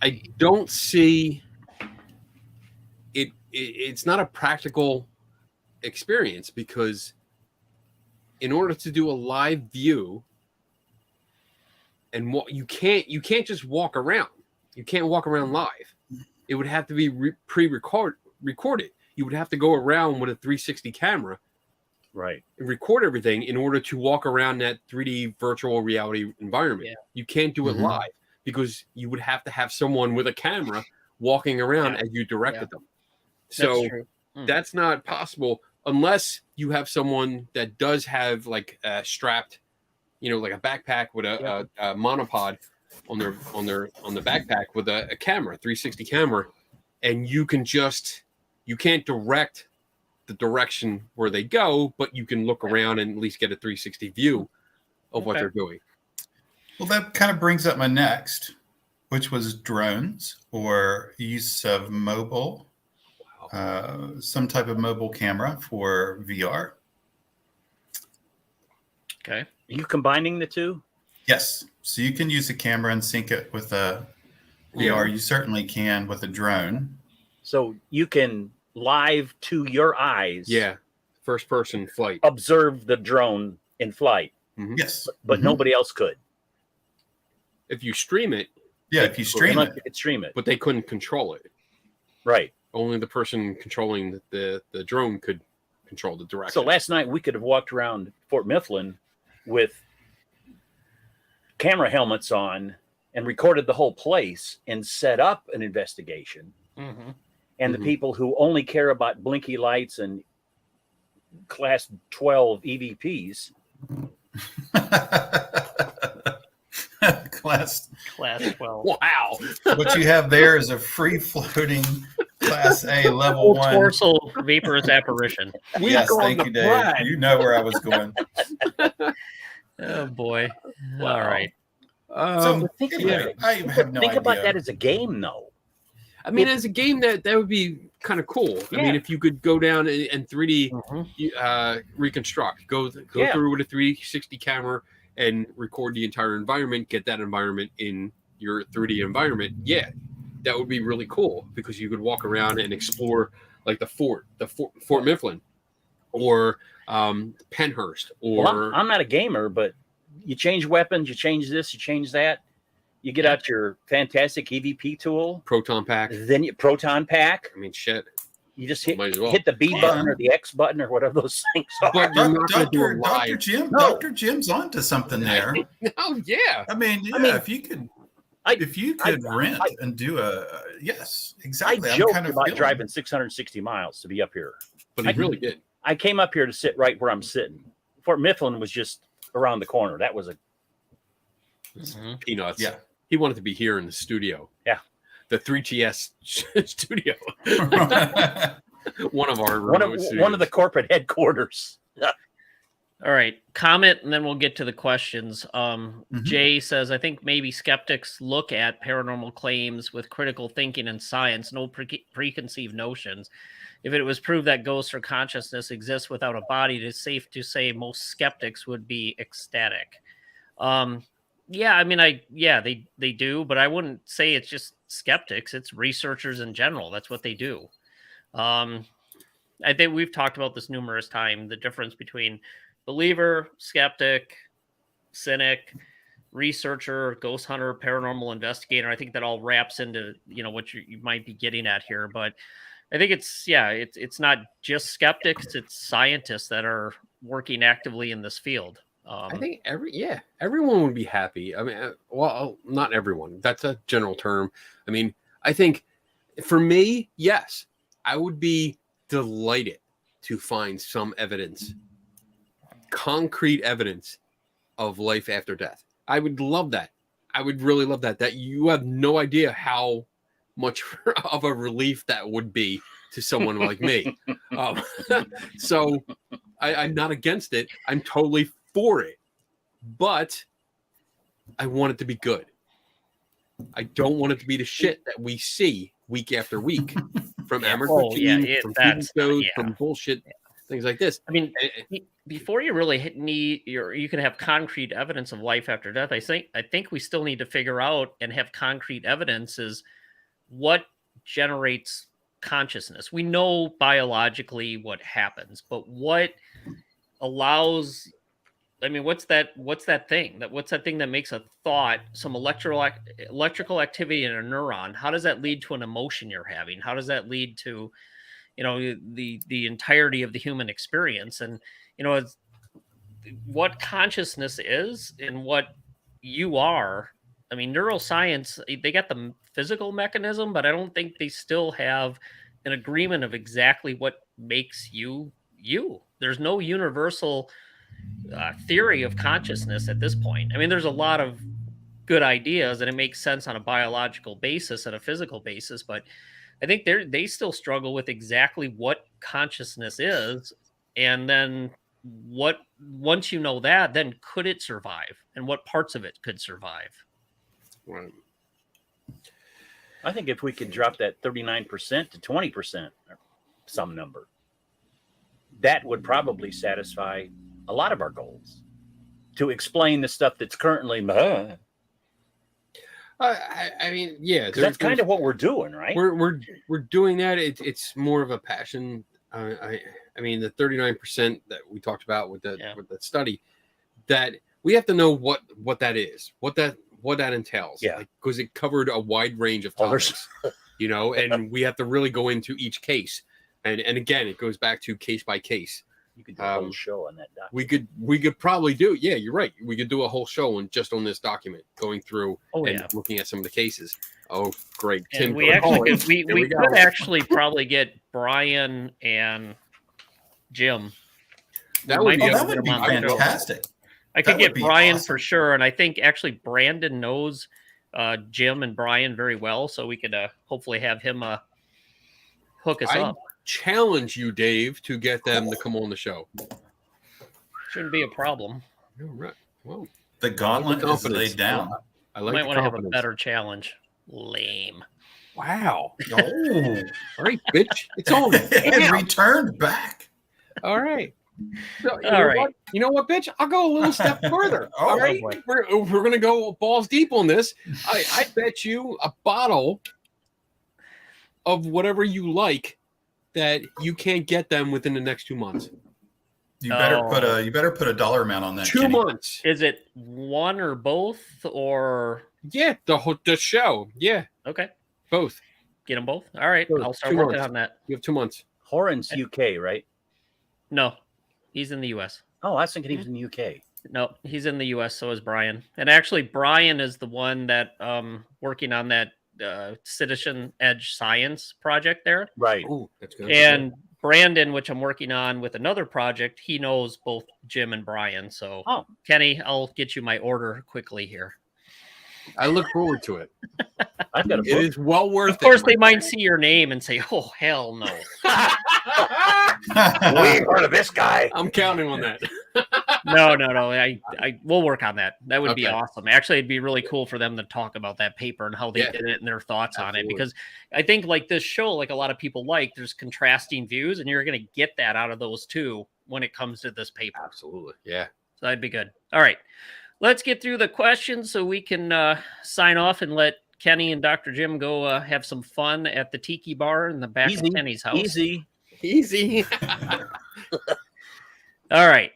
Speaker 4: I don't see it. It's not a practical experience because in order to do a live view, and what you can't just walk around. You can't walk around live. It would have to be recorded. You would have to go around with a 360 camera,
Speaker 3: right,
Speaker 4: and record everything in order to walk around that 3D virtual reality environment. Yeah. You can't do it live because you would have to have someone with a camera walking around as you directed them. So that's not possible unless you have someone that does have like a strapped, like a backpack with a monopod on the backpack with a camera, 360 camera, and you can't direct the direction where they go, but you can look around and at least get a 360 view of what they're doing.
Speaker 5: Well, that kind of brings up my next, which was drones or use of mobile, some type of mobile camera for VR.
Speaker 2: Okay.
Speaker 3: Are you combining the two?
Speaker 5: Yes. So you can use a camera and sync it with a VR. You certainly can with a drone.
Speaker 3: So you can live to your eyes.
Speaker 4: Yeah. First person flight.
Speaker 3: Observe the drone in flight.
Speaker 5: Mm-hmm. Yes.
Speaker 3: But nobody else could.
Speaker 4: If you stream it.
Speaker 5: Yeah, if you stream it.
Speaker 3: You could stream it.
Speaker 4: But they couldn't control it.
Speaker 3: Right.
Speaker 4: Only the person controlling the drone could control the direction.
Speaker 3: So last night we could have walked around Fort Mifflin with camera helmets on and recorded the whole place and set up an investigation.
Speaker 2: Mm-hmm.
Speaker 3: And the people who only care about blinky lights and class 12 EVPs.
Speaker 5: Class
Speaker 2: 12.
Speaker 4: Wow.
Speaker 5: What you have there is a free floating Class A level 1
Speaker 2: torso vaporous apparition.
Speaker 5: Yes, thank you, Dave. You know where I was going.
Speaker 2: Oh boy! Wow. All right.
Speaker 5: So
Speaker 3: think
Speaker 5: anyway,
Speaker 3: about
Speaker 5: I have no
Speaker 3: think
Speaker 5: idea.
Speaker 3: about that as a game, though.
Speaker 4: I mean, as a game, that would be kind of cool.
Speaker 3: Yeah.
Speaker 4: I mean, if you could go down and 3D reconstruct, go through with a 360 camera and record the entire environment, get that environment in your 3D environment. Yeah, that would be really cool because you could walk around and explore like the Fort Mifflin, or Penhurst. Or
Speaker 3: well, I'm not a gamer, but you change weapons, you change this, you change that. You get out your fantastic EVP tool,
Speaker 4: proton pack.
Speaker 3: Then you proton pack.
Speaker 4: I mean, shit.
Speaker 3: You just hit
Speaker 4: well.
Speaker 3: the B button or the X button or whatever those things are.
Speaker 4: But
Speaker 5: Dr. Jim's onto something there.
Speaker 4: Oh yeah.
Speaker 5: I mean, if you could rent and do yes, exactly.
Speaker 3: I joked about driving 660 miles to be up here.
Speaker 4: But he really did.
Speaker 3: I came up here to sit right where I'm sitting. Fort Mifflin was just around the corner. That was a
Speaker 4: peanuts.
Speaker 5: Yeah.
Speaker 4: He wanted to be here in the studio.
Speaker 3: Yeah.
Speaker 4: The 3GS studio. One of
Speaker 3: the corporate headquarters.
Speaker 2: All right, comment, and then we'll get to the questions. Jay says, I think maybe skeptics look at paranormal claims with critical thinking and science, no preconceived notions. If it was proved that ghosts or consciousness exists without a body, it is safe to say most skeptics would be ecstatic. Yeah, I mean, they do, but I wouldn't say it's just skeptics. It's researchers in general. That's what they do. I think we've talked about this numerous times, the difference between believer, skeptic, cynic, researcher, ghost hunter, paranormal investigator. I think that all wraps into, what you might be getting at here. But I think it's not just skeptics, it's scientists that are working actively in this field.
Speaker 4: I think everyone would be happy. I mean, well, not everyone. That's a general term. I mean, I think for me, yes, I would be delighted to find some evidence, concrete evidence of life after death. I would love that. I would really love that. That you have no idea how much of a relief that would be to someone like me. So I'm not against it. I'm totally for it, but I want it to be good. I don't want it to be the shit that we see week after week from amateur teams, from TV shows, from bullshit, things like this.
Speaker 2: I mean, before you really you can have concrete evidence of life after death. I think we still need to figure out and have concrete evidence is what generates consciousness. We know biologically what happens, but what allows, I mean, what's that thing that makes a thought, some electrical activity in a neuron? How does that lead to an emotion you're having? How does that lead to, the entirety of the human experience? And, it's what consciousness is and what you are. I mean, neuroscience, they got the physical mechanism, but I don't think they still have an agreement of exactly what makes you you. There's no universal theory of consciousness at this point. I mean, there's a lot of good ideas and it makes sense on a biological basis and a physical basis, but I think they still struggle with exactly what consciousness is. And then once you know that, then could it survive and what parts of it could survive?
Speaker 4: Right.
Speaker 3: I think if we could drop that 39% to 20%, or some number, that would probably satisfy a lot of our goals to explain the stuff that's currently.
Speaker 4: I mean, yeah,
Speaker 3: that's kind of what we're doing, right?
Speaker 4: We're doing that. It's more of a passion. I mean, the 39% that we talked about with that study, that we have to know what that is, what that entails.
Speaker 3: Yeah,
Speaker 4: because it covered a wide range of topics, and we have to really go into each case. And again, it goes back to case by case.
Speaker 3: You could do a whole show on that document.
Speaker 4: We could probably do. Yeah, you're right. We could do a whole show on this document, going through looking at some of the cases. Oh, great!
Speaker 2: And
Speaker 4: Tim,
Speaker 2: we could actually probably get Brian and Jim.
Speaker 5: That would be fantastic.
Speaker 2: I could get Brian for sure, and I think actually Brandon knows Jim and Brian very well, so we could hopefully have him hook us up.
Speaker 4: Challenge you, Dave, to get them to come on the show.
Speaker 2: Shouldn't be a problem.
Speaker 4: All right. Well,
Speaker 5: the gauntlet is laid down.
Speaker 4: I like.
Speaker 2: Might want to have a better challenge. Lame.
Speaker 4: Wow. Oh. All right, bitch. It's on.
Speaker 5: It returned back.
Speaker 4: All right. So, you know what, bitch? I'll go a little step further. All right. We're gonna go balls deep on this. I bet you a bottle of whatever you like that you can't get them within the next 2 months.
Speaker 5: You better put a dollar amount on that.
Speaker 4: 2 months.
Speaker 2: Is it one or both or?
Speaker 4: Yeah, the show. Yeah.
Speaker 2: Okay.
Speaker 4: Both.
Speaker 2: Get them both. All right. I'll start working on that.
Speaker 4: You have 2 months.
Speaker 3: Horan's UK, right?
Speaker 2: No, he's in the US.
Speaker 3: Oh, I was thinking he was in the UK.
Speaker 2: No, he's in the US. So is Brian. And actually, Brian is the one that working on that Citizen Edge Science project there.
Speaker 3: Right.
Speaker 4: Oh, that's good.
Speaker 2: And Brandon, which I'm working on with another project, he knows both Jim and Brian. So, Kenny, I'll get you my order quickly here.
Speaker 4: I look forward to it.
Speaker 3: I've got a book.
Speaker 4: It is well worth it.
Speaker 2: Of course, they might see your name and say, "Oh, hell no."
Speaker 3: We ain't heard of this guy.
Speaker 4: I'm counting on that.
Speaker 2: No. We'll work on that. That would be
Speaker 4: Okay.
Speaker 2: awesome. Actually, it'd be really cool for them to talk about that paper and how they did it and their thoughts on it. Because I think like this show, like a lot of people like, there's contrasting views, and you're going to get that out of those two when it comes to this paper.
Speaker 4: Absolutely. Yeah.
Speaker 2: So that'd be good. All right. Let's get through the questions so we can sign off and let Kenny and Dr. Jim go have some fun at the Tiki Bar in the back of Kenny's house.
Speaker 3: Easy.
Speaker 2: All right.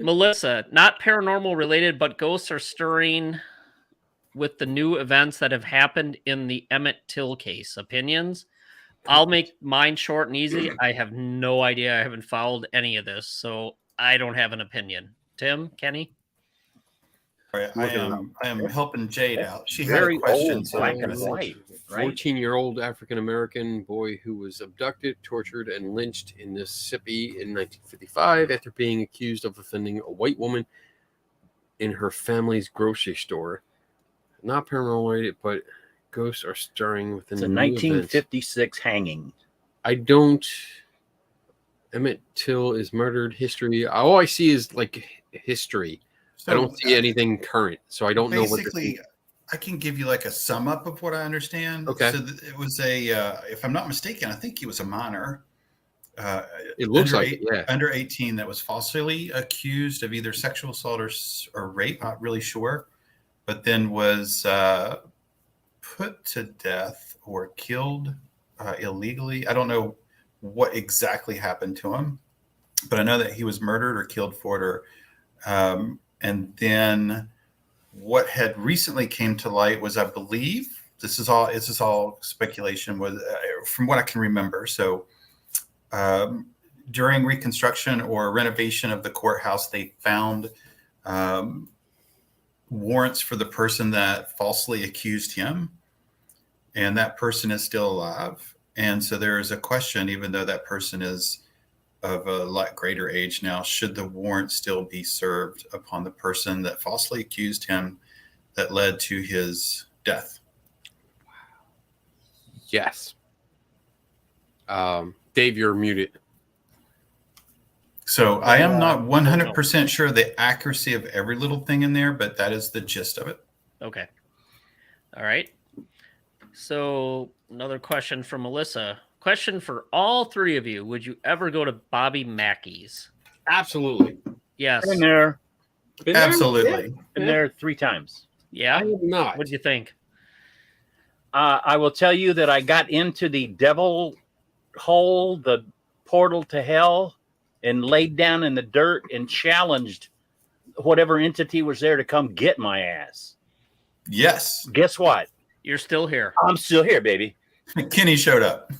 Speaker 2: Melissa, not paranormal related, but ghosts are stirring with the new events that have happened in the Emmett Till case. Opinions? I'll make mine short and easy. I have no idea. I haven't followed any of this, so I don't have an opinion. Tim, Kenny?
Speaker 5: I am helping Jade out. She
Speaker 3: Very
Speaker 5: had a question.
Speaker 3: old, black and white, right?
Speaker 4: 14-year-old African-American boy who was abducted, tortured, and lynched in Mississippi in 1955 after being accused of offending a white woman in her family's grocery store. Not paranormal related, but ghosts are stirring within
Speaker 3: It's a
Speaker 4: the
Speaker 3: 1956 hanging.
Speaker 4: I don't. Emmett Till is murdered history. All I see is like history.
Speaker 5: So,
Speaker 4: I don't see anything current, so I don't know what.
Speaker 5: Basically, I can give you like a sum up of what I understand.
Speaker 4: Okay.
Speaker 5: So it was if I'm not mistaken, I think he was a minor.
Speaker 4: It looks like
Speaker 5: under 18 that was falsely accused of either sexual assault or rape. Not really sure, but then was put to death or killed illegally. I don't know what exactly happened to him, but I know that he was murdered or killed for it. And then what had recently came to light was, I believe, this is all speculation, was from what I can remember. So during reconstruction or renovation of the courthouse, they found warrants for the person that falsely accused him. And that person is still alive. And so there is a question, even though that person is of a lot greater age now, should the warrant still be served upon the person that falsely accused him that led to his death?
Speaker 4: Yes. Dave, you're muted.
Speaker 5: So I am not 100% sure the accuracy of every little thing in there, but that is the gist of it.
Speaker 2: Okay. All right. So another question from Melissa. Question for all three of you. Would you ever go to Bobby Mackey's?
Speaker 4: Absolutely.
Speaker 2: Yes.
Speaker 3: Been there.
Speaker 5: Absolutely.
Speaker 3: Been there 3 times.
Speaker 2: Yeah?
Speaker 4: I have not.
Speaker 2: What do you think?
Speaker 3: I will tell you that I got into the devil hole, the portal to hell, and laid down in the dirt and challenged whatever entity was there to come get my ass.
Speaker 5: Yes.
Speaker 3: Guess what?
Speaker 2: You're still here.
Speaker 3: I'm still here, baby.
Speaker 5: Kenny showed up.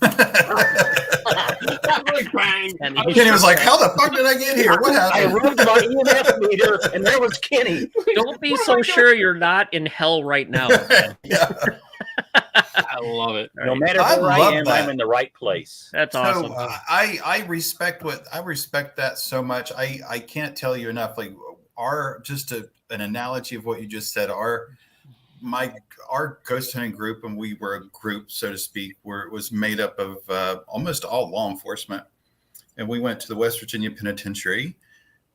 Speaker 4: Bang.
Speaker 5: Kenny was like, how the fuck did I get here? What
Speaker 3: I
Speaker 5: happened?
Speaker 3: rubbed my EMF meter, and there was Kenny.
Speaker 2: Don't be so sure you're not in hell right now.
Speaker 5: Yeah.
Speaker 4: I love it.
Speaker 3: No matter
Speaker 5: I
Speaker 3: where I
Speaker 5: love
Speaker 3: am,
Speaker 5: that.
Speaker 3: I'm in the right place.
Speaker 2: That's awesome.
Speaker 5: So I respect that so much. I can't tell you enough. Like an analogy of what you just said. Our ghost hunting group, and we were a group, so to speak, where it was made up of almost all law enforcement. And we went to the West Virginia Penitentiary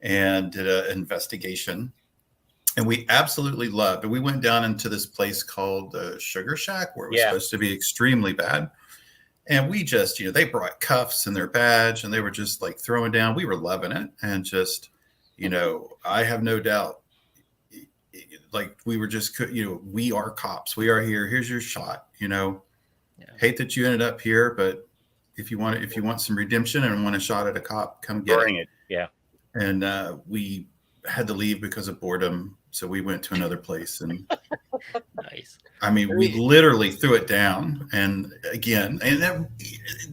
Speaker 5: and did an investigation. And we absolutely loved it. We went down into this place called Sugar Shack, where it was supposed to be extremely bad. And we just, they brought cuffs and their badge, and they were just like throwing down. We were loving it. And just, I have no doubt, like we were just, we are cops. We are here. Here's your shot. Hate that you ended up here, but if you want some redemption and want a shot at a cop, come get
Speaker 3: Bring it. Yeah.
Speaker 5: And we had to leave because of boredom. So we went to another place, and
Speaker 2: Nice.
Speaker 5: I mean, we literally threw it down. And again, and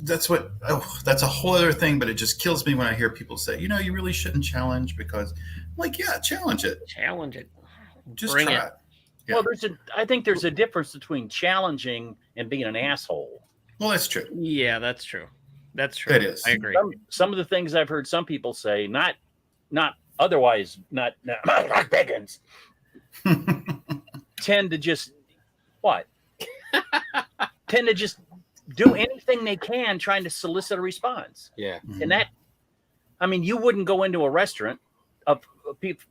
Speaker 5: that's a whole other thing, but it just kills me when I hear people say, you really shouldn't challenge, because I'm like, yeah, challenge it.
Speaker 2: Challenge it.
Speaker 5: Just
Speaker 2: Bring
Speaker 5: try
Speaker 2: it.
Speaker 5: it. Yeah.
Speaker 3: Well, I think there's a difference between challenging and being an asshole.
Speaker 5: Well, that's true.
Speaker 2: Yeah, that's true. That's true.
Speaker 5: It is.
Speaker 2: I agree.
Speaker 3: Some of the things I've heard some people say, not otherwise, not Biggins, tend to just tend to just do anything they can trying to solicit a response.
Speaker 4: Yeah.
Speaker 3: And that, I mean, you wouldn't go into a restaurant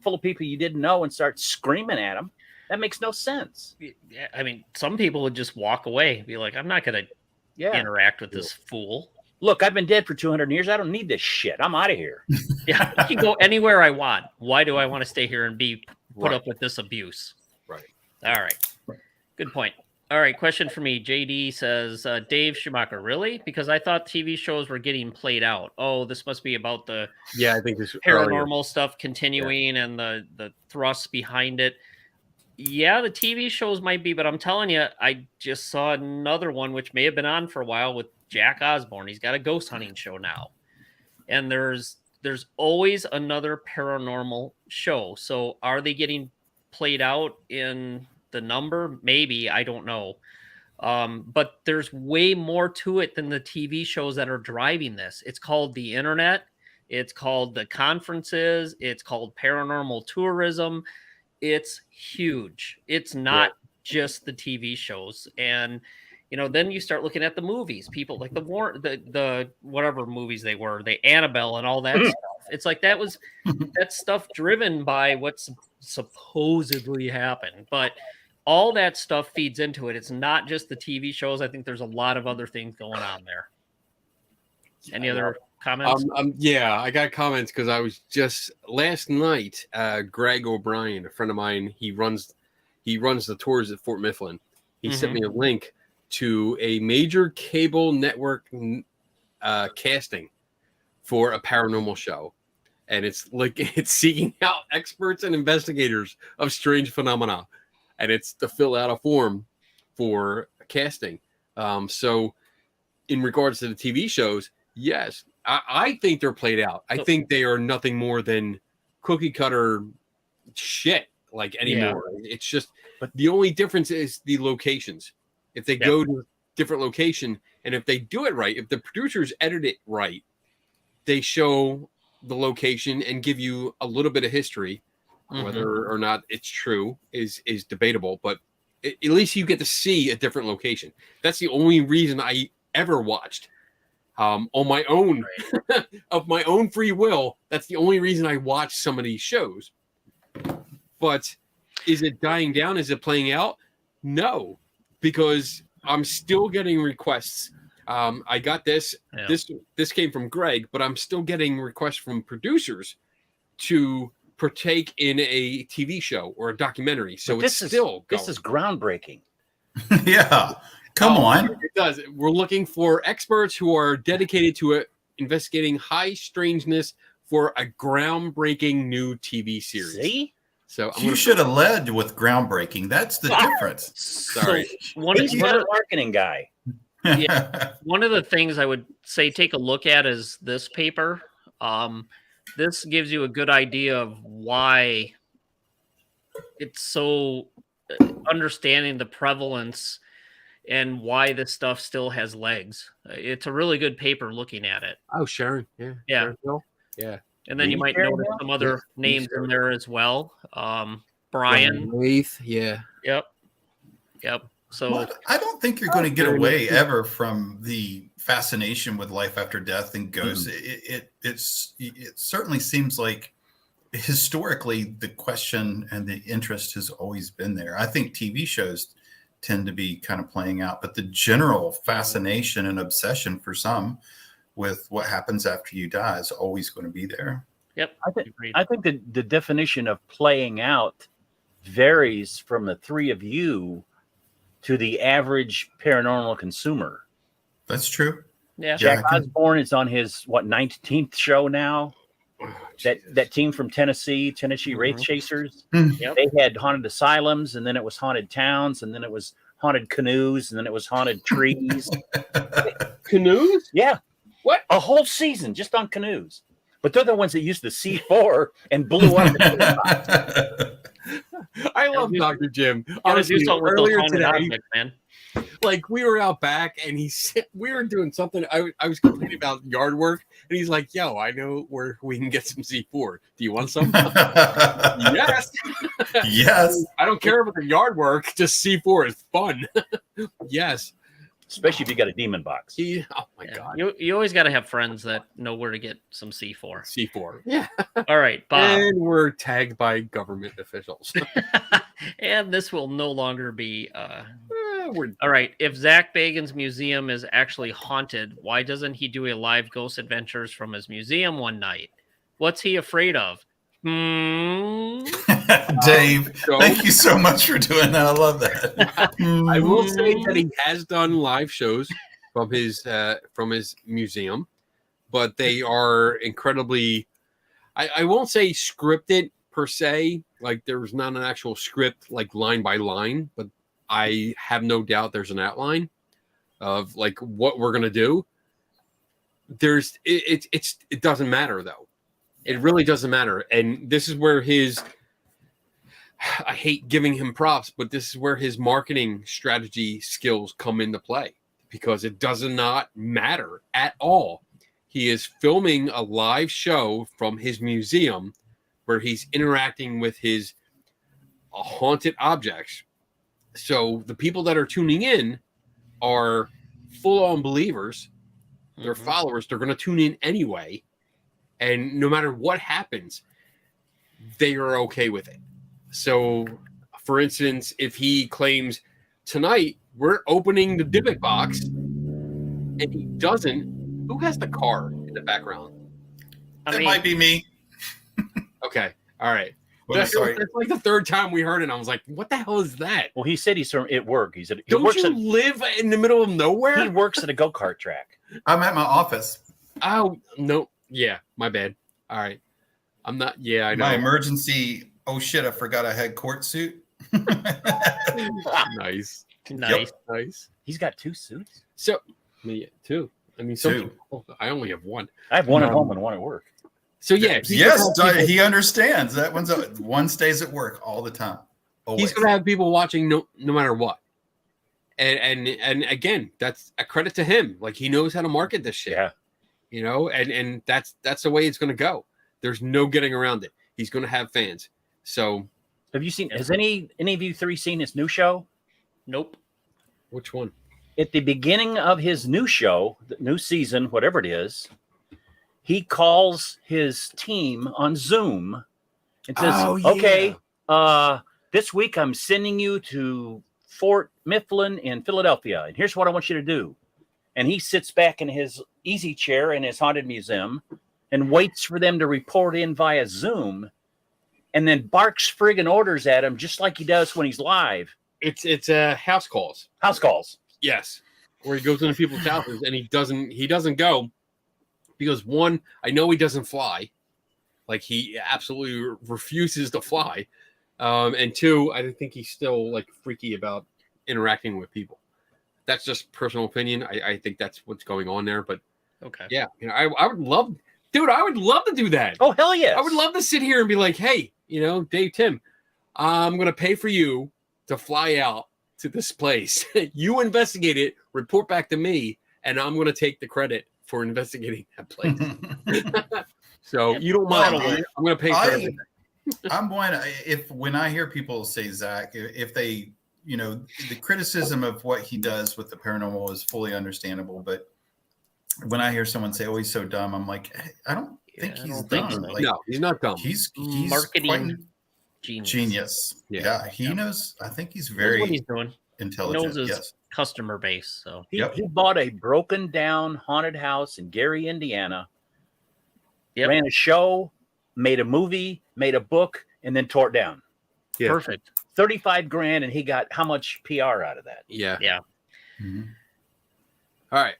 Speaker 3: full of people you didn't know and start screaming at them. That makes no sense.
Speaker 2: Yeah, I mean, some people would just walk away, be like, I'm not going to interact with this fool.
Speaker 3: Look, I've been dead for 200 years. I don't need this shit. I'm out of here.
Speaker 2: Yeah, I can go anywhere I want. Why do I want to stay here and be put up with this abuse?
Speaker 4: Right.
Speaker 2: All right. Good point. All right. Question for me. JD says, Dave Schumacher, really? Because I thought TV shows were getting played out. Oh, this must be about the
Speaker 4: I think this
Speaker 2: paranormal stuff continuing and the thrust behind it. Yeah, the TV shows might be, but I'm telling you, I just saw another one which may have been on for a while with Jack Osborne. He's got a ghost hunting show now. And there's always another paranormal show. So are they getting played out in the number? Maybe, I don't know. But there's way more to it than the TV shows that are driving this. It's called the internet. It's called the conferences. It's called paranormal tourism. It's huge. It's not just the TV shows. And then you start looking at the movies. People like the whatever movies they were, the Annabelle and all that stuff. It's like that stuff driven by what's supposedly happened. But all that stuff feeds into it. It's not just the TV shows. I think there's a lot of other things going on there. Any other comments?
Speaker 4: Yeah, I got comments because I was just last night. Greg O'Brien, a friend of mine, he runs the tours at Fort Mifflin. He sent me a link to a major cable network casting for a paranormal show, and it's seeking out experts and investigators of strange phenomena, and it's to fill out a form for casting. So in regards to the TV shows, yes, I think they're played out. I think they are nothing more than cookie cutter shit like anymore. Yeah. It's just, but the only difference is the locations. If they go to a different location, and if they do it right, if the producers edit it right, they show the location and give you a little bit of history. Whether or not it's true is debatable, but at least you get to see a different location. That's the only reason I ever watched on my own, of my own free will. That's the only reason I watched some of these shows. But is it dying down? Is it playing out? No. Because I'm still getting requests. I got this. Yeah. This came from Greg, but I'm still getting requests from producers to partake in a TV show or a documentary. So this is
Speaker 3: groundbreaking.
Speaker 5: Yeah, come on.
Speaker 4: It does. We're looking for experts who are dedicated to investigating high strangeness for a groundbreaking new TV series.
Speaker 3: See?
Speaker 5: So you should have led with groundbreaking. That's the difference.
Speaker 4: Sorry.
Speaker 3: He's not a marketing guy.
Speaker 2: Yeah. One of the things I would say take a look at is this paper. This gives you a good idea of why it's so understanding the prevalence and why this stuff still has legs. It's a really good paper looking at it.
Speaker 4: Oh, Sharon. Yeah.
Speaker 2: Yeah.
Speaker 4: Yeah.
Speaker 2: And then you might notice some other names in there as well. Brian.
Speaker 4: Wraith, yeah.
Speaker 2: Yep. So
Speaker 5: I don't think you're going to get away ever from the fascination with life after death and ghosts. It certainly seems like historically the question and the interest has always been there. I think TV shows tend to be kind of playing out, but the general fascination and obsession for some with what happens after you die is always going to be there.
Speaker 2: Yep.
Speaker 3: I think the definition of playing out varies from the three of you to the average paranormal consumer.
Speaker 5: That's true.
Speaker 2: Yeah.
Speaker 3: Jack Osborne is on his 19th show now. That team from Tennessee Wraith Chasers.
Speaker 2: Yep.
Speaker 3: They had haunted asylums, and then it was haunted towns, and then it was haunted canoes, and then it was haunted trees.
Speaker 4: Canoes?
Speaker 3: Yeah. What? A whole season just on canoes. But they're the ones that used the C4 and blew up.
Speaker 4: I love Dr. Jim.
Speaker 2: Honestly, earlier today, man.
Speaker 4: Like we were out back, and we were doing something. I was complaining about yard work, and he's like, "Yo, I know where we can get some C4. Do you want some?" Yes.
Speaker 5: Yes.
Speaker 4: I don't care about the yard work. Just C4 is fun. Yes.
Speaker 3: Especially if you got a demon box.
Speaker 4: Oh my God.
Speaker 2: You always got to have friends that know where to get some C4.
Speaker 4: C4. Yeah.
Speaker 2: All right, Bob.
Speaker 4: And we're tagged by government officials.
Speaker 2: And this will no longer be.
Speaker 4: We're
Speaker 2: All right. If Zach Bagan's museum is actually haunted, why doesn't he do a live ghost adventures from his museum one night? What's he afraid of?
Speaker 5: Dave, thank you so much for doing that. I love that.
Speaker 4: I will say that he has done live shows from his museum, but they are incredibly. I won't say scripted per se, like there's not an actual script like line by line, but I have no doubt there's an outline of like what we're gonna do. It doesn't matter though. It really doesn't matter. And this is where I hate giving him props, but this is where his marketing strategy skills come into play because it does not matter at all. He is filming a live show from his museum where he's interacting with his haunted objects. So the people that are tuning in are full-on believers. They're followers. They're going to tune in anyway. And no matter what happens, they are okay with it. So, for instance, if he claims tonight we're opening the Dybbuk box and he doesn't, who has the car in the background?
Speaker 5: It might be me.
Speaker 4: Okay. All right.
Speaker 5: Well,
Speaker 4: That's
Speaker 5: sorry.
Speaker 4: like the third time we heard it. I was like, what the hell is that?
Speaker 3: Well, he said he's at work. He said he
Speaker 4: Don't
Speaker 3: works
Speaker 4: you live in the middle of nowhere?
Speaker 3: He works at a go-kart track.
Speaker 5: I'm at my office.
Speaker 4: Oh, no. Yeah, my bad. All right. I'm not. Yeah, I know.
Speaker 5: My emergency. Oh shit! I forgot I had court suit.
Speaker 4: Nice.
Speaker 2: Nice.
Speaker 4: Nice.
Speaker 3: He's got 2 suits.
Speaker 4: So, yeah, 2. I mean, some
Speaker 5: Two.
Speaker 4: people, I only have 1.
Speaker 3: I have one at home and one at work.
Speaker 4: So yeah,
Speaker 5: Yes, he understands that one stays at work all the time. Always.
Speaker 4: He's going to have people watching no matter what. And again, that's a credit to him. Like he knows how to market this shit.
Speaker 3: Yeah.
Speaker 4: You know, and that's the way it's going to go. There's no getting around it. He's going to have fans. So,
Speaker 3: Have you seen? Has any of you 3 seen his new show?
Speaker 2: Nope.
Speaker 4: which one?
Speaker 3: At the beginning of his new show, the new season, whatever it is, he calls his team on Zoom and says,
Speaker 5: Oh, yeah.
Speaker 3: "Okay, this week I'm sending you to Fort Mifflin in Philadelphia, and here's what I want you to do." And he sits back in his easy chair in his haunted museum and waits for them to report in via Zoom, and then barks friggin' orders at him just like he does when he's live.
Speaker 4: It's house calls.
Speaker 3: House calls.
Speaker 4: Yes, where he goes into people's houses and he doesn't go because one, I know he doesn't fly, like he absolutely refuses to fly, and 2, I think he's still like freaky about interacting with people. That's just personal opinion. I think that's what's going on there. But
Speaker 2: Okay.
Speaker 4: yeah, you know, I would love, dude, I would love to do that.
Speaker 3: Oh, hell yes.
Speaker 4: I would love to sit here and be like, hey, you know, Dave, Tim, I'm going to pay for you to fly out to this place. You investigate it, report back to me, and I'm going to take the credit for investigating that place. So you don't mind. I'm going to pay for everything.
Speaker 5: I'm one. When I hear people say Zach, if they, you know, the criticism of what he does with the paranormal is fully understandable. But when I hear someone say, "Oh, he's so dumb," I'm like, I don't think he's dumb.
Speaker 2: so.
Speaker 5: Like,
Speaker 4: No, he's not dumb.
Speaker 5: He's
Speaker 2: Marketing
Speaker 5: quite
Speaker 2: genius.
Speaker 5: Yeah, he knows. I think he's
Speaker 2: Knows
Speaker 5: very
Speaker 2: what he's doing.
Speaker 5: intelligent.
Speaker 2: Knows his
Speaker 5: Yes.
Speaker 2: customer base. So
Speaker 3: He bought a broken down haunted house in Gary, Indiana, ran a show, made a movie, made a book, and then tore it down.
Speaker 4: Yeah.
Speaker 2: Perfect.
Speaker 3: $35,000, and he got how much PR out of that?
Speaker 4: Yeah.
Speaker 2: Yeah.
Speaker 5: Mm-hmm.
Speaker 4: All right.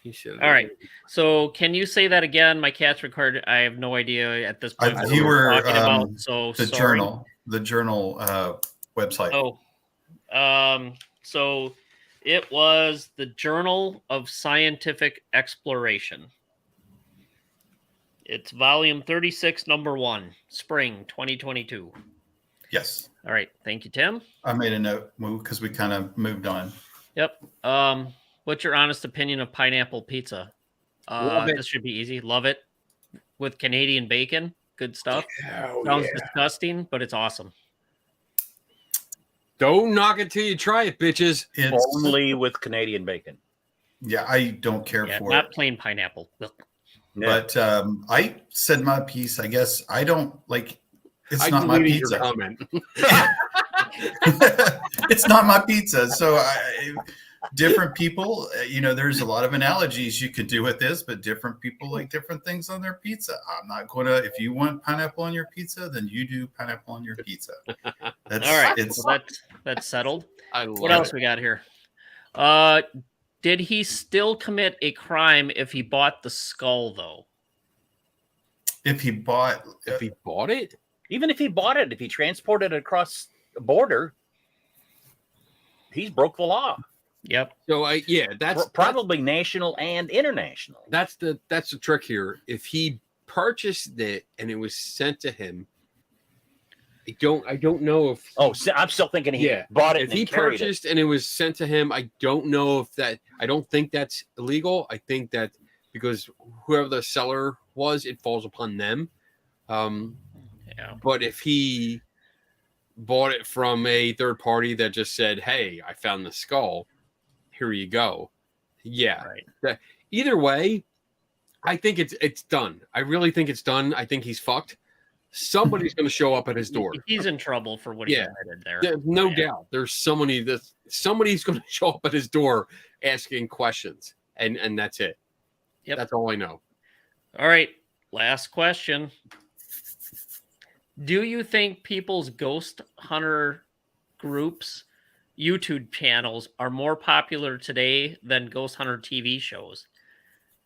Speaker 4: He should.
Speaker 2: All right. So can you say that again? My cat's recorded. I have no idea at this point what
Speaker 5: You
Speaker 2: we're
Speaker 5: were
Speaker 2: talking about. So
Speaker 5: the
Speaker 2: sorry.
Speaker 5: journal website.
Speaker 2: So it was the Journal of Scientific Exploration. It's volume 36, number 1, spring 2022.
Speaker 5: Yes.
Speaker 2: All right. Thank you, Tim.
Speaker 5: I made a note because we kind of moved on.
Speaker 2: Yep. What's your honest opinion of pineapple pizza?
Speaker 3: Love it.
Speaker 2: This should be easy. Love it. With Canadian bacon. Good stuff.
Speaker 4: Oh,
Speaker 2: Sounds
Speaker 4: yeah.
Speaker 2: disgusting, but it's awesome.
Speaker 4: Don't knock it till you try it, bitches.
Speaker 5: It's,
Speaker 3: Only with Canadian bacon.
Speaker 5: yeah, I don't care
Speaker 2: Yeah,
Speaker 5: for
Speaker 2: not
Speaker 5: it.
Speaker 2: plain pineapple. Ugh.
Speaker 5: But I said my piece. I guess I don't like. It's
Speaker 4: I
Speaker 5: not my
Speaker 4: deleted your
Speaker 5: pizza.
Speaker 4: comment.
Speaker 5: It's not my pizza. So different people, there's a lot of analogies you could do with this, but different people like different things on their pizza. I'm not going to, if you want pineapple on your pizza, then you do pineapple on your pizza. That's,
Speaker 2: All right.
Speaker 5: It's,
Speaker 2: Well, that's settled.
Speaker 4: I love
Speaker 2: What else
Speaker 4: it.
Speaker 2: we got here? Did he still commit a crime if he bought the skull, though?
Speaker 5: if he bought,
Speaker 4: If he bought it,
Speaker 3: Even if he bought it, if he transported it across the border, he's broke the law.
Speaker 2: Yep.
Speaker 4: so that's
Speaker 3: Probably national and international.
Speaker 4: that's the trick here. If he purchased it and it was sent to him, I don't know if
Speaker 3: Oh, I'm still thinking he bought it
Speaker 4: if
Speaker 3: and
Speaker 4: he
Speaker 3: carried it.
Speaker 4: purchased and it was sent to him. I don't know if that. I don't think that's illegal. I think that because whoever the seller was, it falls upon them.
Speaker 2: Yeah.
Speaker 4: But if he bought it from a third party that just said, "Hey, I found the skull. Here you go." Yeah.
Speaker 2: Right.
Speaker 4: Either way, I think it's done. I really think it's done. I think he's fucked. Somebody's going to show up at his door.
Speaker 2: He's in trouble for what he
Speaker 4: Yeah.
Speaker 2: committed there.
Speaker 4: There's no doubt. There's somebody's going to show up at his door asking questions, and that's it.
Speaker 2: Yep.
Speaker 4: That's all I know.
Speaker 2: All right. Last question. Do you think people's ghost hunter groups, YouTube channels are more popular today than ghost hunter TV shows?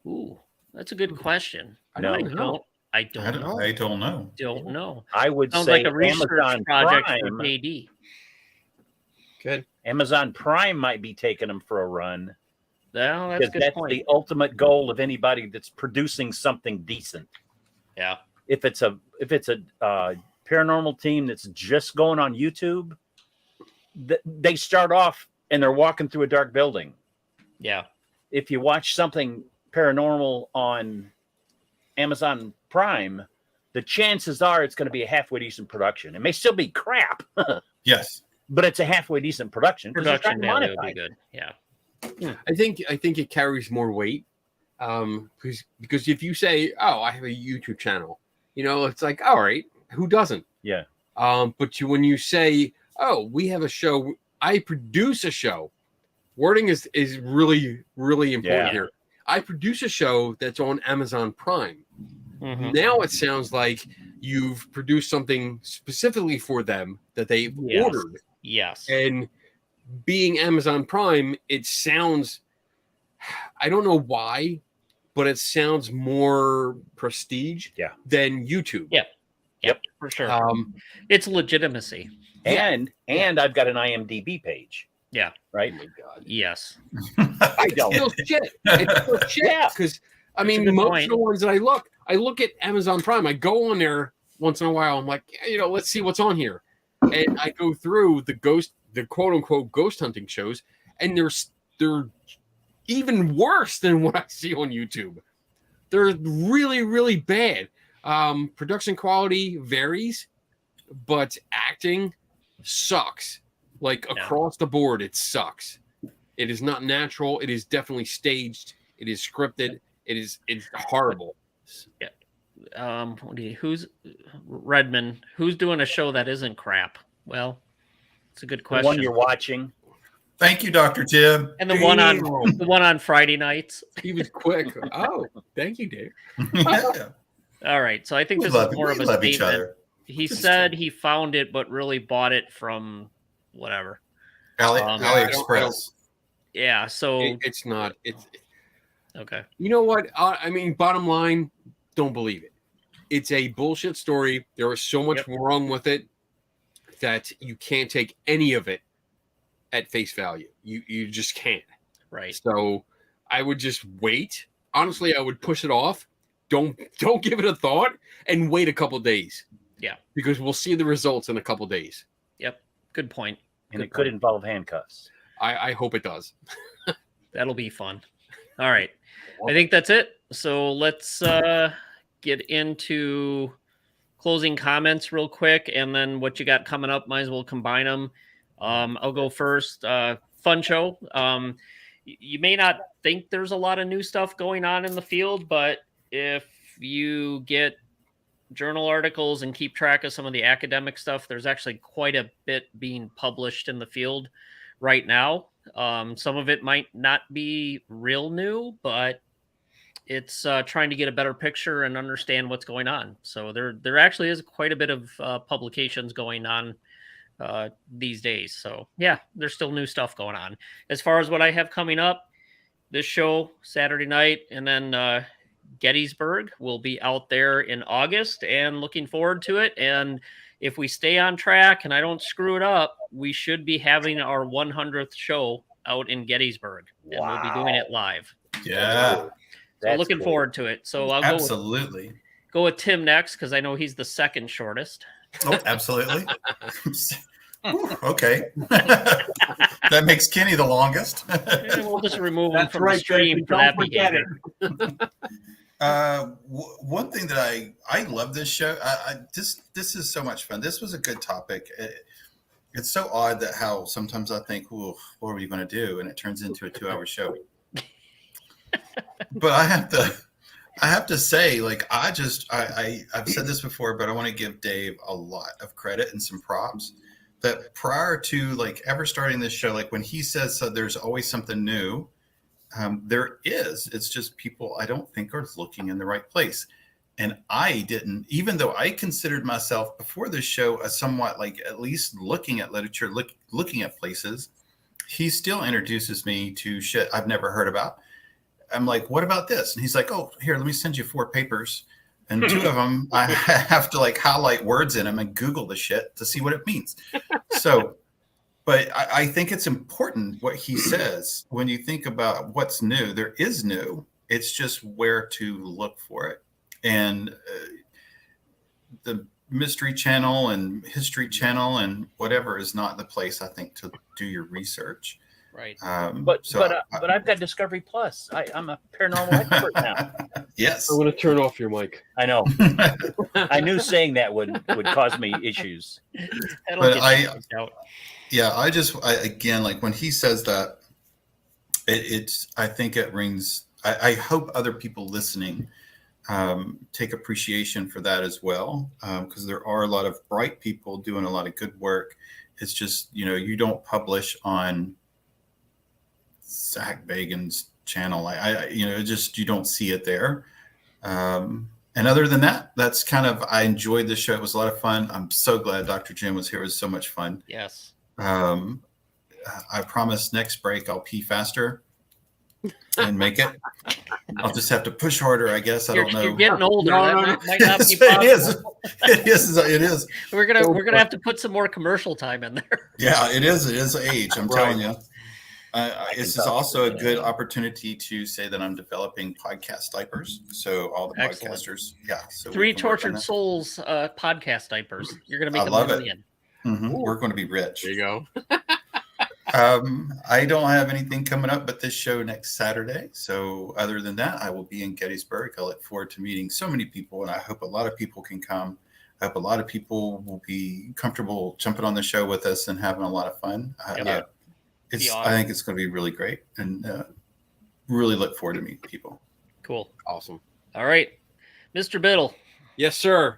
Speaker 2: Ooh, that's a good question.
Speaker 4: I don't know.
Speaker 2: I don't know.
Speaker 5: I don't know.
Speaker 2: Don't know.
Speaker 3: I would
Speaker 2: Sounds
Speaker 3: say
Speaker 2: like a research
Speaker 3: Amazon
Speaker 2: project
Speaker 3: Prime.
Speaker 2: for JD.
Speaker 4: Good.
Speaker 3: Amazon Prime might be taking them for a run.
Speaker 2: Well, that's a
Speaker 3: Because
Speaker 2: good
Speaker 3: that's
Speaker 2: point.
Speaker 3: the ultimate goal of anybody that's producing something decent.
Speaker 2: Yeah.
Speaker 3: If it's a paranormal team that's just going on YouTube, they start off and they're walking through a dark building.
Speaker 2: Yeah.
Speaker 3: If you watch something paranormal on Amazon Prime, the chances are it's going to be a halfway decent production. It may still be crap,
Speaker 5: Yes.
Speaker 3: but it's a halfway decent production. 'cause they're
Speaker 2: Production
Speaker 3: trying to
Speaker 2: value would be
Speaker 3: monetize.
Speaker 2: good. Yeah.
Speaker 4: I think it carries more weight. Because if you say, "Oh, I have a YouTube channel," it's like, all right, who doesn't?
Speaker 3: Yeah.
Speaker 4: But when you say, "Oh, we have a show," I produce a show. Wording is really, really important
Speaker 3: Yeah.
Speaker 4: here. I produce a show that's on Amazon Prime.
Speaker 2: Mhm.
Speaker 4: Now it sounds like you've produced something specifically for them that they
Speaker 2: Yes.
Speaker 4: ordered.
Speaker 2: Yes.
Speaker 4: And being Amazon Prime, it sounds, I don't know why, but it sounds more prestige than YouTube.
Speaker 2: Yeah. Yep. For sure. It's legitimacy.
Speaker 3: And I've got an IMDb page.
Speaker 2: Yeah.
Speaker 3: Right.
Speaker 4: Oh my God.
Speaker 2: Yes.
Speaker 3: I don't.
Speaker 4: It's still shit. It's still shit.
Speaker 3: Yeah.
Speaker 4: Because I
Speaker 2: That's a
Speaker 4: mean,
Speaker 2: good
Speaker 4: most
Speaker 2: point.
Speaker 4: of the ones that I look at Amazon Prime. I go on there once in a while. I'm like, let's see what's on here, and I go through the quote unquote ghost hunting shows, and they're even worse than what I see on YouTube. They're really, really bad. Production quality varies, but acting sucks. Like across the board, it sucks. It is not natural. It is definitely staged. It is scripted. It's horrible.
Speaker 2: Yeah. Who's Redmond? Who's doing a show that isn't crap? Well, it's a good
Speaker 3: The
Speaker 2: question.
Speaker 3: one you're watching.
Speaker 5: Thank you, Dr. Tim.
Speaker 2: And the one on Friday nights.
Speaker 4: He was quick. Oh, thank you, Dave.
Speaker 5: Yeah.
Speaker 2: All right. So I think
Speaker 5: We
Speaker 2: this
Speaker 5: love-
Speaker 2: is more
Speaker 5: we
Speaker 2: of a
Speaker 5: love each
Speaker 2: statement.
Speaker 5: other.
Speaker 2: He said he found it, but really bought it from whatever.
Speaker 5: AliExpress.
Speaker 2: Yeah. So
Speaker 4: It's not. It's
Speaker 2: okay.
Speaker 4: You know what? I mean, bottom line, don't believe it. It's a bullshit story. There is so much wrong with it that you can't take any of it at face value. You just can't.
Speaker 2: Right.
Speaker 4: So I would just wait. Honestly, I would push it off. Don't give it a thought and wait a couple days.
Speaker 2: Yeah.
Speaker 4: Because we'll see the results in a couple days.
Speaker 2: Yep. Good point.
Speaker 3: And it could involve handcuffs.
Speaker 4: I hope it does.
Speaker 2: That'll be fun. All right. I think that's it. So let's get into closing comments real quick, and then what you got coming up, might as well combine them. I'll go first. Fun show. You may not think there's a lot of new stuff going on in the field, but if you get journal articles and keep track of some of the academic stuff, there's actually quite a bit being published in the field right now. Some of it might not be real new, but it's trying to get a better picture and understand what's going on. So there actually is quite a bit of publications going on these days. So yeah, there's still new stuff going on. As far as what I have coming up, this show Saturday night, and then Gettysburg will be out there in August, and looking forward to it. And if we stay on track and I don't screw it up, we should be having our 100th show out in Gettysburg, and we'll be doing it live.
Speaker 5: Yeah.
Speaker 2: So looking forward to it. So I'll
Speaker 5: absolutely
Speaker 2: go with Tim next, because I know he's the second shortest.
Speaker 5: Oh, absolutely. Ooh, okay. That makes Kenny the longest.
Speaker 2: Yeah, we'll just remove him from the stream for that behavior.
Speaker 5: One thing that I love this show. This is so much fun. This was a good topic. It's so odd that how sometimes I think, "Ooh, what are we going to do?" and it turns into a 2-hour show. But I have to say, like, I've said this before, but I want to give Dave a lot of credit and some props. That prior to like ever starting this show, like when he says there's always something new, there is. It's just people I don't think are looking in the right place. And I didn't, even though I considered myself before this show a somewhat like at least looking at literature, looking at places, he still introduces me to shit I've never heard about. I'm like, what about this? And he's like, oh, here, let me send you 4 papers. And 2 of them, I have to like highlight words in them and Google the shit to see what it means. So, but I think it's important what he says when you think about what's new. There is new. It's just where to look for it. And the Mystery Channel and History Channel and whatever is not the place, I think, to do your research.
Speaker 2: Right.
Speaker 3: But I've got Discovery Plus. I'm a paranormal expert now.
Speaker 5: Yes.
Speaker 4: I'm going to turn off your mic.
Speaker 3: I know. I knew saying that would cause me issues.
Speaker 5: But I again, like when he says that, I think it rings. I hope other people listening take appreciation for that as well, because there are a lot of bright people doing a lot of good work. It's just, you don't publish on Zach Bagan's channel. You don't see it there. And other than that, that's kind of, I enjoyed the show. It was a lot of fun. I'm so glad Dr. Jim was here. It was so much fun.
Speaker 2: Yes.
Speaker 5: I promise next break I'll pee faster and make it. I'll just have to push harder, I guess. I don't know.
Speaker 2: You're getting older.
Speaker 5: No.
Speaker 2: Might not be possible.
Speaker 5: It is.
Speaker 2: We're gonna have to put some more commercial time in there.
Speaker 5: Yeah, it is. It is age. I'm telling you. This is also a good opportunity to say that I'm developing podcast diapers. So all the podcasters, so
Speaker 2: 3 Tortured Souls podcast diapers. You're gonna make
Speaker 5: $1
Speaker 2: a million.
Speaker 5: We're going to be rich.
Speaker 4: There you go.
Speaker 5: I don't have anything coming up but this show next Saturday. So other than that, I will be in Gettysburg. I look forward to meeting so many people, and I hope a lot of people can come. I hope a lot of people will be comfortable jumping on the show with us and having a lot of fun. I think it's going to be really great, and really look forward to meeting people.
Speaker 2: Cool.
Speaker 4: Awesome.
Speaker 2: All right. Mr. Biddle.
Speaker 4: Yes, sir.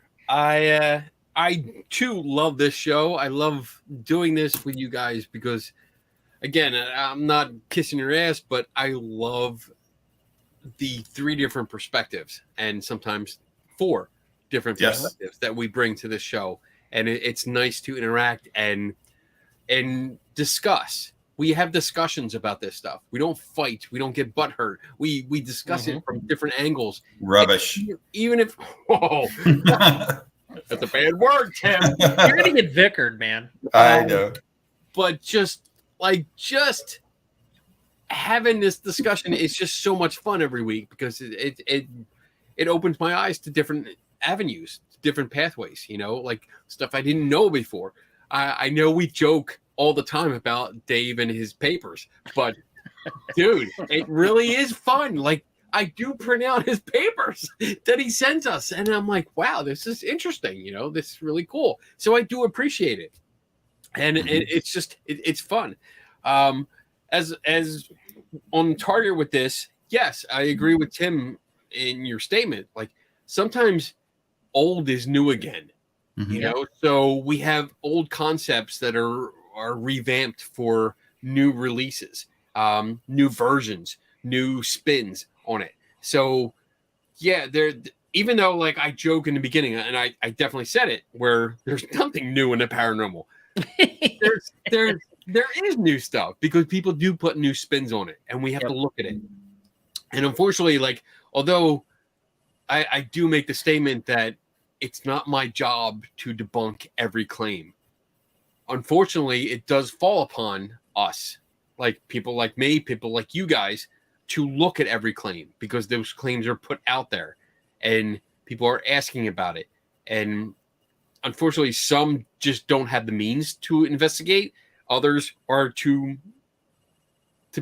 Speaker 4: I too love this show. I love doing this with you guys because, again, I'm not kissing your ass, but I love the 3 different perspectives and sometimes 4 different perspectives that we bring to this show. And it's nice to interact and discuss. We have discussions about this stuff. We don't fight. We don't get butthurt. We discuss it from different angles.
Speaker 5: Rubbish.
Speaker 4: Even if that's a bad word, Tim.
Speaker 2: You're gonna get vickered, man.
Speaker 5: I know.
Speaker 4: But just having this discussion is just so much fun every week because it opens my eyes to different avenues, different pathways. Like stuff I didn't know before. I know we joke all the time about Dave and his papers, but dude, it really is fun. Like, I do print out his papers that he sends us, and I'm like, wow, this is interesting. You know, this is really cool. So I do appreciate it, and it's just it's fun. As on target with this, yes, I agree with Tim in your statement. Like, sometimes old is new again. You know, so we have old concepts that are revamped for new releases, new versions, new spins on it. So yeah, even though, like, I joke in the beginning, and I definitely said it, where there's nothing new in the paranormal. there is new stuff because people do put new spins on it, and we have to look at it. And unfortunately, like, although I do make the statement that it's not my job to debunk every claim, unfortunately, it does fall upon us, like people like me, people like you guys, to look at every claim, because those claims are put out there and people are asking about it. And unfortunately, some just don't have the means to investigate. Others are to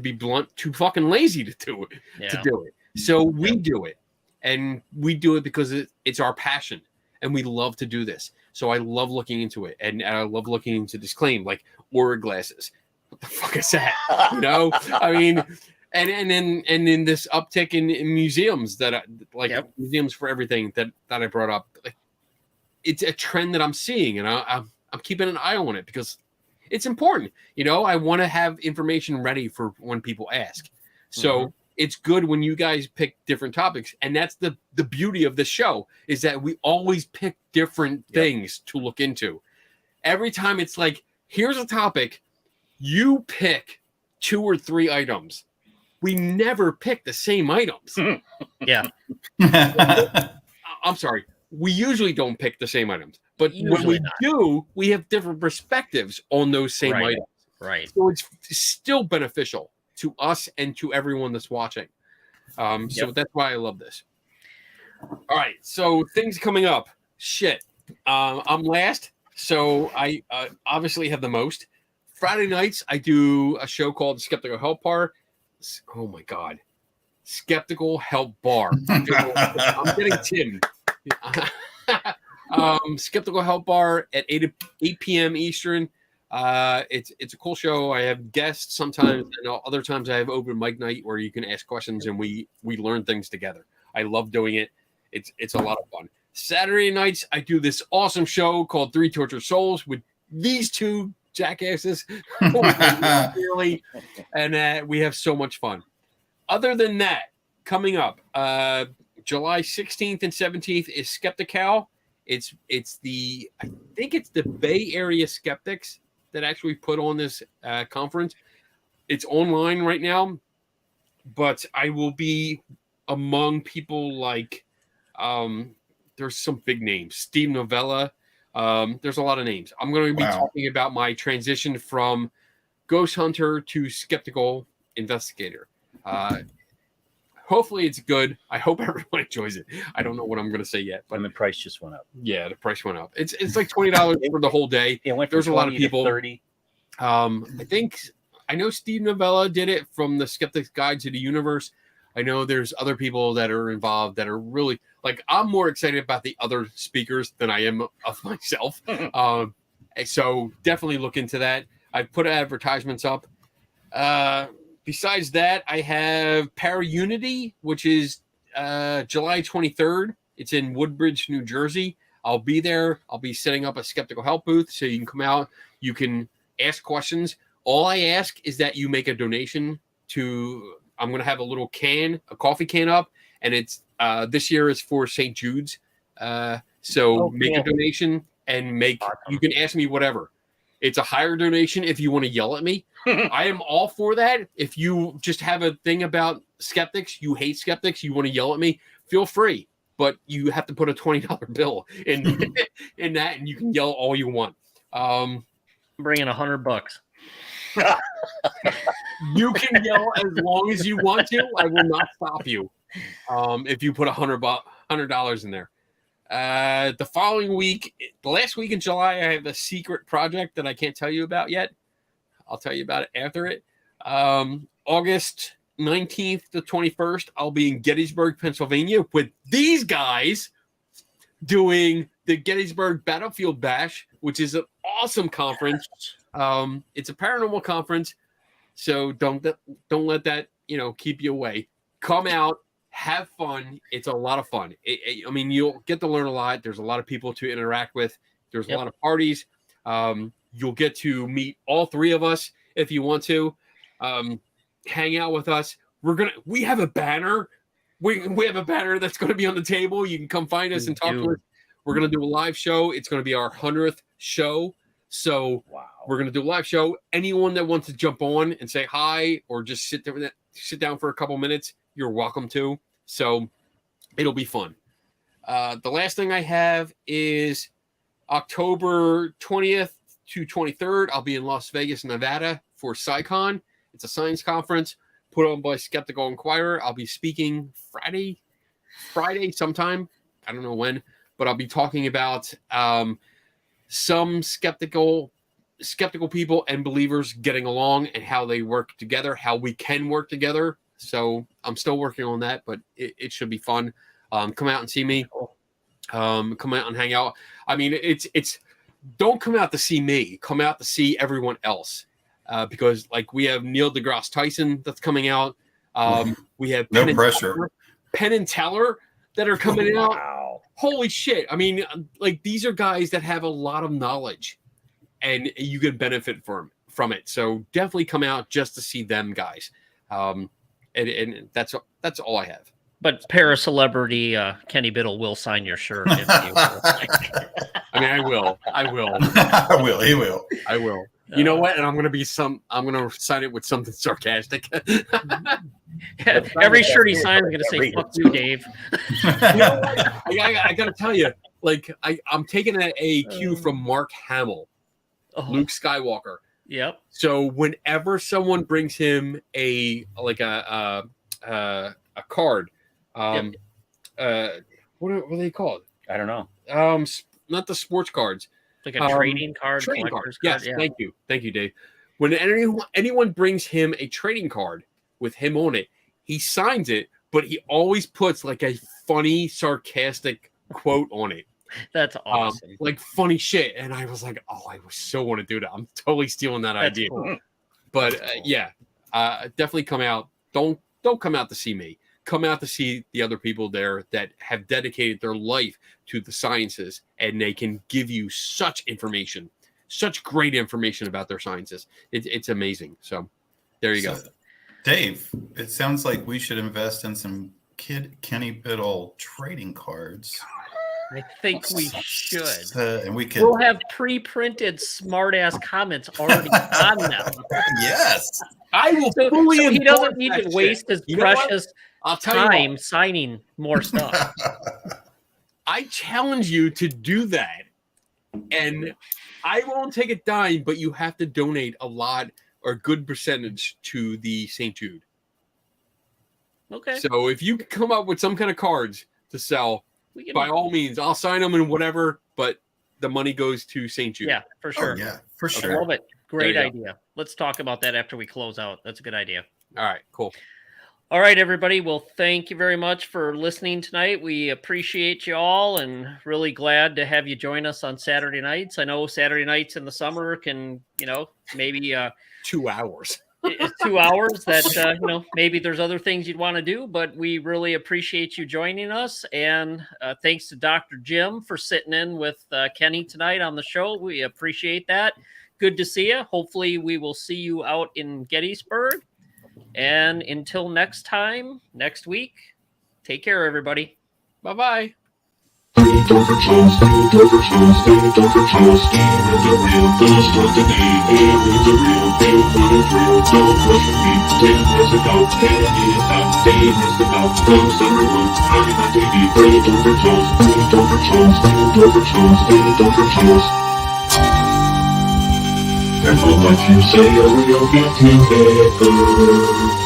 Speaker 4: be blunt, too fucking lazy to do it. So we do it, and we do it because it's our passion, and we love to do this. So I love looking into it, and I love looking into this claim, like aura glasses. What the fuck is that? You know, I mean, and then this uptick in museums that museums for everything that I brought up. Like, it's a trend that I'm seeing, and I'm keeping an eye on it because it's important. You know, I want to have information ready for when people ask. So it's good when you guys pick different topics, and that's the beauty of the show, is that we always pick different things to look into. Every time it's like, here's a topic, you pick 2 or 3 items. We never pick the same items. I'm sorry. We usually don't pick the same items, but when we do, we have different perspectives on those same items.
Speaker 2: Right.
Speaker 4: So it's still beneficial to us and to everyone that's watching. So that's why I love this. All right. So things coming up. Shit. I'm last. So I obviously have the most. Friday nights, I do a show called Skeptical Help Bar. Oh my God. Skeptical Help Bar. I'm getting Tim. Skeptical Help Bar at 8 p.m. Eastern. It's a cool show. I have guests sometimes, and other times I have open mic night where you can ask questions and we learn things together. I love doing it. It's a lot of fun. Saturday nights, I do this awesome show called 3 Tortured Souls with these 2 jackasses. And we have so much fun. Other than that, coming up, July 16th and 17th is Skeptical. I think it's the Bay Area Skeptics that actually put on this conference. It's online right now, but I will be among people like, there's some big names, Steve Novella. There's a lot of names. I'm going to be talking about my transition from ghost hunter to skeptical investigator. Hopefully it's good. I hope everyone enjoys it. I don't know what I'm going to say yet, but
Speaker 3: the price just went up.
Speaker 4: Yeah, the price went up. It's like $20 for the whole day. There's a lot of people.
Speaker 3: 30.
Speaker 4: I know Steve Novella did it from the Skeptic's Guide to the Universe. I know there's other people that are involved that are really, like, I'm more excited about the other speakers than I am of myself. So definitely look into that. I put advertisements up. Besides that, I have Para-Unity, which is July 23rd. It's in Woodbridge, New Jersey. I'll be there. I'll be setting up a Skeptical Help booth, so you can come out. You can ask questions. All I ask is that you make a donation to... I'm going to have a little can, a coffee can up, and it's this year is for St. Jude's. So make a donation and you can ask me whatever. It's a higher donation if you want to yell at me. I am all for that. If you just have a thing about skeptics, you hate skeptics, you want to yell at me, feel free. But you have to put a $20 bill in that, and you can yell all you want.
Speaker 2: I'm bringing $100.
Speaker 4: You can yell as long as you want to. I will not stop you. If you put $100 in there. The following week, the last week in July, I have a secret project that I can't tell you about yet. I'll tell you about it after it. August 19th to 21st, I'll be in Gettysburg, Pennsylvania with these guys doing the Gettysburg Battlefield Bash, which is an awesome conference. It's a paranormal conference, so don't let that keep you away. Come out, have fun. It's a lot of fun. I mean, you'll get to learn a lot. There's a lot of people to interact with. There's a lot of parties. You'll get to meet all three of us if you want to. Hang out with us. We have a banner. We have a banner that's going to be on the table. You can come find us and talk to us. We're going to do a live show. It's going to be our 100th show. So we're going to do a live show. Anyone that wants to jump on and say hi or just sit down for a couple minutes, you're welcome to. So it'll be fun. The last thing I have is October 20th to 23rd. I'll be in Las Vegas, Nevada for SciCon. It's a science conference put on by Skeptical Inquirer. I'll be speaking Friday sometime. I don't know when, but I'll be talking about some skeptical people and believers getting along and how they work together, how we can work together. So I'm still working on that, but it should be fun. Come out and see me. Come out and hang out. I mean, it's don't come out to see me. Come out to see everyone else. Because like we have Neil deGrasse Tyson that's coming out. We have Penn and Teller that are coming out. Holy shit. I mean, like these are guys that have a lot of knowledge and you can benefit from it. So definitely come out just to see them guys. And that's all I have.
Speaker 2: But para-celebrity Kenny Biddle will sign your shirt. If you
Speaker 4: I mean, I will.
Speaker 5: He will.
Speaker 4: I will. You know what? And I'm gonna sign it with something sarcastic.
Speaker 2: Every shirt he signs, I'm gonna say "fuck you, Dave."
Speaker 4: I gotta tell you, like I'm taking a cue from Mark Hamill, Luke Skywalker.
Speaker 2: Yep.
Speaker 4: So whenever someone brings him a card, what are they called?
Speaker 3: I don't know.
Speaker 4: Not the sports cards.
Speaker 2: Like a trading card.
Speaker 4: Trading card. Yes, yeah. Thank you, Dave. When anyone brings him a trading card with him on it, he signs it, but he always puts like a funny, sarcastic quote on it.
Speaker 2: That's awesome.
Speaker 4: Like funny shit. And I was like, oh, I so want to do that. I'm totally stealing that idea. Cool. But definitely come out. Don't come out to see me. Come out to see the other people there that have dedicated their life to the sciences, and they can give you such information, such great information about their sciences. It's amazing. So there you go.
Speaker 5: Dave, it sounds like we should invest in some Kenny Biddle trading cards.
Speaker 2: I think we should.
Speaker 5: And
Speaker 2: we'll have pre-printed smart-ass comments already on them.
Speaker 5: Yes.
Speaker 4: I will
Speaker 2: so he doesn't need to waste his precious time signing more stuff.
Speaker 4: I challenge you to do that. And I won't take a dime, but you have to donate a lot or a good percentage to the St. Jude.
Speaker 2: Okay.
Speaker 4: So if you can come up with some kind of cards to sell, by all means, I'll sign them and whatever, but the money goes to St. Jude.
Speaker 2: Yeah, for sure.
Speaker 5: Oh, yeah, for sure.
Speaker 2: I love it. Great idea. Let's talk about that after we close out. That's a good idea.
Speaker 4: All right, cool.
Speaker 2: All right, everybody. Well, thank you very much for listening tonight. We appreciate you all and really glad to have you join us on Saturday nights. I know Saturday nights in the summer can, maybe
Speaker 4: 2 hours.
Speaker 2: It's 2 hours that, maybe there's other things you'd want to do, but we really appreciate you joining us. And thanks to Dr. Jim for sitting in with Kenny tonight on the show. We appreciate that. Good to see you. Hopefully we will see you out in Gettysburg. And until next time, next week, take care, everybody. Bye-bye.
Speaker 1: And what you say, or you'll get to bed.